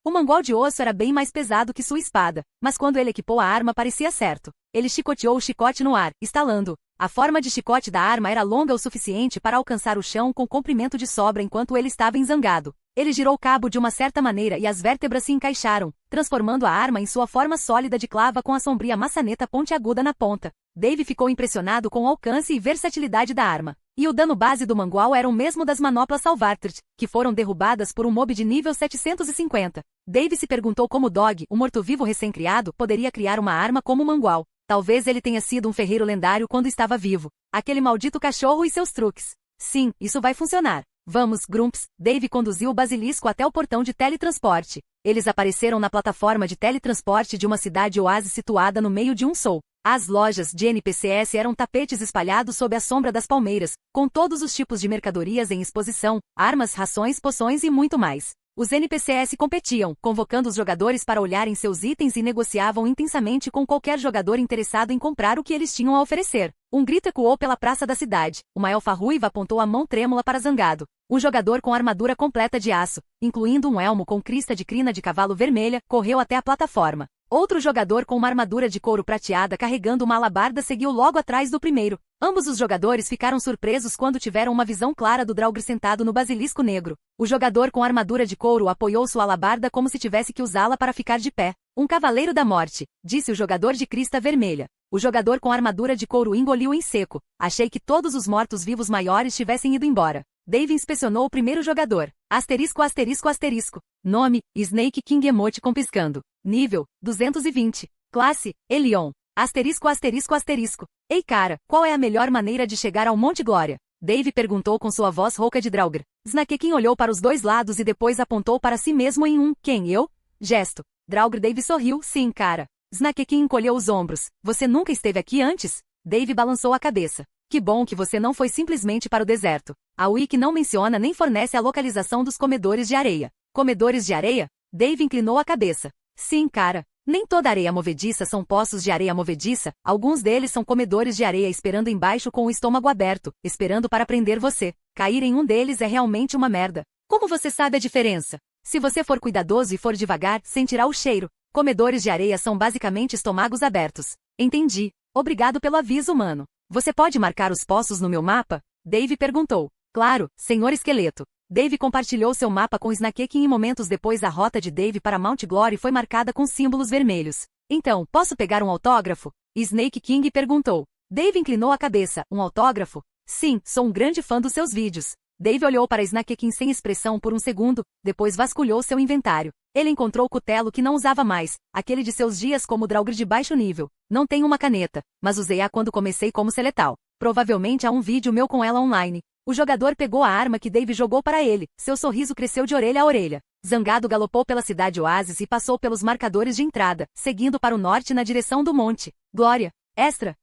O mangual de osso era bem mais pesado que sua espada, mas quando ele equipou a arma parecia certo. Ele chicoteou o chicote no ar, estalando. A forma de chicote da arma era longa o suficiente para alcançar o chão com comprimento de sobra enquanto ele estava enzangado. Ele girou o cabo de uma certa maneira e as vértebras se encaixaram, transformando a arma em sua forma sólida de clava com a sombria maçaneta pontiaguda na ponta. Dave ficou impressionado com o alcance e versatilidade da arma. E o dano base do mangual era o mesmo das manoplas Salvatrt, que foram derrubadas por um mob de nível 750. Dave se perguntou como Dog, o morto-vivo recém-criado, poderia criar uma arma como o mangual. Talvez ele tenha sido um ferreiro lendário quando estava vivo. Aquele maldito cachorro e seus truques. Sim, isso vai funcionar. Vamos, Grumps. Dave conduziu o basilisco até o portão de teletransporte. Eles apareceram na plataforma de teletransporte de uma cidade oásis situada no meio de um sul. As lojas de NPCs eram tapetes espalhados sob a sombra das palmeiras, com todos os tipos de mercadorias em exposição, armas, rações, poções e muito mais. Os NPCs competiam, convocando os jogadores para olharem seus itens e negociavam intensamente com qualquer jogador interessado em comprar o que eles tinham a oferecer. Um grito ecoou pela praça da cidade. Uma elfa ruiva apontou a mão trêmula para Zangado. Um jogador com armadura completa de aço, incluindo um elmo com crista de crina de cavalo vermelha, correu até a plataforma. Outro jogador com uma armadura de couro prateada carregando uma alabarda seguiu logo atrás do primeiro. Ambos os jogadores ficaram surpresos quando tiveram uma visão clara do Draugr sentado no basilisco negro. O jogador com armadura de couro apoiou sua alabarda como se tivesse que usá-la para ficar de pé. Um cavaleiro da morte, disse o jogador de crista vermelha. O jogador com armadura de couro engoliu em seco. Achei que todos os mortos-vivos maiores tivessem ido embora. Dave inspecionou o primeiro jogador. Asterisco, asterisco, asterisco. Nome, Snake King emoticon piscando. Nível, 220. Classe, Elion. Asterisco, asterisco, asterisco. Ei cara, qual é a melhor maneira de chegar ao Monte Glória? Dave perguntou com sua voz rouca de Draugr. Snakekin olhou para os dois lados e depois apontou para si mesmo em um, quem, eu? Gesto. Draugr Dave sorriu, sim cara. Snakekin encolheu os ombros. Você nunca esteve aqui antes? Dave balançou a cabeça. Que bom que você não foi simplesmente para o deserto. A Wiki não menciona nem fornece a localização dos comedores de areia. Comedores de areia? Dave inclinou a cabeça. Sim, cara. Nem toda areia movediça são poços de areia movediça, alguns deles são comedores de areia esperando embaixo com o estômago aberto, esperando para prender você. Cair em um deles é realmente uma merda. Como você sabe a diferença? Se você for cuidadoso e for devagar, sentirá o cheiro. Comedores de areia são basicamente estômagos abertos. Entendi. Obrigado pelo aviso, mano. Você pode marcar os poços no meu mapa? Dave perguntou. Claro, senhor esqueleto. Dave compartilhou seu mapa com Snakekin e momentos depois a rota de Dave para Mount Glory foi marcada com símbolos vermelhos. Então, posso pegar um autógrafo? Snake King perguntou. Dave inclinou a cabeça. Um autógrafo? Sim, sou um grande fã dos seus vídeos. Dave olhou para Snakekin sem expressão por um segundo, depois vasculhou seu inventário. Ele encontrou o cutelo que não usava mais, aquele de seus dias como Draugr de baixo nível. Não tenho uma caneta, mas usei-a quando comecei como Seletal. Provavelmente há um vídeo meu com ela online. O jogador pegou a arma que Dave jogou para ele. Seu sorriso cresceu de orelha a orelha. Zangado galopou pela cidade oásis e passou pelos marcadores de entrada, seguindo para o norte na direção do monte. Glória. Extra.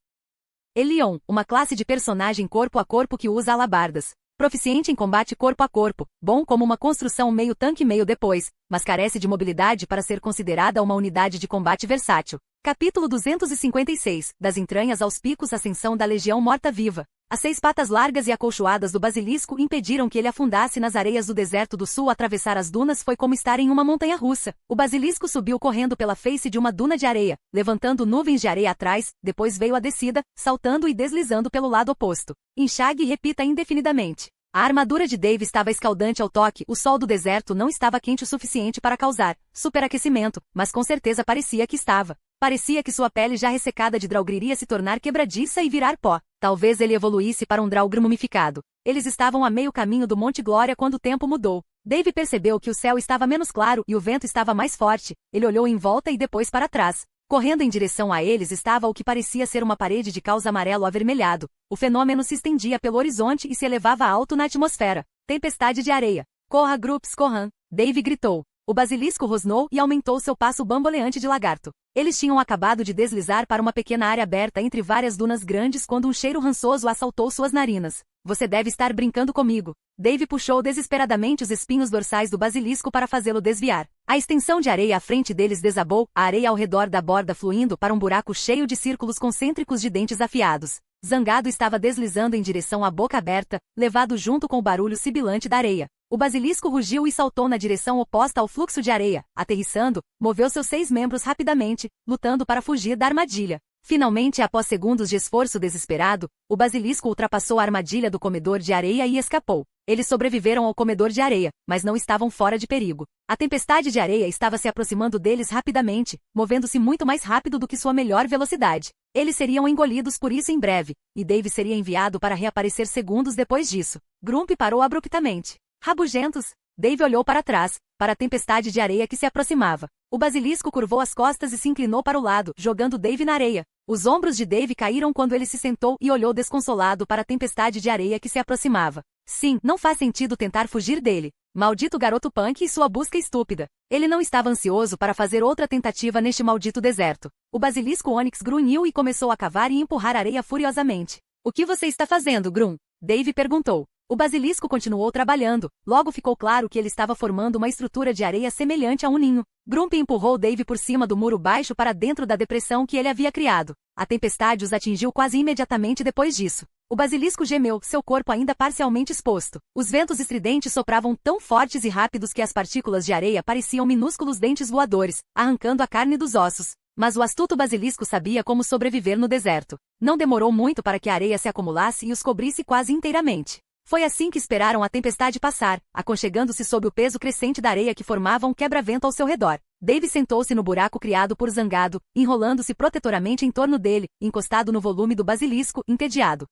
Elion, uma classe de personagem corpo a corpo que usa alabardas. Proficiente em combate corpo a corpo, bom como uma construção meio tanque meio depois, mas carece de mobilidade para ser considerada uma unidade de combate versátil. Capítulo 256, das entranhas aos picos, ascensão da Legião Morta-Viva. As 6 patas largas e acolchoadas do basilisco impediram que ele afundasse nas areias do deserto do sul. Atravessar as dunas foi como estar em uma montanha-russa. O basilisco subiu correndo pela face de uma duna de areia, levantando nuvens de areia atrás, depois veio a descida, saltando e deslizando pelo lado oposto. Enxague e repita indefinidamente. A armadura de Dave estava escaldante ao toque, o sol do deserto não estava quente o suficiente para causar superaquecimento, mas com certeza parecia que estava. Parecia que sua pele já ressecada de Draugr iria se tornar quebradiça e virar pó. Talvez ele evoluísse para um Draugr mumificado. Eles estavam a meio caminho do Monte Glória quando o tempo mudou. Dave percebeu que o céu estava menos claro e o vento estava mais forte. Ele olhou em volta e depois para trás. Correndo em direção a eles estava o que parecia ser uma parede de caos amarelo avermelhado. O fenômeno se estendia pelo horizonte e se elevava alto na atmosfera. Tempestade de areia. Corra, Grups, corram! Dave gritou. O basilisco rosnou e aumentou seu passo bamboleante de lagarto. Eles tinham acabado de deslizar para uma pequena área aberta entre várias dunas grandes quando um cheiro rançoso assaltou suas narinas. Você deve estar brincando comigo. Dave puxou desesperadamente os espinhos dorsais do basilisco para fazê-lo desviar. A extensão de areia à frente deles desabou, a areia ao redor da borda fluindo para um buraco cheio de círculos concêntricos de dentes afiados. Zangado estava deslizando em direção à boca aberta, levado junto com o barulho sibilante da areia. O basilisco rugiu e saltou na direção oposta ao fluxo de areia. Aterrissando, moveu seus 6 membros rapidamente, lutando para fugir da armadilha. Finalmente, após segundos de esforço desesperado, o basilisco ultrapassou a armadilha do comedor de areia e escapou. Eles sobreviveram ao comedor de areia, mas não estavam fora de perigo. A tempestade de areia estava se aproximando deles rapidamente, movendo-se muito mais rápido do que sua melhor velocidade. Eles seriam engolidos por isso em breve, e Dave seria enviado para reaparecer segundos depois disso. Grump parou abruptamente. Rabugentos! Dave olhou para trás, para a tempestade de areia que se aproximava. O basilisco curvou as costas e se inclinou para o lado, jogando Dave na areia. Os ombros de Dave caíram quando ele se sentou e olhou desconsolado para a tempestade de areia que se aproximava. Sim, não faz sentido tentar fugir dele. Maldito garoto punk e sua busca estúpida. Ele não estava ansioso para fazer outra tentativa neste maldito deserto. O basilisco Onyx grunhiu e começou a cavar e empurrar areia furiosamente. O que você está fazendo, Grum? Dave perguntou. O basilisco continuou trabalhando, logo ficou claro que ele estava formando uma estrutura de areia semelhante a um ninho. Grump empurrou Dave por cima do muro baixo para dentro da depressão que ele havia criado. A tempestade os atingiu quase imediatamente depois disso. O basilisco gemeu, seu corpo ainda parcialmente exposto. Os ventos estridentes sopravam tão fortes e rápidos que as partículas de areia pareciam minúsculos dentes voadores, arrancando a carne dos ossos. Mas o astuto basilisco sabia como sobreviver no deserto. Não demorou muito para que a areia se acumulasse e os cobrisse quase inteiramente. Foi assim que esperaram a tempestade passar, aconchegando-se sob o peso crescente da areia que formava um quebra-vento ao seu redor. Dave sentou-se no buraco criado por Zangado, enrolando-se protetoramente em torno dele, encostado no volume do basilisco, entediado.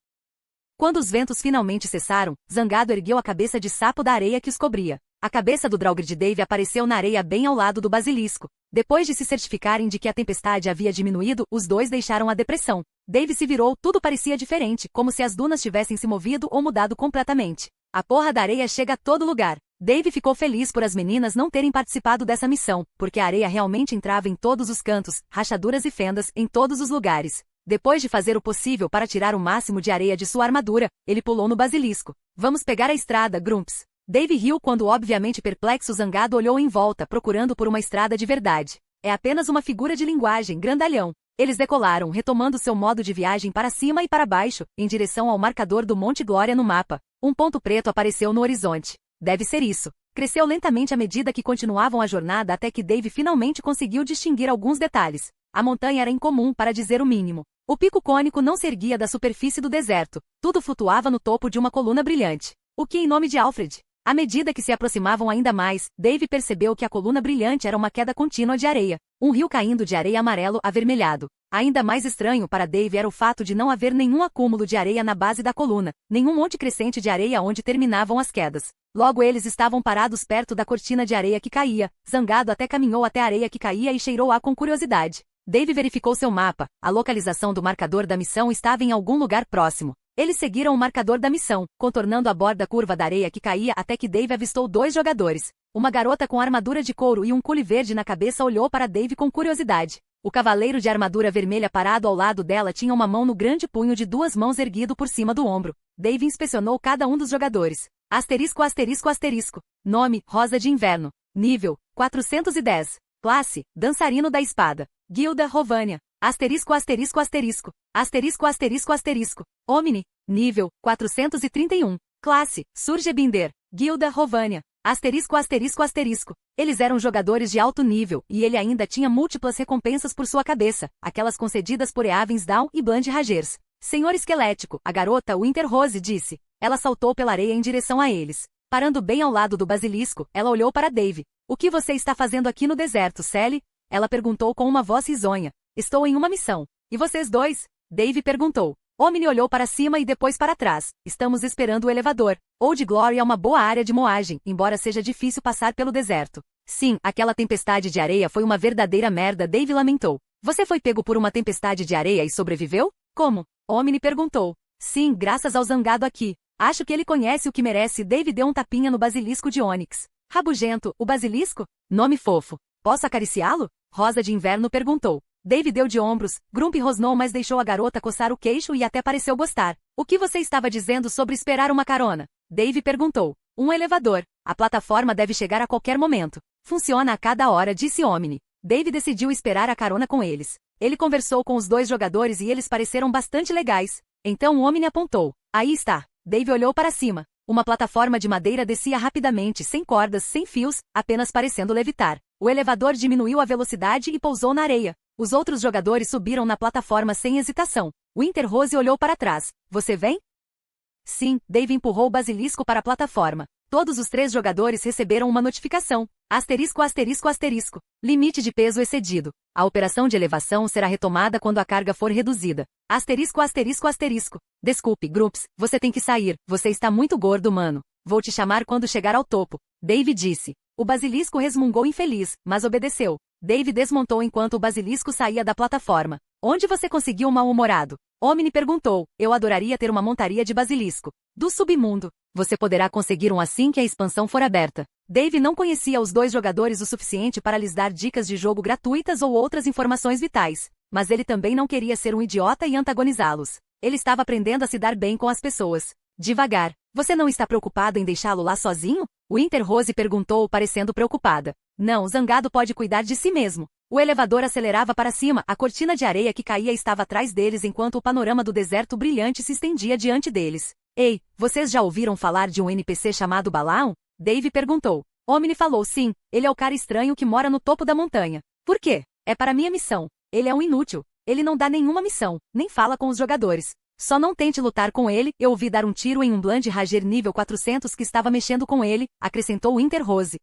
Quando os ventos finalmente cessaram, Zangado ergueu a cabeça de sapo da areia que os cobria. A cabeça do Draugr de Dave apareceu na areia bem ao lado do basilisco. Depois de se certificarem de que a tempestade havia diminuído, os dois deixaram a depressão. Dave se virou, tudo parecia diferente, como se as dunas tivessem se movido ou mudado completamente. A porra da areia chega a todo lugar. Dave ficou feliz por as meninas não terem participado dessa missão, porque a areia realmente entrava em todos os cantos, rachaduras e fendas, em todos os lugares. Depois de fazer o possível para tirar o máximo de areia de sua armadura, ele pulou no basilisco. Vamos pegar a estrada, Grumps. Dave riu quando obviamente perplexo Zangado olhou em volta procurando por uma estrada de verdade. É apenas uma figura de linguagem, grandalhão. Eles decolaram, retomando seu modo de viagem para cima e para baixo, em direção ao marcador do Monte Glória no mapa. Um ponto preto apareceu no horizonte. Deve ser isso. Cresceu lentamente à medida que continuavam a jornada até que Dave finalmente conseguiu distinguir alguns detalhes. A montanha era incomum, para dizer o mínimo. O pico cônico não se erguia da superfície do deserto. Tudo flutuava no topo de uma coluna brilhante. O que em nome de Alfred? À medida que se aproximavam ainda mais, Dave percebeu que a coluna brilhante era uma queda contínua de areia. Um rio caindo de areia amarelo avermelhado. Ainda mais estranho para Dave era o fato de não haver nenhum acúmulo de areia na base da coluna, nenhum monte crescente de areia onde terminavam as quedas. Logo eles estavam parados perto da cortina de areia que caía. Zangado até caminhou até a areia que caía e cheirou-a com curiosidade. Dave verificou seu mapa. A localização do marcador da missão estava em algum lugar próximo. Eles seguiram o marcador da missão, contornando a borda curva da areia que caía até que Dave avistou 2 jogadores. Uma garota com armadura de couro e um cule verde na cabeça olhou para Dave com curiosidade. O cavaleiro de armadura vermelha parado ao lado dela tinha uma mão no grande punho de 2 mãos erguido por cima do ombro. Dave inspecionou cada um dos jogadores. Asterisco, asterisco, asterisco. Nome, Rosa de Inverno. Nível, 410. Classe, dançarino da espada. Guilda, Rovânia. Asterisco, asterisco, asterisco. Asterisco, asterisco, asterisco. Omni. Nível, 431. Classe, Surgebinder. Guilda, Rovânia. Asterisco, asterisco, asterisco. Eles eram jogadores de alto nível, e ele ainda tinha múltiplas recompensas por sua cabeça, aquelas concedidas por Eavens Down e Bland Ragers. Senhor Esquelético, a garota Winter Rose disse. Ela saltou pela areia em direção a eles. Parando bem ao lado do basilisco, ela olhou para Dave. O que você está fazendo aqui no deserto, Sally? Ela perguntou com uma voz risonha. Estou em uma missão. E vocês dois? Dave perguntou. Omni olhou para cima e depois para trás. Estamos esperando o elevador. Old Glory é uma boa área de moagem, embora seja difícil passar pelo deserto. Sim, aquela tempestade de areia foi uma verdadeira merda, Dave lamentou. Você foi pego por uma tempestade de areia e sobreviveu? Como? Omni perguntou. Sim, graças ao Zangado aqui. Acho que ele conhece o que merece. Dave deu um tapinha no basilisco de Onyx. Rabugento, o basilisco? Nome fofo. Posso acariciá-lo? Rosa de Inverno perguntou. Dave deu de ombros, Grump rosnou, mas deixou a garota coçar o queixo e até pareceu gostar. O que você estava dizendo sobre esperar uma carona? Dave perguntou. Um elevador. A plataforma deve chegar a qualquer momento. Funciona a cada hora, disse Omni. Dave decidiu esperar a carona com eles. Ele conversou com os dois jogadores e eles pareceram bastante legais. Então o Omni apontou. Aí está. Dave olhou para cima. Uma plataforma de madeira descia rapidamente, sem cordas, sem fios, apenas parecendo levitar. O elevador diminuiu a velocidade e pousou na areia. Os outros jogadores subiram na plataforma sem hesitação. Winterrose olhou para trás. Você vem? Sim, Dave empurrou o basilisco para a plataforma. Todos os 3 jogadores receberam uma notificação. Asterisco, asterisco, asterisco. Limite de peso excedido. A operação de elevação será retomada quando a carga for reduzida. Asterisco, asterisco, asterisco. Desculpe, Grumps, você tem que sair. Você está muito gordo, mano. Vou te chamar quando chegar ao topo. Dave disse. O basilisco resmungou infeliz, mas obedeceu. Dave desmontou enquanto o basilisco saía da plataforma. Onde você conseguiu um mal-humorado? Omni perguntou. Eu adoraria ter uma montaria de basilisco. Do submundo. Você poderá conseguir um assim que a expansão for aberta. Dave não conhecia os 2 jogadores o suficiente para lhes dar dicas de jogo gratuitas ou outras informações vitais. Mas ele também não queria ser um idiota e antagonizá-los. Ele estava aprendendo a se dar bem com as pessoas. Devagar. Você não está preocupado em deixá-lo lá sozinho? Winterrose perguntou, parecendo preocupada. Não, Zangado pode cuidar de si mesmo. O elevador acelerava para cima, a cortina de areia que caía estava atrás deles enquanto o panorama do deserto brilhante se estendia diante deles. Ei, vocês já ouviram falar de um NPC chamado Balaão? Dave perguntou. Omni falou sim, ele é o cara estranho que mora no topo da montanha. Por quê? É para minha missão. Ele é um inútil. Ele não dá nenhuma missão, nem fala com os jogadores. Só não tente lutar com ele, eu ouvi dar um tiro em um Bland Rager nível 400 que estava mexendo com ele, acrescentou Winterrose.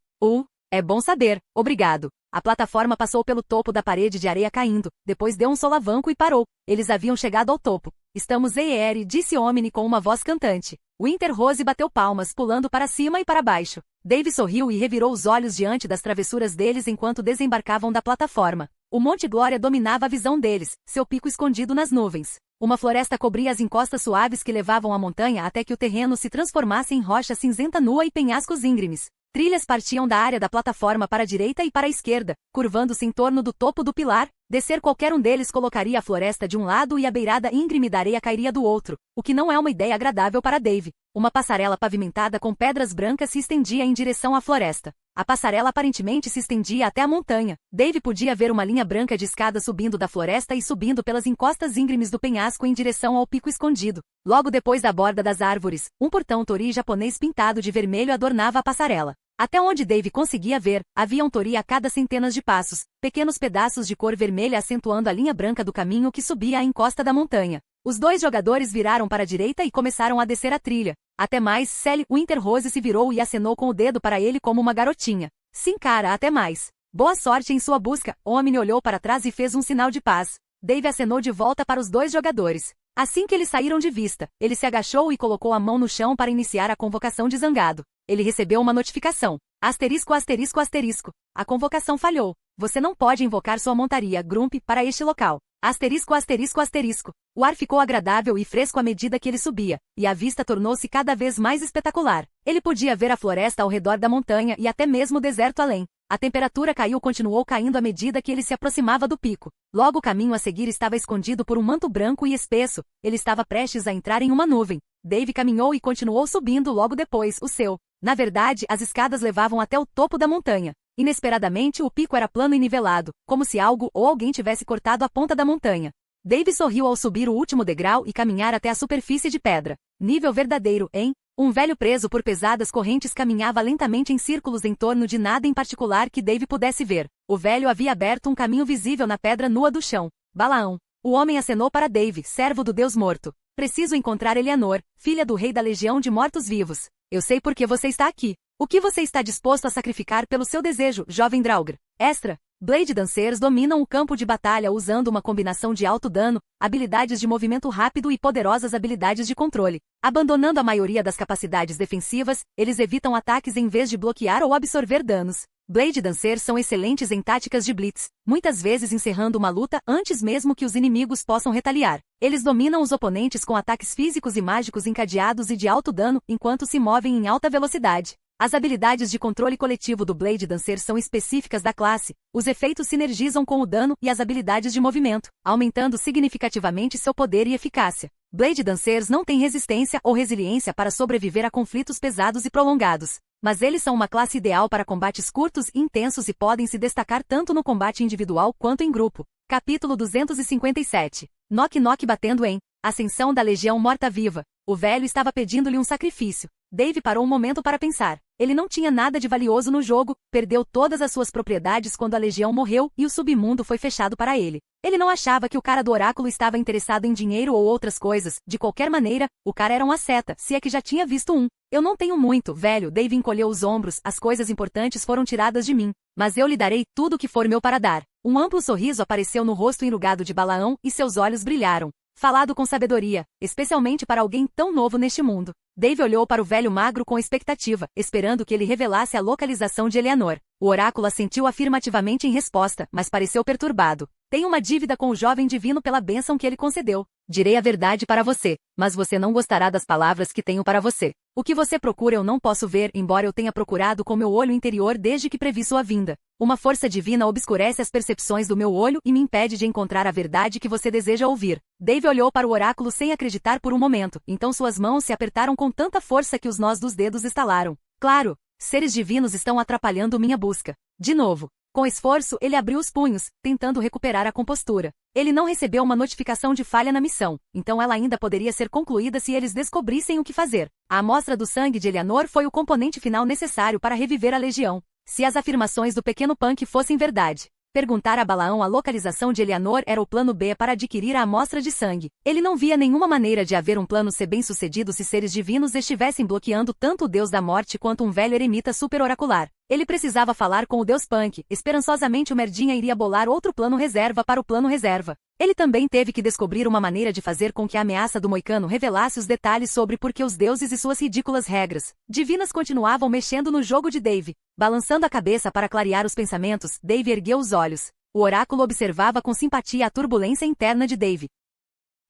É bom saber, obrigado. A plataforma passou pelo topo da parede de areia caindo, depois deu um solavanco e parou. Eles haviam chegado ao topo. Estamos ER, disse Omni com uma voz cantante. Winterrose bateu palmas, pulando para cima e para baixo. Dave sorriu e revirou os olhos diante das travessuras deles enquanto desembarcavam da plataforma. O Monte Glória dominava a visão deles, seu pico escondido nas nuvens. Uma floresta cobria as encostas suaves que levavam à montanha até que o terreno se transformasse em rocha cinzenta nua e penhascos íngremes. Trilhas partiam da área da plataforma para a direita e para a esquerda, curvando-se em torno do topo do pilar. Descer qualquer um deles colocaria a floresta de um lado e a beirada íngreme da areia cairia do outro, o que não é uma ideia agradável para Dave. Uma passarela pavimentada com pedras brancas se estendia em direção à floresta. A passarela aparentemente se estendia até a montanha. Dave podia ver uma linha branca de escada subindo da floresta e subindo pelas encostas íngremes do penhasco em direção ao pico escondido. Logo depois da borda das árvores, um portão tori japonês pintado de vermelho adornava a passarela. Até onde Dave conseguia ver, havia um tori a cada centenas de passos, pequenos pedaços de cor vermelha acentuando a linha branca do caminho que subia à encosta da montanha. Os 2 jogadores viraram para a direita e começaram a descer a trilha. Até mais, Sally. Winterrose se virou e acenou com o dedo para ele como uma garotinha. Sim, cara, até mais. Boa sorte em sua busca. Omni olhou para trás e fez um sinal de paz. Dave acenou de volta para os 2 jogadores. Assim que eles saíram de vista, ele se agachou e colocou a mão no chão para iniciar a convocação de Zangado. Ele recebeu uma notificação. Asterisco, asterisco, asterisco. A convocação falhou. Você não pode invocar sua montaria, Grump, para este local. Asterisco, asterisco, asterisco. O ar ficou agradável e fresco à medida que ele subia, e a vista tornou-se cada vez mais espetacular. Ele podia ver a floresta ao redor da montanha e até mesmo o deserto além. A temperatura continuou caindo à medida que ele se aproximava do pico. Logo o caminho a seguir estava escondido por um manto branco e espesso. Ele estava prestes a entrar em uma nuvem. Dave caminhou e continuou subindo logo depois, o seu. Na verdade, as escadas levavam até o topo da montanha. Inesperadamente, o pico era plano e nivelado, como se algo ou alguém tivesse cortado a ponta da montanha. Dave sorriu ao subir o último degrau e caminhar até a superfície de pedra. Nível verdadeiro, hein? Um velho preso por pesadas correntes caminhava lentamente em círculos em torno de nada em particular que Dave pudesse ver. O velho havia aberto um caminho visível na pedra nua do chão. Balaão. O homem acenou para Dave, servo do Deus morto. Preciso encontrar Eleanor, filha do rei da Legião de Mortos-Vivos. Eu sei por que você está aqui. O que você está disposto a sacrificar pelo seu desejo, jovem Draugr? Extra. Blade Dancers dominam o campo de batalha usando uma combinação de alto dano, habilidades de movimento rápido e poderosas habilidades de controle. Abandonando a maioria das capacidades defensivas, eles evitam ataques em vez de bloquear ou absorver danos. Blade Dancers são excelentes em táticas de blitz, muitas vezes encerrando uma luta antes mesmo que os inimigos possam retaliar. Eles dominam os oponentes com ataques físicos e mágicos encadeados e de alto dano enquanto se movem em alta velocidade. As habilidades de controle coletivo do Blade Dancer são específicas da classe. Os efeitos sinergizam com o dano e as habilidades de movimento, aumentando significativamente seu poder e eficácia. Blade Dancers não têm resistência ou resiliência para sobreviver a conflitos pesados e prolongados. Mas eles são uma classe ideal para combates curtos e intensos e podem se destacar tanto no combate individual quanto em grupo. Capítulo 257. Knock Knock batendo em Ascensão da Legião Morta-Viva. O velho estava pedindo-lhe um sacrifício. Dave parou um momento para pensar. Ele não tinha nada de valioso no jogo, perdeu todas as suas propriedades quando a Legião morreu e o submundo foi fechado para ele. Ele não achava que o cara do oráculo estava interessado em dinheiro ou outras coisas. De qualquer maneira, o cara era um asceta, se é que já tinha visto um. Eu não tenho muito, velho. Dave encolheu os ombros, as coisas importantes foram tiradas de mim. Mas eu lhe darei tudo o que for meu para dar. Um amplo sorriso apareceu no rosto enrugado de Balaão e seus olhos brilharam. Falado com sabedoria, especialmente para alguém tão novo neste mundo. Dave olhou para o velho magro com expectativa, esperando que ele revelasse a localização de Eleanor. O oráculo assentiu afirmativamente em resposta, mas pareceu perturbado. Tenho uma dívida com o jovem divino pela bênção que ele concedeu. Direi a verdade para você, mas você não gostará das palavras que tenho para você. O que você procura eu não posso ver, embora eu tenha procurado com meu olho interior desde que previ sua vinda. Uma força divina obscurece as percepções do meu olho e me impede de encontrar a verdade que você deseja ouvir. Dave olhou para o oráculo sem acreditar por um momento, então suas mãos se apertaram com tanta força que os nós dos dedos estalaram. Claro, seres divinos estão atrapalhando minha busca. De novo. Com esforço, ele abriu os punhos, tentando recuperar a compostura. Ele não recebeu uma notificação de falha na missão, então ela ainda poderia ser concluída se eles descobrissem o que fazer. A amostra do sangue de Eleanor foi o componente final necessário para reviver a Legião. Se as afirmações do pequeno Punk fossem verdade, perguntar a Balaão a localização de Eleanor era o plano B para adquirir a amostra de sangue. Ele não via nenhuma maneira de haver um plano C bem-sucedido se seres divinos estivessem bloqueando tanto o Deus da Morte quanto um velho eremita super-oracular. Ele precisava falar com o Deus Punk. Esperançosamente o Merdinha iria bolar outro plano reserva para o plano reserva. Ele também teve que descobrir uma maneira de fazer com que a ameaça do Moicano revelasse os detalhes sobre por que os deuses e suas ridículas regras divinas continuavam mexendo no jogo de Dave. Balançando a cabeça para clarear os pensamentos, Dave ergueu os olhos. O oráculo observava com simpatia a turbulência interna de Dave.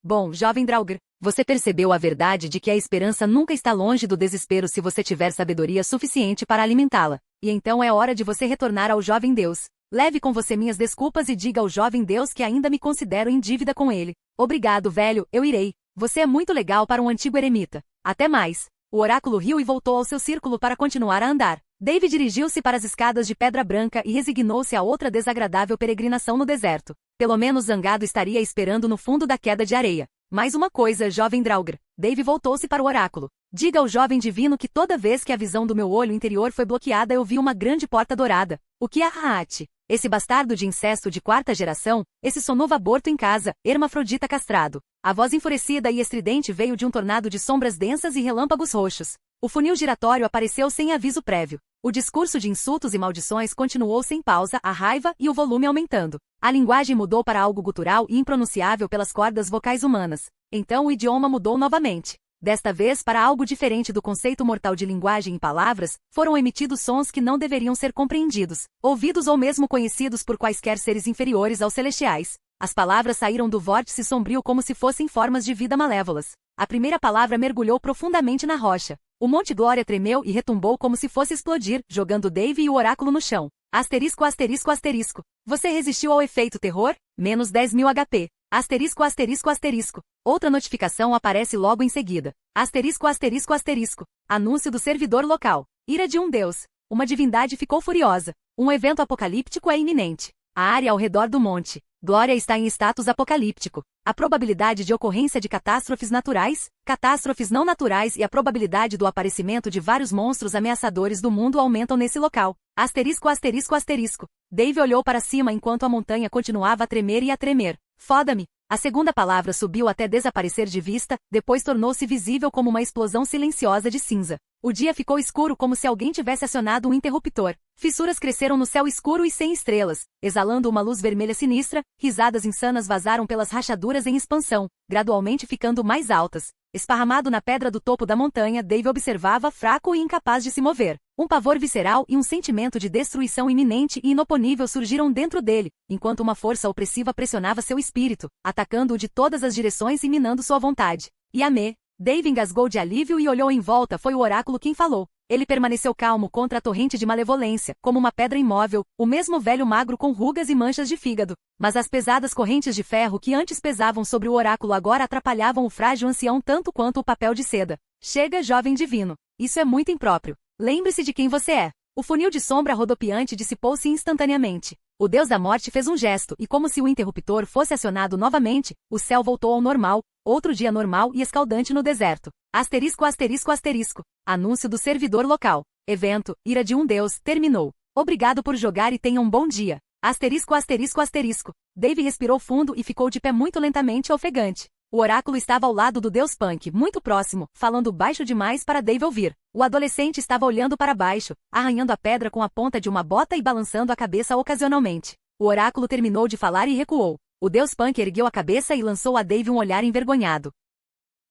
Bom, jovem Draugr, você percebeu a verdade de que a esperança nunca está longe do desespero se você tiver sabedoria suficiente para alimentá-la. E então é hora de você retornar ao jovem Deus. Leve com você minhas desculpas e diga ao jovem Deus que ainda me considero em dívida com ele. Obrigado, velho, eu irei. Você é muito legal para um antigo eremita. Até mais. O oráculo riu e voltou ao seu círculo para continuar a andar. Dave dirigiu-se para as escadas de pedra branca e resignou-se a outra desagradável peregrinação no deserto. Pelo menos Zangado estaria esperando no fundo da queda de areia. Mais uma coisa, jovem Draugr. Dave voltou-se para o oráculo. Diga ao jovem divino que toda vez que a visão do meu olho interior foi bloqueada eu vi uma grande porta dourada. O que é Haat? Esse bastardo de incesto de quarta geração, esse sonovo aborto em casa, hermafrodita castrado. A voz enfurecida e estridente veio de um tornado de sombras densas e relâmpagos roxos. O funil giratório apareceu sem aviso prévio. O discurso de insultos e maldições continuou sem pausa, a raiva e o volume aumentando. A linguagem mudou para algo gutural e impronunciável pelas cordas vocais humanas. Então o idioma mudou novamente. Desta vez para algo diferente do conceito mortal de linguagem em palavras, foram emitidos sons que não deveriam ser compreendidos, ouvidos ou mesmo conhecidos por quaisquer seres inferiores aos celestiais. As palavras saíram do vórtice sombrio como se fossem formas de vida malévolas. A primeira palavra mergulhou profundamente na rocha. O Monte Glória tremeu e retumbou como se fosse explodir, jogando Dave e o oráculo no chão. Asterisco, asterisco, asterisco. Você resistiu ao efeito terror? Menos 10.000 HP. Asterisco, asterisco, asterisco. Outra notificação aparece logo em seguida. Asterisco, asterisco, asterisco. Anúncio do servidor local. Ira de um deus. Uma divindade ficou furiosa. Um evento apocalíptico é iminente. A área ao redor do monte Glória está em status apocalíptico. A probabilidade de ocorrência de catástrofes naturais, catástrofes não naturais e a probabilidade do aparecimento de vários monstros ameaçadores do mundo aumentam nesse local. Asterisco, asterisco, asterisco. Dave olhou para cima enquanto a montanha continuava a tremer e a tremer. Foda-me. A segunda palavra subiu até desaparecer de vista, depois tornou-se visível como uma explosão silenciosa de cinza. O dia ficou escuro como se alguém tivesse acionado um interruptor. Fissuras cresceram no céu escuro e sem estrelas, exalando uma luz vermelha sinistra, risadas insanas vazaram pelas rachaduras em expansão, gradualmente ficando mais altas. Esparramado na pedra do topo da montanha, Dave observava, fraco e incapaz de se mover. Um pavor visceral e um sentimento de destruição iminente e inoponível surgiram dentro dele, enquanto uma força opressiva pressionava seu espírito, atacando-o de todas as direções e minando sua vontade. Yamê. Dave engasgou de alívio e olhou em volta. Foi o oráculo quem falou. Ele permaneceu calmo contra a torrente de malevolência, como uma pedra imóvel, o mesmo velho magro com rugas e manchas de fígado. Mas as pesadas correntes de ferro que antes pesavam sobre o oráculo agora atrapalhavam o frágil ancião tanto quanto o papel de seda. Chega, jovem divino. Isso é muito impróprio. Lembre-se de quem você é. O funil de sombra rodopiante dissipou-se instantaneamente. O deus da morte fez um gesto e, como se o interruptor fosse acionado novamente, o céu voltou ao normal, outro dia normal e escaldante no deserto. Asterisco, asterisco, asterisco. Anúncio do servidor local. Evento, ira de um deus, terminou. Obrigado por jogar e tenha um bom dia. Asterisco, asterisco, asterisco. Dave respirou fundo e ficou de pé muito lentamente, ofegante. O oráculo estava ao lado do deus Punk, muito próximo, falando baixo demais para Dave ouvir. O adolescente estava olhando para baixo, arranhando a pedra com a ponta de uma bota e balançando a cabeça ocasionalmente. O oráculo terminou de falar e recuou. O deus Punk ergueu a cabeça e lançou a Dave um olhar envergonhado.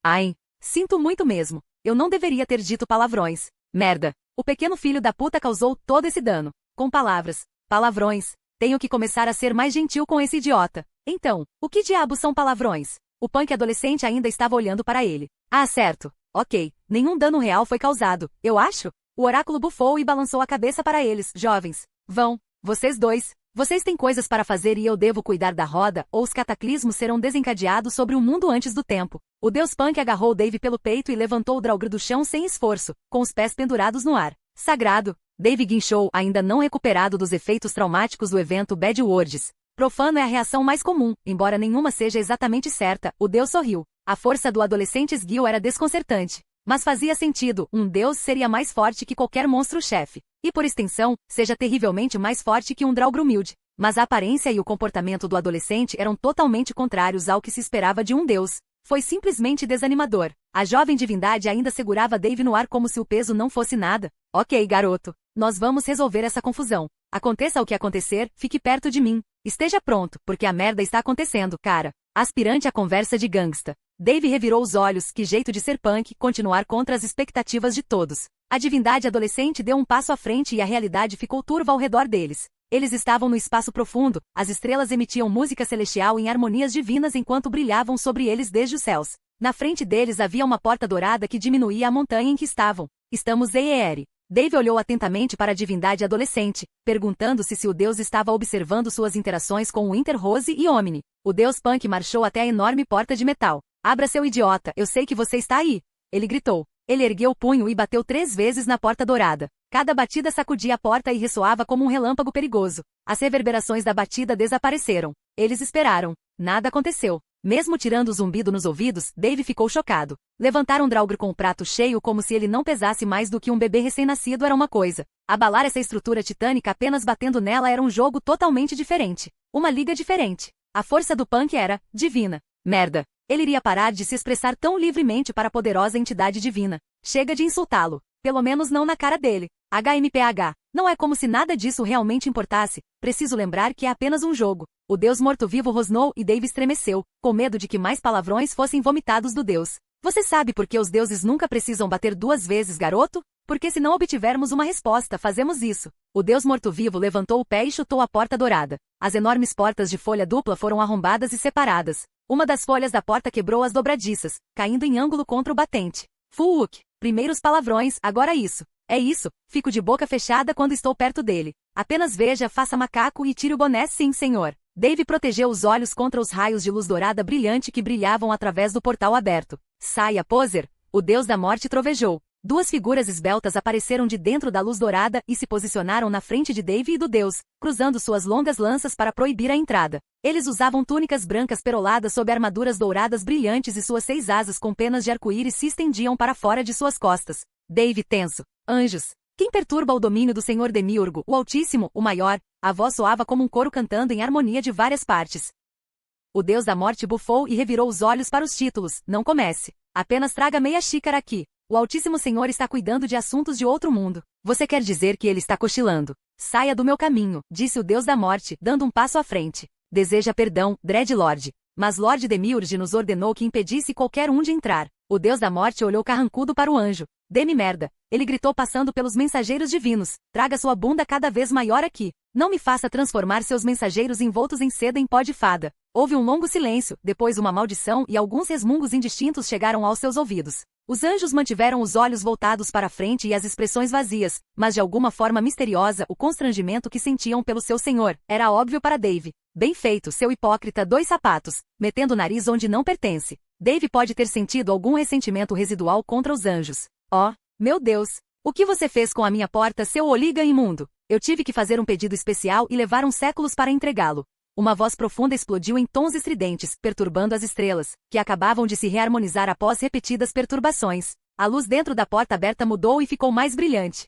Ai, sinto muito mesmo. Eu não deveria ter dito palavrões. Merda. O pequeno filho da puta causou todo esse dano. Com palavras. Palavrões. Tenho que começar a ser mais gentil com esse idiota. Então, o que diabos são palavrões? O Punk adolescente ainda estava olhando para ele. Ah, certo. Ok. Nenhum dano real foi causado, eu acho. O oráculo bufou e balançou a cabeça para eles, jovens. Vão. Vocês dois. Vocês têm coisas para fazer e eu devo cuidar da roda, ou os cataclismos serão desencadeados sobre o mundo antes do tempo. O deus Punk agarrou Dave pelo peito e levantou o Draugr do chão sem esforço, com os pés pendurados no ar. Sagrado. Dave guinchou, ainda não recuperado dos efeitos traumáticos do evento Bad Words. Profano é a reação mais comum, embora nenhuma seja exatamente certa, o deus sorriu. A força do adolescente esguio era desconcertante. Mas fazia sentido, um deus seria mais forte que qualquer monstro-chefe. E por extensão, seja terrivelmente mais forte que um Draugr humilde. Mas a aparência e o comportamento do adolescente eram totalmente contrários ao que se esperava de um deus. Foi simplesmente desanimador. A jovem divindade ainda segurava Dave no ar como se o peso não fosse nada. Ok, garoto. Nós vamos resolver essa confusão. Aconteça o que acontecer, fique perto de mim. Esteja pronto, porque a merda está acontecendo, cara. Aspirante à conversa de gangsta. Dave revirou os olhos, que jeito de ser Punk, continuar contra as expectativas de todos. A divindade adolescente deu um passo à frente e a realidade ficou turva ao redor deles. Eles estavam no espaço profundo, as estrelas emitiam música celestial em harmonias divinas enquanto brilhavam sobre eles desde os céus. Na frente deles havia uma porta dourada que diminuía a montanha em que estavam. Estamos EER. Dave olhou atentamente para a divindade adolescente, perguntando-se se o deus estava observando suas interações com o Interrose e Omni. O deus Punk marchou até a enorme porta de metal. Abra, seu idiota, eu sei que você está aí. Ele gritou. Ele ergueu o punho e bateu 3 vezes na porta dourada. Cada batida sacudia a porta e ressoava como um relâmpago perigoso. As reverberações da batida desapareceram. Eles esperaram. Nada aconteceu. Mesmo tirando o zumbido nos ouvidos, Dave ficou chocado. Levantar um Draugr com o prato cheio como se ele não pesasse mais do que um bebê recém-nascido era uma coisa. Abalar essa estrutura titânica apenas batendo nela era um jogo totalmente diferente. Uma liga diferente. A força do Punk era divina. Merda. Ele iria parar de se expressar tão livremente para a poderosa entidade divina. Chega de insultá-lo. Pelo menos não na cara dele. HMPH. Não é como se nada disso realmente importasse. Preciso lembrar que é apenas um jogo. O deus morto-vivo rosnou e Dave estremeceu, com medo de que mais palavrões fossem vomitados do deus. Você sabe por que os deuses nunca precisam bater 2 vezes, garoto? Porque se não obtivermos uma resposta, fazemos isso. O deus morto-vivo levantou o pé e chutou a porta dourada. As enormes portas de folha dupla foram arrombadas e separadas. Uma das folhas da porta quebrou as dobradiças, caindo em ângulo contra o batente. Fuck! Primeiros palavrões, agora isso. É isso, fico de boca fechada quando estou perto dele. Apenas veja, faça macaco e tire o boné, sim, senhor. Dave protegeu os olhos contra os raios de luz dourada brilhante que brilhavam através do portal aberto. Saia, poser! O deus da morte trovejou. 2 figuras esbeltas apareceram de dentro da luz dourada e se posicionaram na frente de Dave e do deus, cruzando suas longas lanças para proibir a entrada. Eles usavam túnicas brancas peroladas sob armaduras douradas brilhantes e suas 6 asas com penas de arco-íris se estendiam para fora de suas costas. Dave tenso. Anjos. Quem perturba o domínio do Senhor Demiurgo, o Altíssimo, o Maior? A voz soava como um coro cantando em harmonia de várias partes. O deus da morte bufou e revirou os olhos para os títulos. Não comece. Apenas traga meia xícara aqui. O Altíssimo Senhor está cuidando de assuntos de outro mundo. Você quer dizer que ele está cochilando? Saia do meu caminho, disse o deus da morte, dando um passo à frente. Deseja perdão, Dreadlord. Mas Lord Demiurge nos ordenou que impedisse qualquer um de entrar. O deus da morte olhou carrancudo para o anjo. Dê-me merda. Ele gritou passando pelos mensageiros divinos. Traga sua bunda cada vez maior aqui. Não me faça transformar seus mensageiros envoltos em seda em pó de fada. Houve um longo silêncio, depois uma maldição e alguns resmungos indistintos chegaram aos seus ouvidos. Os anjos mantiveram os olhos voltados para a frente e as expressões vazias, mas de alguma forma misteriosa o constrangimento que sentiam pelo seu senhor era óbvio para Dave. Bem feito, seu hipócrita, dois sapatos, metendo o nariz onde não pertence. Dave pode ter sentido algum ressentimento residual contra os anjos. Oh, meu Deus! O que você fez com a minha porta, seu oliga imundo? Eu tive que fazer um pedido especial e levar uns séculos para entregá-lo. Uma voz profunda explodiu em tons estridentes, perturbando as estrelas, que acabavam de se reharmonizar após repetidas perturbações. A luz dentro da porta aberta mudou e ficou mais brilhante.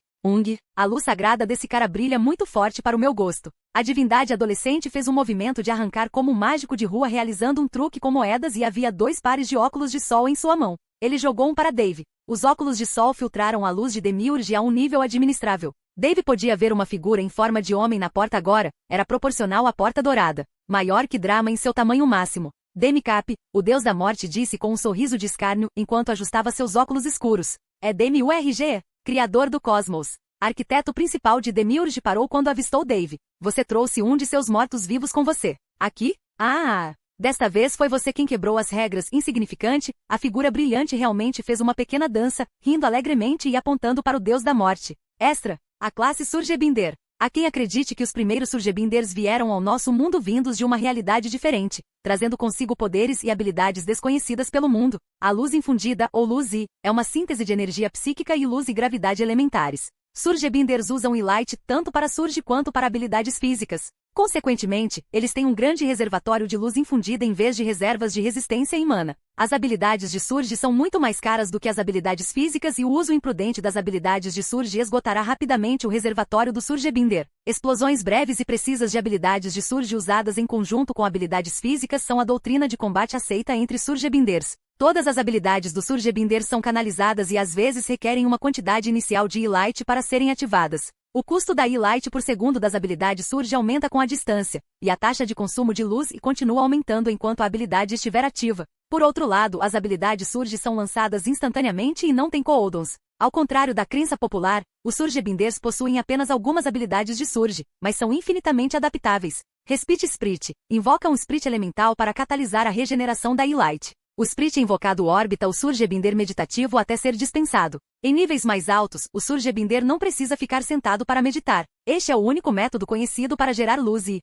A luz sagrada desse cara brilha muito forte para o meu gosto. A divindade adolescente fez um movimento de arrancar como um mágico de rua realizando um truque com moedas e havia 2 pares de óculos de sol em sua mão. Ele jogou um para Dave. Os óculos de sol filtraram a luz de Demiurge a um nível administrável. Dave podia ver uma figura em forma de homem na porta agora, era proporcional à porta dourada, maior que Drama em seu tamanho máximo. Demicap, o deus da morte, disse com um sorriso de escárnio enquanto ajustava seus óculos escuros. É Demiurge, criador do cosmos. Arquiteto principal de Demiurge parou quando avistou Dave. Você trouxe um de seus mortos-vivos com você. Aqui? Ah! Desta vez foi você quem quebrou as regras, insignificante. A figura brilhante realmente fez uma pequena dança, rindo alegremente e apontando para o deus da morte. Extra! A classe Surgebinder. Há quem acredite que os primeiros Surgebinders vieram ao nosso mundo vindos de uma realidade diferente, trazendo consigo poderes e habilidades desconhecidas pelo mundo. A luz infundida, ou luz I, é uma síntese de energia psíquica e luz e gravidade elementares. Surgebinders usam E-Light tanto para Surge quanto para habilidades físicas. Consequentemente, eles têm um grande reservatório de luz infundida em vez de reservas de resistência e mana. As habilidades de Surge são muito mais caras do que as habilidades físicas e o uso imprudente das habilidades de Surge esgotará rapidamente o reservatório do Surgebinder. Explosões breves e precisas de habilidades de Surge usadas em conjunto com habilidades físicas são a doutrina de combate aceita entre Surgebinders. Todas as habilidades do Surgebinder são canalizadas e às vezes requerem uma quantidade inicial de E-Light para serem ativadas. O custo da E-Light por segundo das habilidades Surge aumenta com a distância, e a taxa de consumo de luz e continua aumentando enquanto a habilidade estiver ativa. Por outro lado, as habilidades Surge são lançadas instantaneamente e não têm cooldowns. Ao contrário da crença popular, os Surgebinders possuem apenas algumas habilidades de Surge, mas são infinitamente adaptáveis. Respite Spirit. Invoca um Spirit elemental para catalisar a regeneração da E-Light. O Spirit invocado orbita o Surgebinder meditativo até ser dispensado. Em níveis mais altos, o Surgebinder não precisa ficar sentado para meditar. Este é o único método conhecido para gerar luz e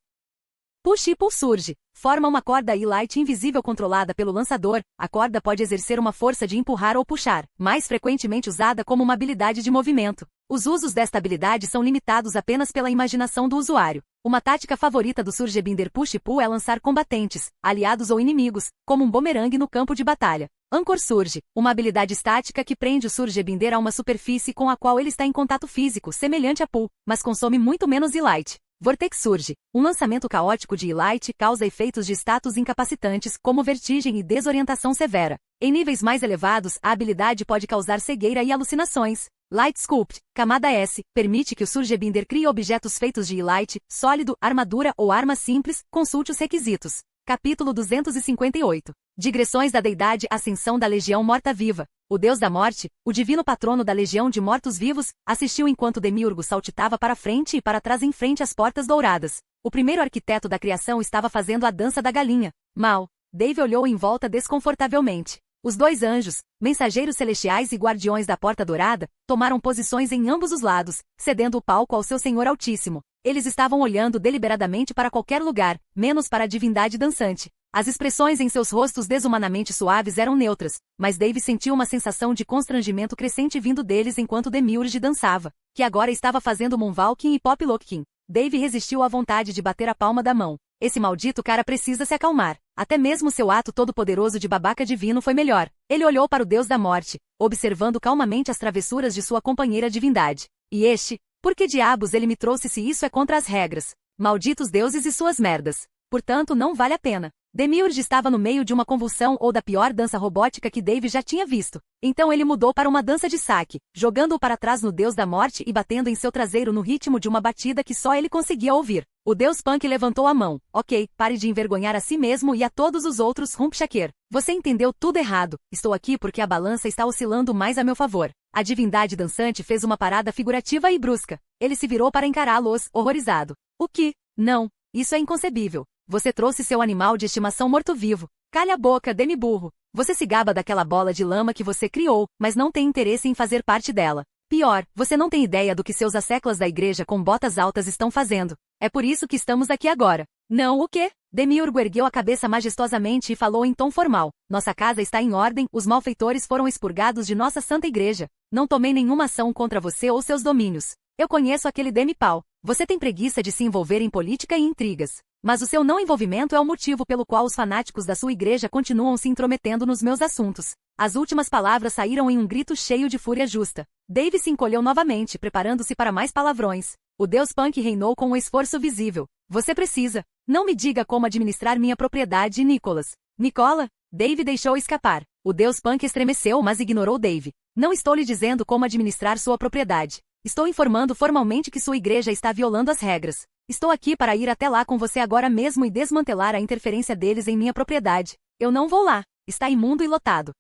Push e Pull Surge. Forma uma corda E-Light invisível controlada pelo lançador. A corda pode exercer uma força de empurrar ou puxar, mais frequentemente usada como uma habilidade de movimento. Os usos desta habilidade são limitados apenas pela imaginação do usuário. Uma tática favorita do Surgebinder Push e Pull é lançar combatentes, aliados ou inimigos, como um bumerangue no campo de batalha. Anchor Surge, uma habilidade estática que prende o Surgebinder a uma superfície com a qual ele está em contato físico, semelhante a Pull, mas consome muito menos E-Light. Vortex Surge, um lançamento caótico de E-Light causa efeitos de status incapacitantes, como vertigem e desorientação severa. Em níveis mais elevados, a habilidade pode causar cegueira e alucinações. Light Sculpt, camada S, permite que o Surgebinder crie objetos feitos de E-Light, sólido, armadura ou arma simples. Consulte os requisitos. Capítulo 258. Digressões da deidade Ascensão da Legião Morta-Viva. O deus da morte, o divino patrono da Legião de Mortos-Vivos, assistiu enquanto Demiurgo saltitava para frente e para trás em frente às portas douradas. O primeiro arquiteto da criação estava fazendo a dança da galinha. Mal. Dave olhou em volta desconfortavelmente. Os 2 anjos, mensageiros celestiais e guardiões da Porta Dourada, tomaram posições em ambos os lados, cedendo o palco ao seu Senhor Altíssimo. Eles estavam olhando deliberadamente para qualquer lugar, menos para a divindade dançante. As expressões em seus rostos desumanamente suaves eram neutras, mas Dave sentiu uma sensação de constrangimento crescente vindo deles enquanto Demiurge dançava, que agora estava fazendo Moonwalking e Pop Locking. Dave resistiu à vontade de bater a palma da mão. Esse maldito cara precisa se acalmar. Até mesmo seu ato todo-poderoso de babaca divino foi melhor. Ele olhou para o deus da morte, observando calmamente as travessuras de sua companheira divindade. E este? Por que diabos ele me trouxe se isso é contra as regras? Malditos deuses e suas merdas. Portanto, não vale a pena. Demiurge estava no meio de uma convulsão ou da pior dança robótica que Dave já tinha visto. Então ele mudou para uma dança de saque, jogando-o para trás no deus da morte e batendo em seu traseiro no ritmo de uma batida que só ele conseguia ouvir. O deus Punk levantou a mão. Ok, pare de envergonhar a si mesmo e a todos os outros, Rumpshaker. Você entendeu tudo errado. Estou aqui porque a balança está oscilando mais a meu favor. A divindade dançante fez uma parada figurativa e brusca. Ele se virou para encará-los, horrorizado. O que? Não. Isso é inconcebível. Você trouxe seu animal de estimação morto-vivo. Calha a boca, Demi-burro. Você se gaba daquela bola de lama que você criou, mas não tem interesse em fazer parte dela. Pior, você não tem ideia do que seus asseclas da igreja com botas altas estão fazendo. É por isso que estamos aqui agora. Não o quê? Demiurgo ergueu a cabeça majestosamente e falou em tom formal. Nossa casa está em ordem, os malfeitores foram expurgados de nossa santa igreja. Não tomei nenhuma ação contra você ou seus domínios. Eu conheço aquele Demipau. Você tem preguiça de se envolver em política e intrigas. Mas o seu não envolvimento é o motivo pelo qual os fanáticos da sua igreja continuam se intrometendo nos meus assuntos. As últimas palavras saíram em um grito cheio de fúria justa. Dave se encolheu novamente, preparando-se para mais palavrões. O deus Punk reinou com um esforço visível. Você precisa. Não me diga como administrar minha propriedade, Nicholas. Nicola? Dave deixou escapar. O deus Punk estremeceu, mas ignorou Dave. Não estou lhe dizendo como administrar sua propriedade. Estou informando formalmente que sua igreja está violando as regras. Estou aqui para ir até lá com você agora mesmo e desmantelar a interferência deles em minha propriedade. Eu não vou lá. Está imundo e lotado.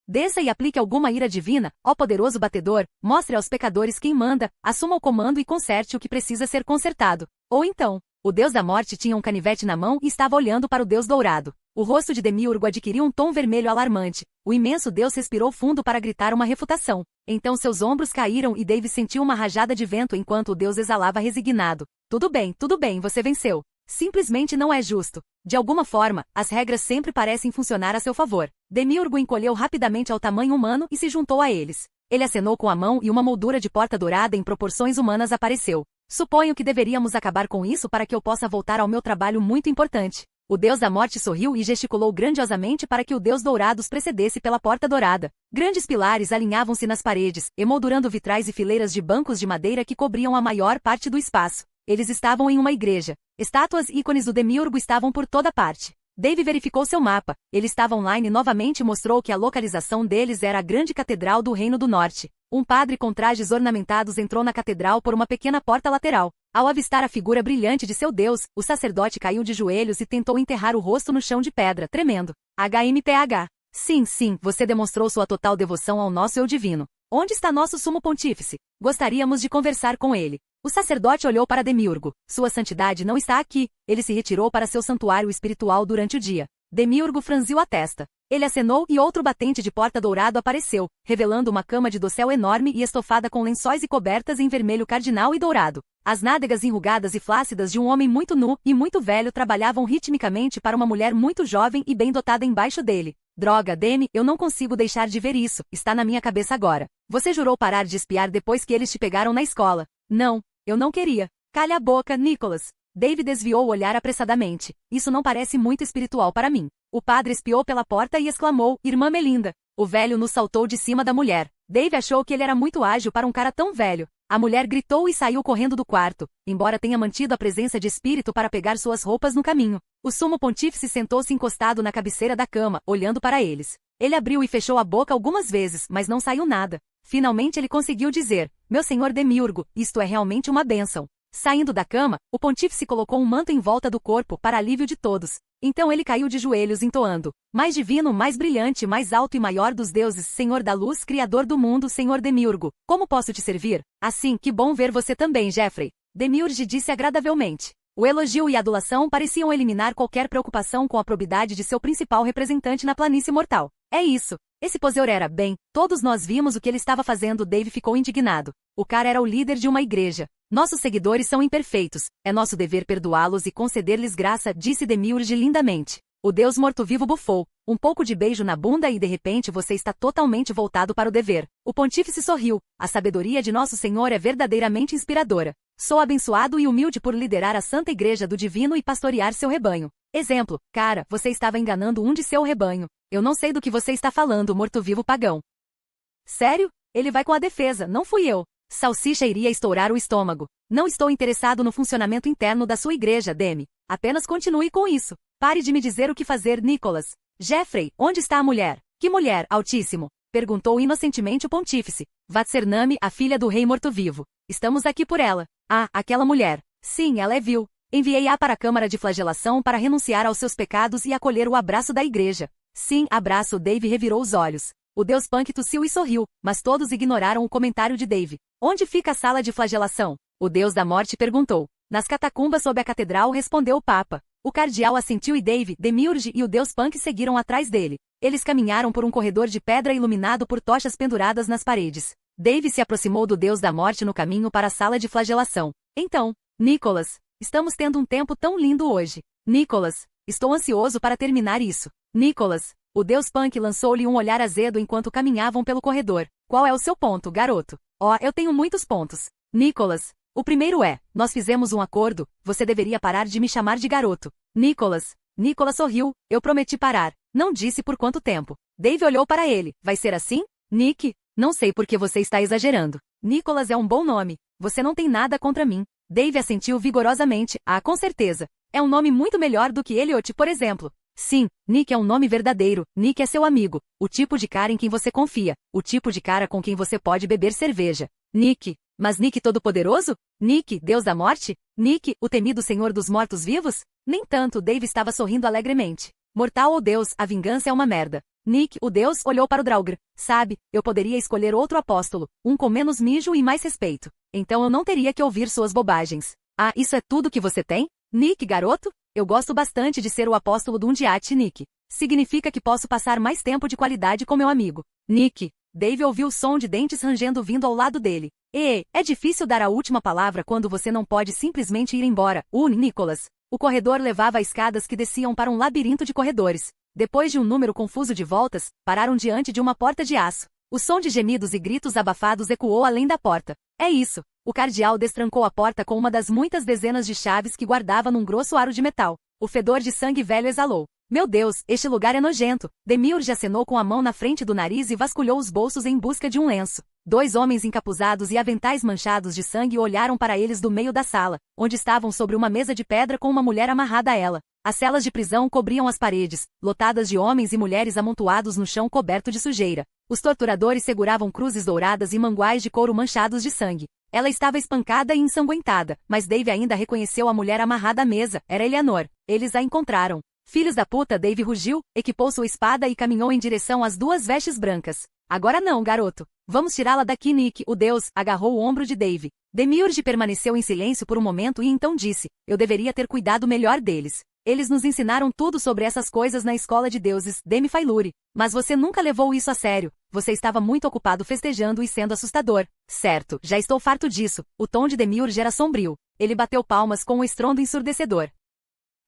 Desça e aplique alguma ira divina, ó poderoso batedor, mostre aos pecadores quem manda, assuma o comando e conserte o que precisa ser consertado. Ou então, o deus da morte tinha um canivete na mão e estava olhando para o deus dourado. O rosto de Demiurgo adquiriu um tom vermelho alarmante. O imenso deus respirou fundo para gritar uma refutação. Então seus ombros caíram e Dave sentiu uma rajada de vento enquanto o deus exalava resignado. Tudo bem, você venceu. Simplesmente não é justo. De alguma forma, as regras sempre parecem funcionar a seu favor. Demiurgo encolheu rapidamente ao tamanho humano e se juntou a eles. Ele acenou com a mão e uma moldura de porta dourada em proporções humanas apareceu. Suponho que deveríamos acabar com isso para que eu possa voltar ao meu trabalho muito importante. O deus da morte sorriu e gesticulou grandiosamente para que o deus dourado os precedesse pela porta dourada. Grandes pilares alinhavam-se nas paredes, emoldurando vitrais e fileiras de bancos de madeira que cobriam a maior parte do espaço. Eles estavam em uma igreja. Estátuas e ícones do Demiurgo estavam por toda parte. Dave verificou seu mapa. Ele estava online novamente e mostrou que a localização deles era a grande catedral do Reino do Norte. Um padre com trajes ornamentados entrou na catedral por uma pequena porta lateral. Ao avistar a figura brilhante de seu Deus, o sacerdote caiu de joelhos e tentou enterrar o rosto no chão de pedra, tremendo. HMPH. Sim, você demonstrou sua total devoção ao nosso eu divino. Onde está nosso sumo pontífice? Gostaríamos de conversar com ele. O sacerdote olhou para Demiurgo. Sua santidade não está aqui. Ele se retirou para seu santuário espiritual durante o dia. Demiurgo franziu a testa. Ele acenou e outro batente de porta dourado apareceu, revelando uma cama de dossel enorme e estofada com lençóis e cobertas em vermelho cardinal e dourado. As nádegas enrugadas e flácidas de um homem muito nu e muito velho trabalhavam ritmicamente para uma mulher muito jovem e bem dotada embaixo dele. Droga, Demi, eu não consigo deixar de ver isso. Está na minha cabeça agora. Você jurou parar de espiar depois que eles te pegaram na escola. Não, eu não queria. Calha a boca, Nicholas. Dave desviou o olhar apressadamente. Isso não parece muito espiritual para mim. O padre espiou pela porta e exclamou, Irmã Melinda. O velho nos saltou de cima da mulher. Dave achou que ele era muito ágil para um cara tão velho. A mulher gritou e saiu correndo do quarto, embora tenha mantido a presença de espírito para pegar suas roupas no caminho. O sumo pontífice sentou-se encostado na cabeceira da cama, olhando para eles. Ele abriu e fechou a boca algumas vezes, mas não saiu nada. Finalmente ele conseguiu dizer, Meu senhor Demiurgo, isto é realmente uma bênção. Saindo da cama, o pontífice colocou um manto em volta do corpo para alívio de todos. Então ele caiu de joelhos entoando, mais divino, mais brilhante, mais alto e maior dos deuses, Senhor da luz, Criador do mundo, Senhor Demiurgo, como posso te servir? Assim, que bom ver você também, Jeffrey. Demiurge disse agradavelmente. O elogio e a adulação pareciam eliminar qualquer preocupação com a probidade de seu principal representante na planície mortal. É isso. Esse poseur era, bem, todos nós vimos o que ele estava fazendo. Dave ficou indignado. O cara era o líder de uma igreja. Nossos seguidores são imperfeitos. É nosso dever perdoá-los e conceder-lhes graça, disse Demiurge lindamente. O deus morto-vivo bufou. Um pouco de beijo na bunda e de repente você está totalmente voltado para o dever. O pontífice sorriu. A sabedoria de nosso Senhor é verdadeiramente inspiradora. Sou abençoado e humilde por liderar a Santa Igreja do Divino e pastorear seu rebanho. Exemplo, cara, você estava enganando um de seu rebanho. Eu não sei do que você está falando, morto-vivo pagão. Sério? Ele vai com a defesa, não fui eu. Salsicha iria estourar o estômago. Não estou interessado no funcionamento interno da sua igreja, Demi. Apenas continue com isso. Pare de me dizer o que fazer, Nicholas. Jeffrey, onde está a mulher? Que mulher, Altíssimo? Perguntou inocentemente o pontífice. Vatsernami, a filha do rei morto-vivo. Estamos aqui por ela. Ah, aquela mulher. Sim, ela é vil. Enviei-a para a câmara de flagelação para renunciar aos seus pecados e acolher o abraço da igreja. Sim, abraço. Dave revirou os olhos. O deus Punk tossiu e sorriu, mas todos ignoraram o comentário de Dave. Onde fica a sala de flagelação? O deus da morte perguntou. Nas catacumbas sob a catedral, respondeu o Papa. O cardeal assentiu e Dave, Demiurge e o deus Punk seguiram atrás dele. Eles caminharam por um corredor de pedra iluminado por tochas penduradas nas paredes. Dave se aproximou do deus da morte no caminho para a sala de flagelação. Então, Nicholas, estamos tendo um tempo tão lindo hoje. Nicholas, estou ansioso para terminar isso. Nicholas, o deus Punk lançou-lhe um olhar azedo enquanto caminhavam pelo corredor. Qual é o seu ponto, garoto? Oh, eu tenho muitos pontos. Nicholas, o primeiro é, nós fizemos um acordo, você deveria parar de me chamar de garoto. Nicholas sorriu, eu prometi parar. Não disse por quanto tempo. Dave olhou para ele, vai ser assim? Nick, não sei por que você está exagerando. Nicholas é um bom nome. Você não tem nada contra mim. Dave assentiu vigorosamente, com certeza. É um nome muito melhor do que Elliot, por exemplo. Sim, Nick é um nome verdadeiro, Nick é seu amigo, o tipo de cara em quem você confia, o tipo de cara com quem você pode beber cerveja. Nick, mas Nick Todo-Poderoso? Nick, Deus da Morte? Nick, o temido Senhor dos Mortos-Vivos? Nem tanto, Dave estava sorrindo alegremente. Mortal ou Deus, a vingança é uma merda. Nick, o Deus, olhou para o Draugr. Sabe, eu poderia escolher outro apóstolo, um com menos mijo e mais respeito. Então eu não teria que ouvir suas bobagens. Isso é tudo que você tem? Nick, garoto? Eu gosto bastante de ser o apóstolo do Undiat, Nick. Significa que posso passar mais tempo de qualidade com meu amigo. Nick. Dave ouviu o som de dentes rangendo vindo ao lado dele. É difícil dar a última palavra quando você não pode simplesmente ir embora. Nicholas. O corredor levava a escadas que desciam para um labirinto de corredores. Depois de um número confuso de voltas, pararam diante de uma porta de aço. O som de gemidos e gritos abafados ecoou além da porta. É isso. O cardeal destrancou a porta com uma das muitas dezenas de chaves que guardava num grosso aro de metal. O fedor de sangue velho exalou. Meu Deus, este lugar é nojento. Demiurge acenou com a mão na frente do nariz e vasculhou os bolsos em busca de um lenço. 2 homens encapuzados e aventais manchados de sangue olharam para eles do meio da sala, onde estavam sobre uma mesa de pedra com uma mulher amarrada a ela. As celas de prisão cobriam as paredes, lotadas de homens e mulheres amontoados no chão coberto de sujeira. Os torturadores seguravam cruzes douradas e manguais de couro manchados de sangue. Ela estava espancada e ensanguentada, mas Dave ainda reconheceu a mulher amarrada à mesa. Era Eleanor. Eles a encontraram. Filhos da puta, Dave rugiu, equipou sua espada e caminhou em direção às 2 vestes brancas. Agora não, garoto. Vamos tirá-la daqui, Nick, o deus, agarrou o ombro de Dave. Demiurge permaneceu em silêncio por um momento e então disse, eu deveria ter cuidado melhor deles. Eles nos ensinaram tudo sobre essas coisas na escola de deuses, Demi Failure. Mas você nunca levou isso a sério. Você estava muito ocupado festejando e sendo assustador. Certo, já estou farto disso. O tom de Demiurge era sombrio. Ele bateu palmas com um estrondo ensurdecedor.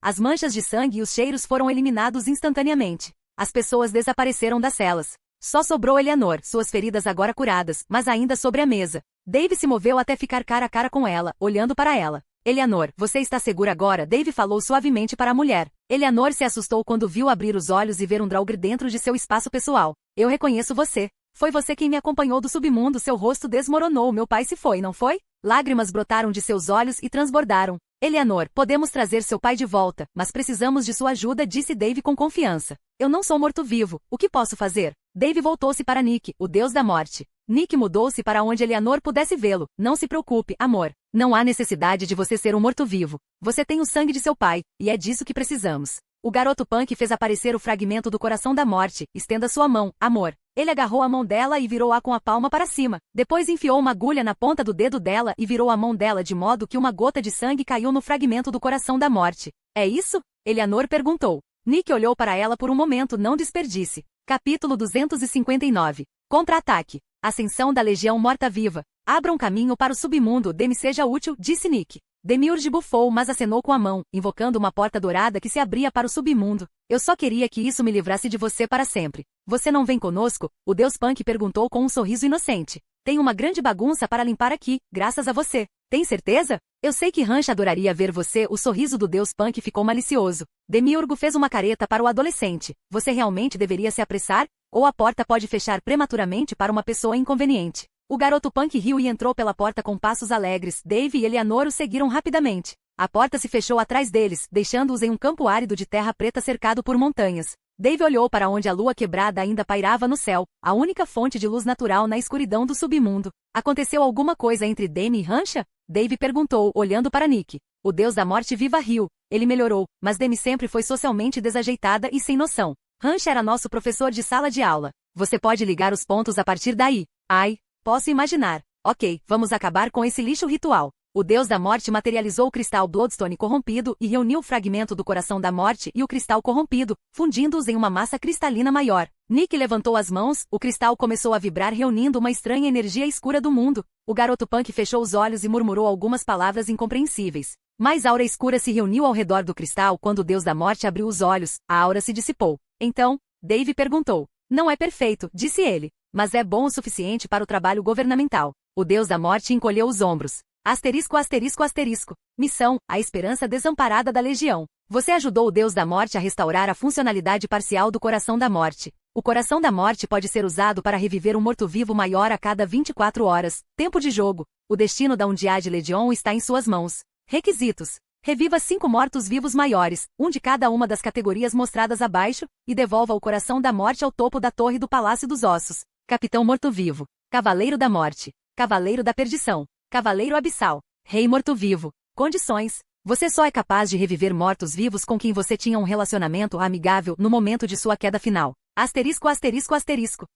As manchas de sangue e os cheiros foram eliminados instantaneamente. As pessoas desapareceram das celas. Só sobrou Eleanor, suas feridas agora curadas, mas ainda sobre a mesa. Dave se moveu até ficar cara a cara com ela, olhando para ela. Eleanor, você está segura agora? Dave falou suavemente para a mulher. Eleanor se assustou quando viu abrir os olhos e ver um Draugr dentro de seu espaço pessoal. Eu reconheço você. Foi você quem me acompanhou do submundo, seu rosto desmoronou, meu pai se foi, não foi? Lágrimas brotaram de seus olhos e transbordaram. Eleanor, podemos trazer seu pai de volta, mas precisamos de sua ajuda, disse Dave com confiança. Eu não sou morto-vivo, o que posso fazer? Dave voltou-se para Nick, o deus da morte. Nick mudou-se para onde Eleanor pudesse vê-lo. Não se preocupe, amor. Não há necessidade de você ser um morto-vivo. Você tem o sangue de seu pai, e é disso que precisamos. O garoto Punk fez aparecer o fragmento do coração da morte. Estenda sua mão, amor. Ele agarrou a mão dela e virou-a com a palma para cima. Depois enfiou uma agulha na ponta do dedo dela e virou a mão dela de modo que uma gota de sangue caiu no fragmento do coração da morte. É isso? Eleanor perguntou. Nick olhou para ela por um momento, não desperdice. Capítulo 259. Contra-ataque. Ascensão da Legião Morta-Viva. Abra um caminho para o submundo, Demi seja útil, disse Nick. Demiurge bufou, mas acenou com a mão, invocando uma porta dourada que se abria para o submundo. Eu só queria que isso me livrasse de você para sempre. Você não vem conosco? O deus Punk perguntou com um sorriso inocente. Tem uma grande bagunça para limpar aqui, graças a você. Tem certeza? Eu sei que Rancha adoraria ver você. O sorriso do deus Punk ficou malicioso. Demiurgo fez uma careta para o adolescente. Você realmente deveria se apressar? Ou a porta pode fechar prematuramente para uma pessoa inconveniente. O garoto Punk riu e entrou pela porta com passos alegres. Dave e Eleanor o seguiram rapidamente. A porta se fechou atrás deles, deixando-os em um campo árido de terra preta cercado por montanhas. Dave olhou para onde a lua quebrada ainda pairava no céu, a única fonte de luz natural na escuridão do submundo. Aconteceu alguma coisa entre Demi e Rancha? Dave perguntou, olhando para Nick. O deus da morte viva riu. Ele melhorou, mas Demi sempre foi socialmente desajeitada e sem noção. Rancha era nosso professor de sala de aula. Você pode ligar os pontos a partir daí. Ai, posso imaginar. Ok, vamos acabar com esse lixo ritual. O deus da morte materializou o cristal Bloodstone corrompido e reuniu o fragmento do coração da morte e o cristal corrompido, fundindo-os em uma massa cristalina maior. Nick levantou as mãos, o cristal começou a vibrar reunindo uma estranha energia escura do mundo. O garoto punk fechou os olhos e murmurou algumas palavras incompreensíveis. Mais aura escura se reuniu ao redor do cristal quando o deus da morte abriu os olhos, a aura se dissipou. Então, Dave perguntou. Não é perfeito, disse ele, mas é bom o suficiente para o trabalho governamental. O deus da morte encolheu os ombros. Asterisco, asterisco, asterisco. Missão, a esperança desamparada da Legião. Você ajudou o deus da morte a restaurar a funcionalidade parcial do coração da morte. O coração da morte pode ser usado para reviver um morto-vivo maior a cada 24 horas. Tempo de jogo. O destino da Undead Legion está em suas mãos. Requisitos. Reviva 5 mortos-vivos maiores, um de cada uma das categorias mostradas abaixo, e devolva o coração da morte ao topo da torre do Palácio dos Ossos. Capitão Morto-Vivo. Cavaleiro da Morte. Cavaleiro da Perdição. Cavaleiro Abissal. Rei Morto-Vivo. Condições. Você só é capaz de reviver mortos-vivos com quem você tinha um relacionamento amigável no momento de sua queda final. Asterisco, asterisco, asterisco.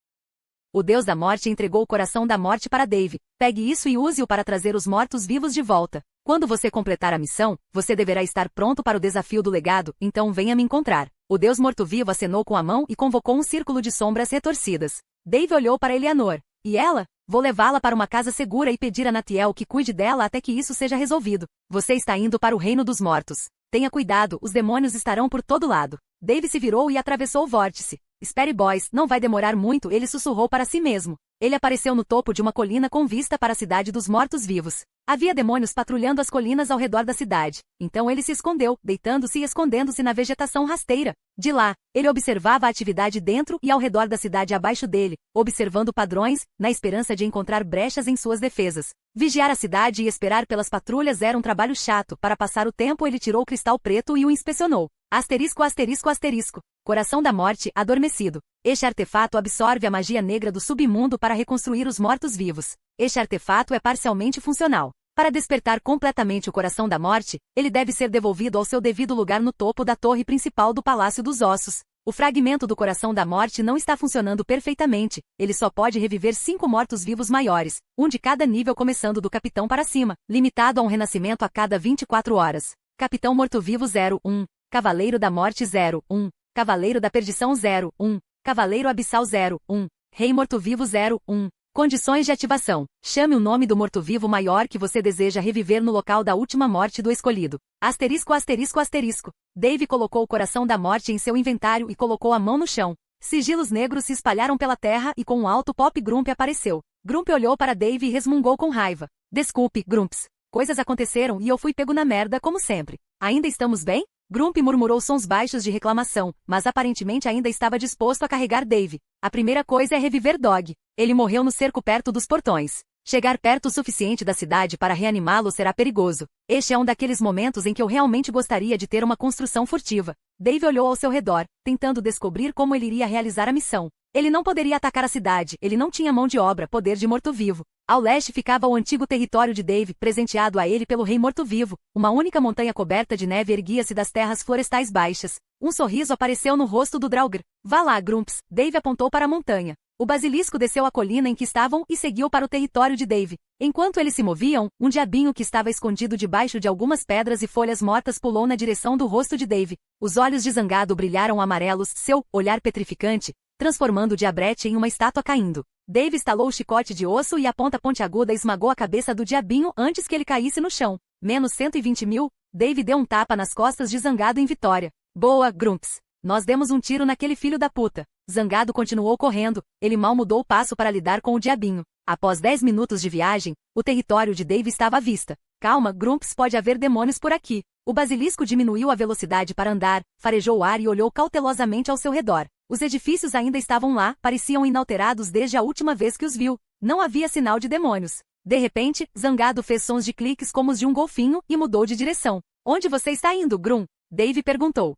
O deus da morte entregou o coração da morte para Dave. Pegue isso e use-o para trazer os mortos-vivos de volta. Quando você completar a missão, você deverá estar pronto para o desafio do legado, então venha me encontrar. O deus morto-vivo acenou com a mão e convocou um círculo de sombras retorcidas. Dave olhou para Eleanor. E ela? Vou levá-la para uma casa segura e pedir a Natiel que cuide dela até que isso seja resolvido. Você está indo para o reino dos mortos. Tenha cuidado, os demônios estarão por todo lado. Dave se virou e atravessou o vórtice. Espere, boys, não vai demorar muito, ele sussurrou para si mesmo. Ele apareceu no topo de uma colina com vista para a cidade dos mortos-vivos. Havia demônios patrulhando as colinas ao redor da cidade. Então ele se escondeu, deitando-se e escondendo-se na vegetação rasteira. De lá, ele observava a atividade dentro e ao redor da cidade abaixo dele, observando padrões, na esperança de encontrar brechas em suas defesas. Vigiar a cidade e esperar pelas patrulhas era um trabalho chato. Para passar o tempo, ele tirou o cristal preto e o inspecionou. Asterisco, asterisco, asterisco. Coração da morte, adormecido. Este artefato absorve a magia negra do submundo para reconstruir os mortos-vivos. Este artefato é parcialmente funcional. Para despertar completamente o coração da morte, ele deve ser devolvido ao seu devido lugar no topo da torre principal do Palácio dos Ossos. O fragmento do coração da morte não está funcionando perfeitamente. Ele só pode reviver 5 mortos-vivos maiores, um de cada nível começando do capitão para cima, limitado a um renascimento a cada 24 horas. Capitão Morto-Vivo 01. Cavaleiro da Morte 01. Cavaleiro da Perdição 01. Cavaleiro Abissal 01. Rei Morto-Vivo 01. Condições de ativação. Chame o nome do morto-vivo maior que você deseja reviver no local da última morte do escolhido. Asterisco, asterisco, asterisco. Dave colocou o coração da morte em seu inventário e colocou a mão no chão. Sigilos negros se espalharam pela terra e com um alto pop Grump apareceu. Grump olhou para Dave e resmungou com raiva. Desculpe, Grumps. Coisas aconteceram e eu fui pego na merda como sempre. Ainda estamos bem? Grump murmurou sons baixos de reclamação, mas aparentemente ainda estava disposto a carregar Dave. A primeira coisa é reviver Dog. Ele morreu no cerco perto dos portões. Chegar perto o suficiente da cidade para reanimá-lo será perigoso. Este é um daqueles momentos em que eu realmente gostaria de ter uma construção furtiva. Dave olhou ao seu redor, tentando descobrir como ele iria realizar a missão. Ele não poderia atacar a cidade, ele não tinha mão de obra, poder de morto-vivo. Ao leste ficava o antigo território de Dave, presenteado a ele pelo Rei Morto-Vivo. Uma única montanha coberta de neve erguia-se das terras florestais baixas. Um sorriso apareceu no rosto do Draugr. Vá lá, Grumps. Dave apontou para a montanha. O basilisco desceu a colina em que estavam e seguiu para o território de Dave. Enquanto eles se moviam, um diabinho que estava escondido debaixo de algumas pedras e folhas mortas pulou na direção do rosto de Dave. Os olhos de Zangado brilharam amarelos, seu olhar petrificante, transformando o diabrete em uma estátua caindo. Dave estalou o chicote de osso e a ponta pontiaguda esmagou a cabeça do diabinho antes que ele caísse no chão. Menos 120.000, Dave deu um tapa nas costas de Zangado em vitória. Boa, Grumps. Nós demos um tiro naquele filho da puta. Zangado continuou correndo, ele mal mudou o passo para lidar com o diabinho. Após 10 minutos de viagem, o território de Dave estava à vista. Calma, Grumps, pode haver demônios por aqui. O basilisco diminuiu a velocidade para andar, farejou o ar e olhou cautelosamente ao seu redor. Os edifícios ainda estavam lá, pareciam inalterados desde a última vez que os viu. Não havia sinal de demônios. De repente, Zangado fez sons de cliques como os de um golfinho e mudou de direção. Onde você está indo, Grum? Dave perguntou.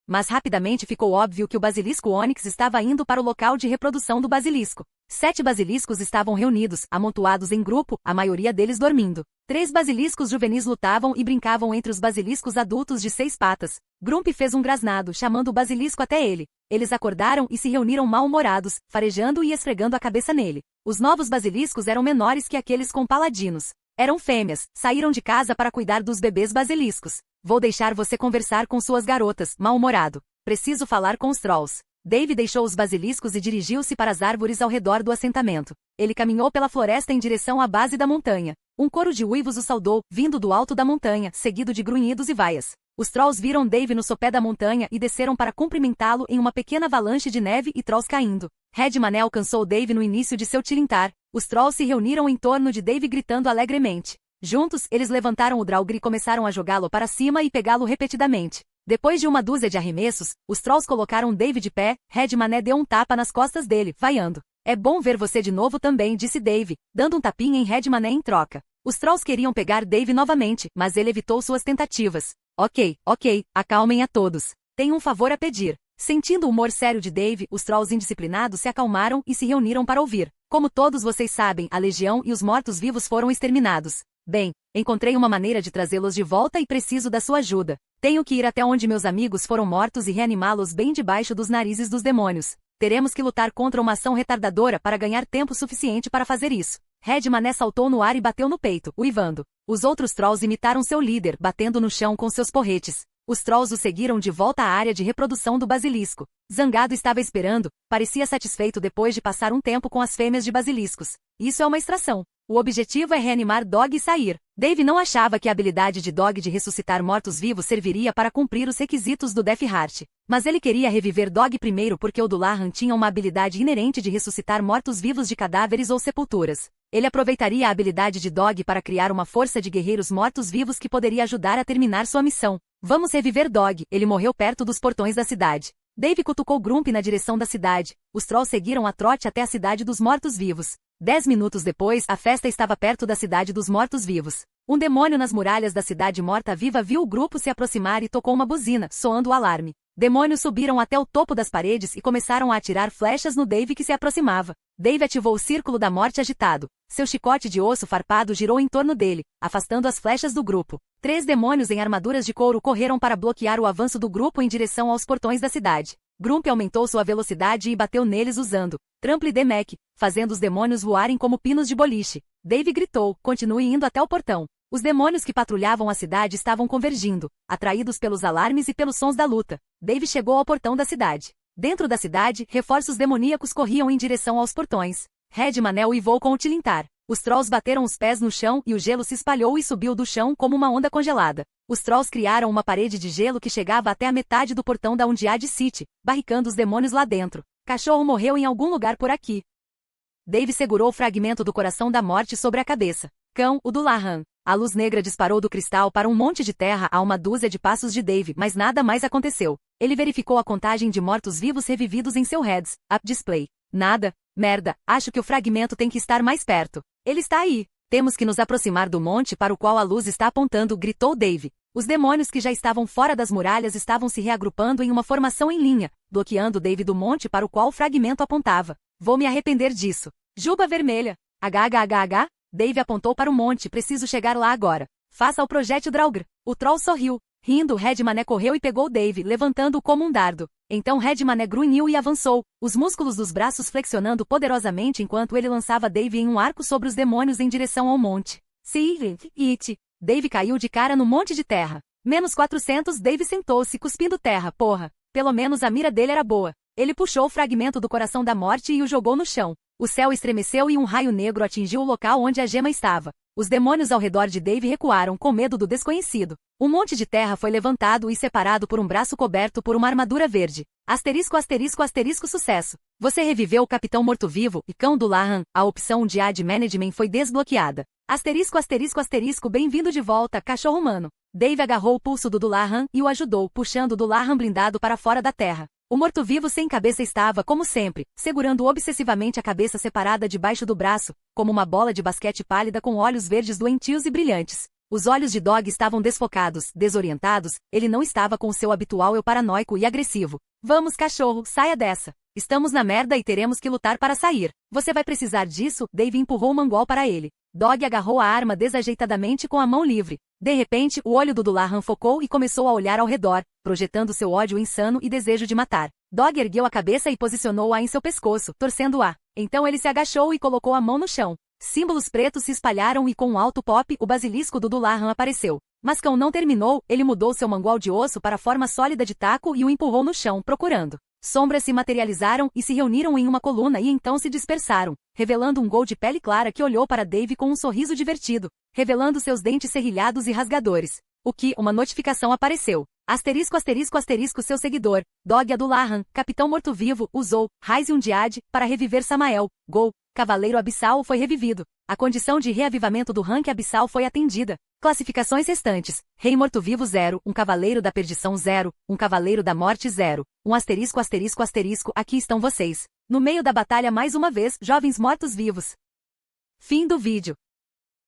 Mas rapidamente ficou óbvio que o basilisco Onyx estava indo para o local de reprodução do basilisco. 7 basiliscos estavam reunidos, amontoados em grupo, a maioria deles dormindo. 3 basiliscos juvenis lutavam e brincavam entre os basiliscos adultos de 6 patas. Grump fez um grasnado, chamando o basilisco até ele. Eles acordaram e se reuniram mal-humorados, farejando e esfregando a cabeça nele. Os novos basiliscos eram menores que aqueles com paladinos. Eram fêmeas, saíram de casa para cuidar dos bebês basiliscos. Vou deixar você conversar com suas garotas, mal-humorado. Preciso falar com os trolls. Dave deixou os basiliscos e dirigiu-se para as árvores ao redor do assentamento. Ele caminhou pela floresta em direção à base da montanha. Um coro de uivos o saudou, vindo do alto da montanha, seguido de grunhidos e vaias. Os trolls viram Dave no sopé da montanha e desceram para cumprimentá-lo em uma pequena avalanche de neve e trolls caindo. Red Mané alcançou Dave no início de seu tilintar. Os trolls se reuniram em torno de Dave gritando alegremente. Juntos, eles levantaram o Draugr e começaram a jogá-lo para cima e pegá-lo repetidamente. Depois de uma dúzia de arremessos, os trolls colocaram Dave de pé. Red Mané deu um tapa nas costas dele, vaiando. É bom ver você de novo também, disse Dave, dando um tapinha em Red Mané em troca. Os trolls queriam pegar Dave novamente, mas ele evitou suas tentativas. Ok, acalmem a todos. Tenho um favor a pedir. Sentindo o humor sério de Dave, os trolls indisciplinados se acalmaram e se reuniram para ouvir. Como todos vocês sabem, a Legião e os mortos-vivos foram exterminados. Bem, encontrei uma maneira de trazê-los de volta e preciso da sua ajuda. Tenho que ir até onde meus amigos foram mortos e reanimá-los bem debaixo dos narizes dos demônios. Teremos que lutar contra uma ação retardadora para ganhar tempo suficiente para fazer isso. Red Mané saltou no ar e bateu no peito, uivando. Os outros trolls imitaram seu líder, batendo no chão com seus porretes. Os trolls o seguiram de volta à área de reprodução do basilisco. Zangado estava esperando, parecia satisfeito depois de passar um tempo com as fêmeas de basiliscos. Isso é uma extração. O objetivo é reanimar Dog e sair. Dave não achava que a habilidade de Dog de ressuscitar mortos-vivos serviria para cumprir os requisitos do Death Heart. Mas ele queria reviver Dog primeiro porque o Dullahan tinha uma habilidade inerente de ressuscitar mortos-vivos de cadáveres ou sepulturas. Ele aproveitaria a habilidade de Dog para criar uma força de guerreiros mortos-vivos que poderia ajudar a terminar sua missão. Vamos reviver Dog, ele morreu perto dos portões da cidade. Dave cutucou Grump na direção da cidade. Os trolls seguiram a trote até a cidade dos mortos-vivos. 10 minutos depois, a festa estava perto da cidade dos mortos-vivos. Um demônio nas muralhas da cidade morta-viva viu o grupo se aproximar e tocou uma buzina, soando o alarme. Demônios subiram até o topo das paredes e começaram a atirar flechas no Dave que se aproximava. Dave ativou o círculo da morte agitado. Seu chicote de osso farpado girou em torno dele, afastando as flechas do grupo. 3 demônios em armaduras de couro correram para bloquear o avanço do grupo em direção aos portões da cidade. Grump aumentou sua velocidade e bateu neles usando Trample de Mech, fazendo os demônios voarem como pinos de boliche. Dave gritou, continue indo até o portão. Os demônios que patrulhavam a cidade estavam convergindo, atraídos pelos alarmes e pelos sons da luta. Dave chegou ao portão da cidade. Dentro da cidade, reforços demoníacos corriam em direção aos portões. Red Mané uivou com o tilintar. Os trolls bateram os pés no chão e o gelo se espalhou e subiu do chão como uma onda congelada. Os trolls criaram uma parede de gelo que chegava até a metade do portão da Undead City, barricando os demônios lá dentro. Cachorro morreu em algum lugar por aqui. Dave segurou o fragmento do coração da morte sobre a cabeça. Cão, o Dullahan. A luz negra disparou do cristal para um monte de terra a uma dúzia de passos de Dave, mas nada mais aconteceu. Ele verificou a contagem de mortos-vivos revividos em seu heads-up display. Nada. Merda, acho que o fragmento tem que estar mais perto. Ele está aí. Temos que nos aproximar do monte para o qual a luz está apontando, gritou Dave. Os demônios que já estavam fora das muralhas estavam se reagrupando em uma formação em linha, bloqueando Dave do monte para o qual o fragmento apontava. Vou me arrepender disso. Juba vermelha. HHHH. Dave apontou para o monte, preciso chegar lá agora. Faça o projétil Draugr. O troll sorriu. Rindo, Red Mané correu e pegou Dave, levantando-o como um dardo. Então Red Mané grunhiu e avançou, os músculos dos braços flexionando poderosamente enquanto ele lançava Dave em um arco sobre os demônios em direção ao monte. It. Dave caiu de cara no monte de terra. -400. Dave sentou-se, cuspindo terra, porra. Pelo menos a mira dele era boa. Ele puxou o fragmento do coração da morte e o jogou no chão. O céu estremeceu e um raio negro atingiu o local onde a gema estava. Os demônios ao redor de Dave recuaram com medo do desconhecido. Um monte de terra foi levantado e separado por um braço coberto por uma armadura verde. ****, sucesso. Você reviveu o Capitão Morto-Vivo e Cão Dullahan. A opção de Ad Management foi desbloqueada. ****, bem-vindo de volta, cachorro humano. Dave agarrou o pulso do Dullahan e o ajudou, puxando o Dullahan blindado para fora da terra. O morto-vivo sem cabeça estava, como sempre, segurando obsessivamente a cabeça separada debaixo do braço, como uma bola de basquete pálida com olhos verdes doentios e brilhantes. Os olhos de Dog estavam desfocados, desorientados, ele não estava com o seu habitual eu paranoico e agressivo. Vamos, cachorro, saia dessa. Estamos na merda e teremos que lutar para sair. Você vai precisar disso, Dave empurrou o mangual para ele. Dog agarrou a arma desajeitadamente com a mão livre. De repente, o olho do Dullahan focou e começou a olhar ao redor, projetando seu ódio insano e desejo de matar. Dog ergueu a cabeça e posicionou-a em seu pescoço, torcendo-a. Então ele se agachou e colocou a mão no chão. Símbolos pretos se espalharam e com um alto pop o basilisco do Dullahan apareceu. Mas Cão não terminou, ele mudou seu mangual de osso para a forma sólida de taco e o empurrou no chão, procurando. Sombras se materializaram e se reuniram em uma coluna e então se dispersaram, revelando um Gol de pele clara que olhou para Dave com um sorriso divertido, revelando seus dentes serrilhados e rasgadores. Uma notificação apareceu. Asterisco asterisco asterisco seu seguidor, Dog Dullahan, Capitão Morto-Vivo, usou Raiz Undiad para reviver Samael. Gol. Cavaleiro Abissal foi revivido. A condição de reavivamento do rank Abissal foi atendida. Classificações restantes. Rei Morto-Vivo 0, um Cavaleiro da Perdição 0, um Cavaleiro da Morte 0, um asterisco asterisco asterisco, aqui estão vocês. No meio da batalha mais uma vez, jovens mortos-vivos. Fim do vídeo.